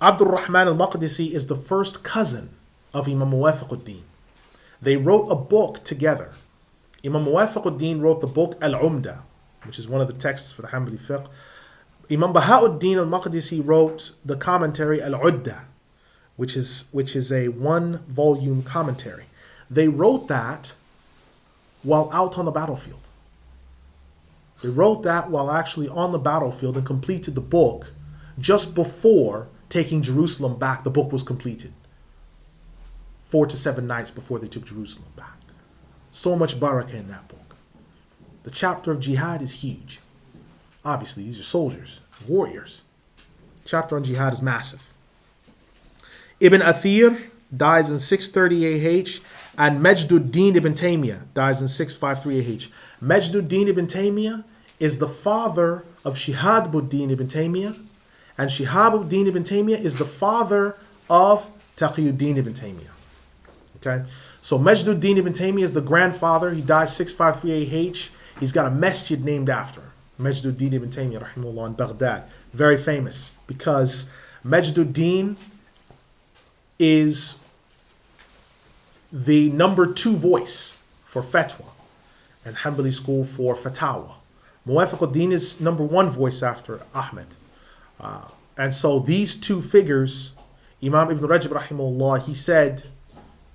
Abdul Rahman al-Maqdisi is the first cousin of Imam Muwafaquddin. They wrote a book together. Imam Muwafaquddin wrote the book Al-Umda, which is one of the texts for the Hanbali fiqh. Imam Baha'uddin al-Maqdisi wrote the commentary Al-Udda, which is a one-volume commentary. They wrote that while out on the battlefield. They wrote that while actually on the battlefield and completed the book just before taking Jerusalem back. The book was completed 4 to 7 nights before they took Jerusalem back. So much barakah in that book. The chapter of jihad is huge. Obviously, these are soldiers, warriors. Chapter on jihad is massive. Ibn Athir dies in 630 AH, and Majduddin ibn Taymiyyah dies in 653 AH. Majduddin ibn Taymiyyah is the father of Shihabuddin ibn Taymiyyah, and Shihabuddin ibn Taymiyyah is the father of Taqiyuddin ibn Taymiyyah. Okay, so Majduddin ibn Taymiyyah is the grandfather. He dies 653 AH. He's got a masjid named after him. Majduddin ibn Taymiyyah, rahimahullah, in Baghdad. Very famous because Majduddin is the number 2 voice for fatwa and Hanbali school for fatawa. Muwafaquddin is number 1 voice after Ahmed. And so these two figures, Imam Ibn Rajab rahimahullah, he said,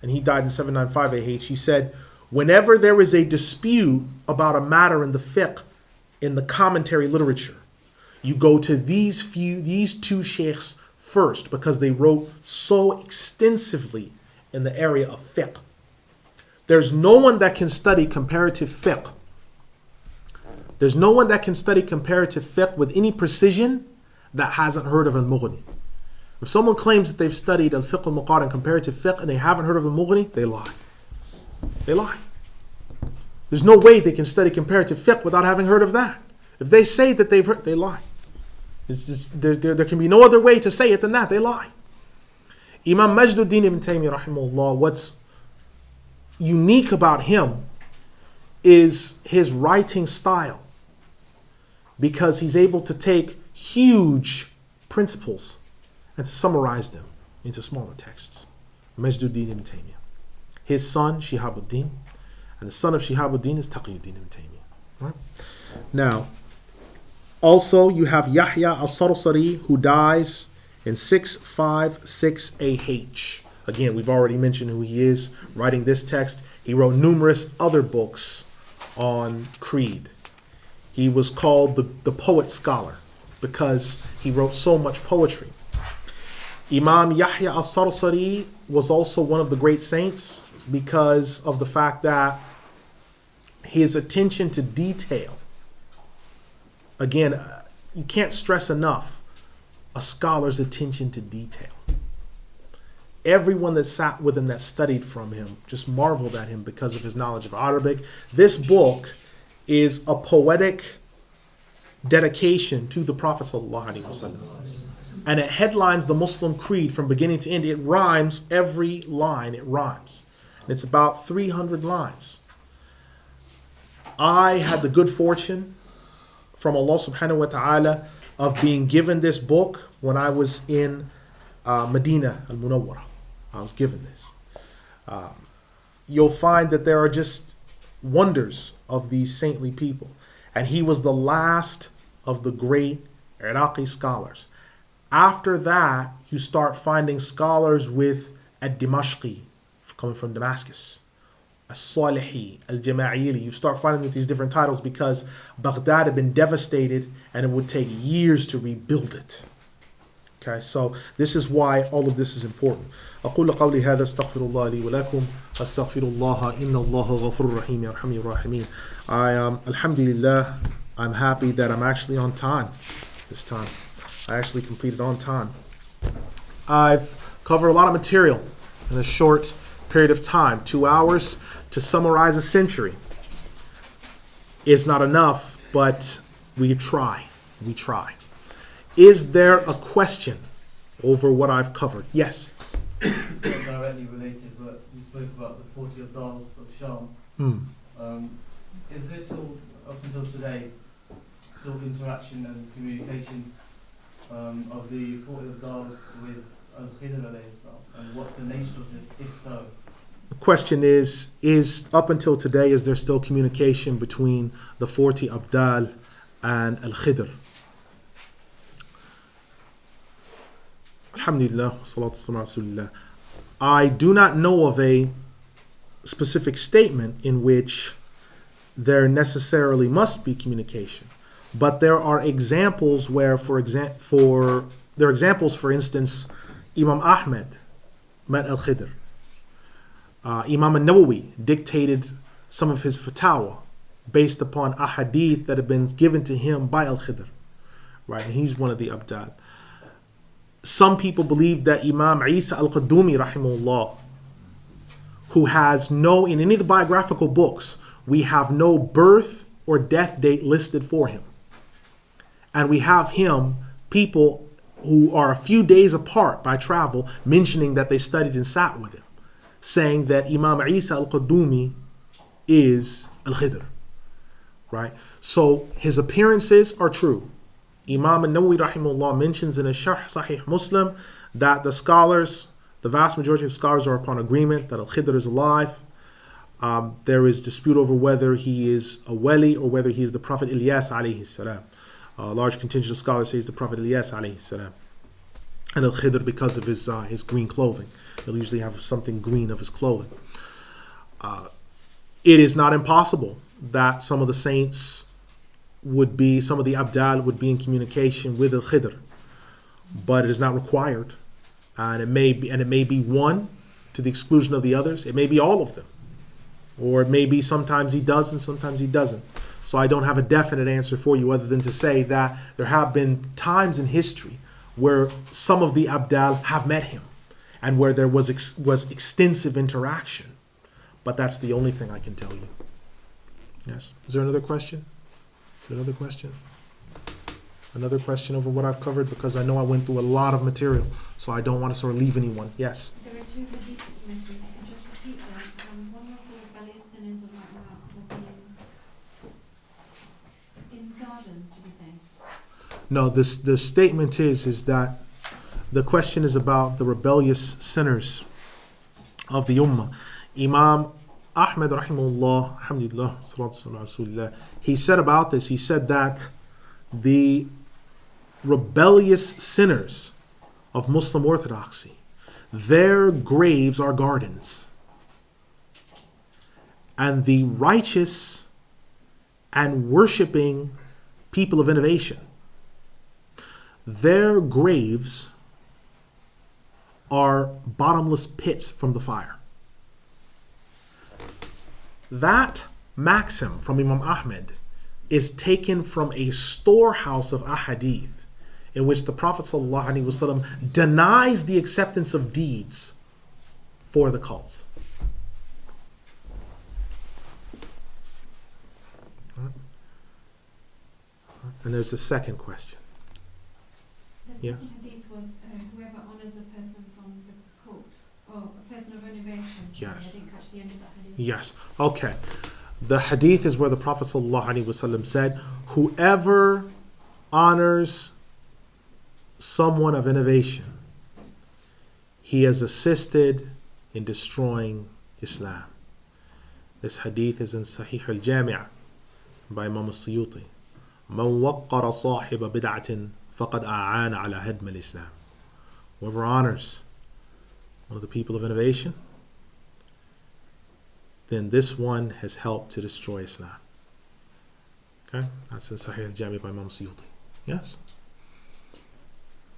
and he died in 795 AH, he said, whenever there is a dispute about a matter in the fiqh, in the commentary literature, you go to these two sheikhs first because they wrote so extensively in the area of fiqh. There's no one that can study comparative fiqh. There's no one that can study comparative fiqh with any precision that hasn't heard of Al-Mughni. If someone claims that they've studied Al-Fiqh al-Muqarran comparative fiqh and they haven't heard of Al-Mughni, they lie. They lie. There's no way they can study comparative fiqh without having heard of that. If they say that they've heard, they lie. It's just, there can be no other way to say it than that. They lie. Imam Majduddin ibn Taymiyyah rahimahullah, what's unique about him is his writing style, because he's able to take huge principles and to summarize them into smaller texts. Majduddin ibn Taymiyyah. His son, Shihabuddin, and the son of Shihabuddin is Taqiyuddin ibn Taymiyyah. Right? Now, also you have Yahya al-Sarsari, who dies in 656 AH. Again, we've already mentioned who he is, writing this text. He wrote numerous other books on creed. He was called the poet scholar because he wrote so much poetry. Imam Yahya al-Sarsari was also one of the great saints because of the fact that his attention to detail, again, you can't stress enough a scholar's attention to detail. Everyone that sat with him, that studied from him, just marveled at him because of his knowledge of Arabic. This book is a poetic dedication to the Prophet ﷺ. And it headlines the Muslim creed from beginning to end. It rhymes every line. It rhymes. And it's about 300 lines. I had the good fortune from Allah subhanahu wa ta'ala of being given this book when I was in Medina al-Munawwara. I was given this. You'll find that there are just wonders of these saintly people. And he was the last of the great Iraqi scholars. After that, you start finding scholars with Ad-Dimashqi, coming from Damascus, As-Salihi, Al-Jama'ili. You start finding with these different titles because Baghdad had been devastated and it would take years to rebuild it. Okay, so this is why all of this is important. أقول قولي هذا استغفر الله لي ولكم أستغفر الله إن الله غفور رحيم يرحمني الراحمين. Alhamdulillah, I'm happy that I'm actually on time this time. I actually completed on time. I've covered a lot of material in a short period of time. 2 hours to summarize a century is not enough, but we try. We try. Is there a question over what I've covered? Yes. It's not directly related, but you spoke about the 40 Abdals of Sham. Is there up until today still interaction and communication of the 40 Abdals with Al-Khidr alayhi salam? And what's the nature of this, if so? The question is up until today, is there still communication between the 40 Abdal and Al-Khidr? Alhamdulillah, salatu wassalamu ala rasulillah. I do not know of a specific statement in which there necessarily must be communication, but there are examples where, for instance, Imam Ahmed met Al-Khidr. Imam al-Nawawi dictated some of his fatwa based upon ahadith that have been given to him by Al-Khidr. Right, and he's one of the Abdal. Some people believe that Imam Isa al-Qadumi rahimahullah, who has no, in any of the biographical books, we have no birth or death date listed for him. And we have him, people who are a few days apart by travel, mentioning that they studied and sat with him, saying that Imam Isa al-Qadumi is Al-Khidr. Right? So his appearances are true. Imam al-Nawawi rahimahullah mentions in his Sharh Sahih Muslim that the scholars, the vast majority of scholars, are upon agreement that Al-Khidr is alive. There is dispute over whether he is a wali or whether he is the Prophet Ilyas alayhi salam. A large contingent of scholars say he's the Prophet Ilyas alayhi salam. And Al-Khidr, because of his green clothing, he'll usually have something green of his clothing. It is not impossible that some of the saints would be, some of the Abdal would be in communication with Al-Khidr, but it is not required, and it may be one to the exclusion of the others. It may be all of them, or it may be sometimes he does and sometimes he doesn't. So I don't have a definite answer for you other than to say that there have been times in history where some of the Abdal have met him and where there was extensive interaction, but that's the only thing I can tell you. Yes. Is there another question? Another question? Another question over what I've covered? Because I know I went through a lot of material, so I don't want to sort of leave anyone. Yes? There are two hadith that you mentioned. I can just repeat them. One of the rebellious sinners of Ma'mar will be in gardens, did you say? No, the statement is that the question is about the rebellious sinners of the Ummah. Imam Ahmed rahimahullah, alhamdulillah, salatu ala rasulillah, he said about this, he said that the rebellious sinners of Muslim orthodoxy, their graves are gardens. And the righteous and worshiping people of innovation, their graves are bottomless pits from the fire. That maxim from Imam Ahmed is taken from a storehouse of ahadith in which the Prophet ﷺ denies the acceptance of deeds for the cults. And there's a second question. The Yes. second hadith was whoever honors a person from the court, or a person of innovation. Yes. I didn't catch the end of that hadith. Yes. Okay. The hadith is where the Prophet ﷺ said, whoever honors someone of innovation, he has assisted in destroying Islam. This hadith is in Sahih al-Jami' by Imam al-Suyuti. مَنْ وَقَّرَ صَاحِبَ بِدْعَةٍ فَقَدْ أَعَانَ عَلَى هَدْمِ الْإِسْلَامِ. Whoever honors one of the people of innovation, then this one has helped to destroy Islam. Okay? That's in Sahih al-Jami' by Imam Suyuti. Yes?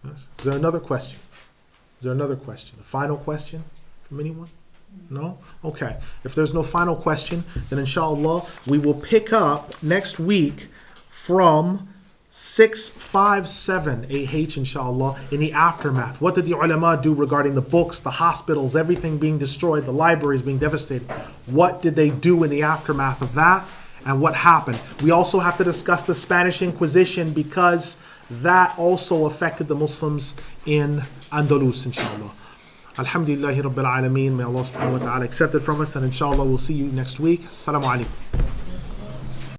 Yes? Is there another question? Is there another question? A final question from anyone? No? Okay. If there's no final question, then inshallah we will pick up next week from 657AH, inshallah, in the aftermath. What did the ulama do regarding the books, the hospitals, everything being destroyed, the libraries being devastated? What did they do in the aftermath of that? And what happened? We also have to discuss the Spanish Inquisition, because that also affected the Muslims in Andalus, inshallah. Alhamdulillahi Rabbil Alameen. May Allah subhanahu wa ta'ala accept it from us, and inshallah we'll see you next week. Assalamu alaikum.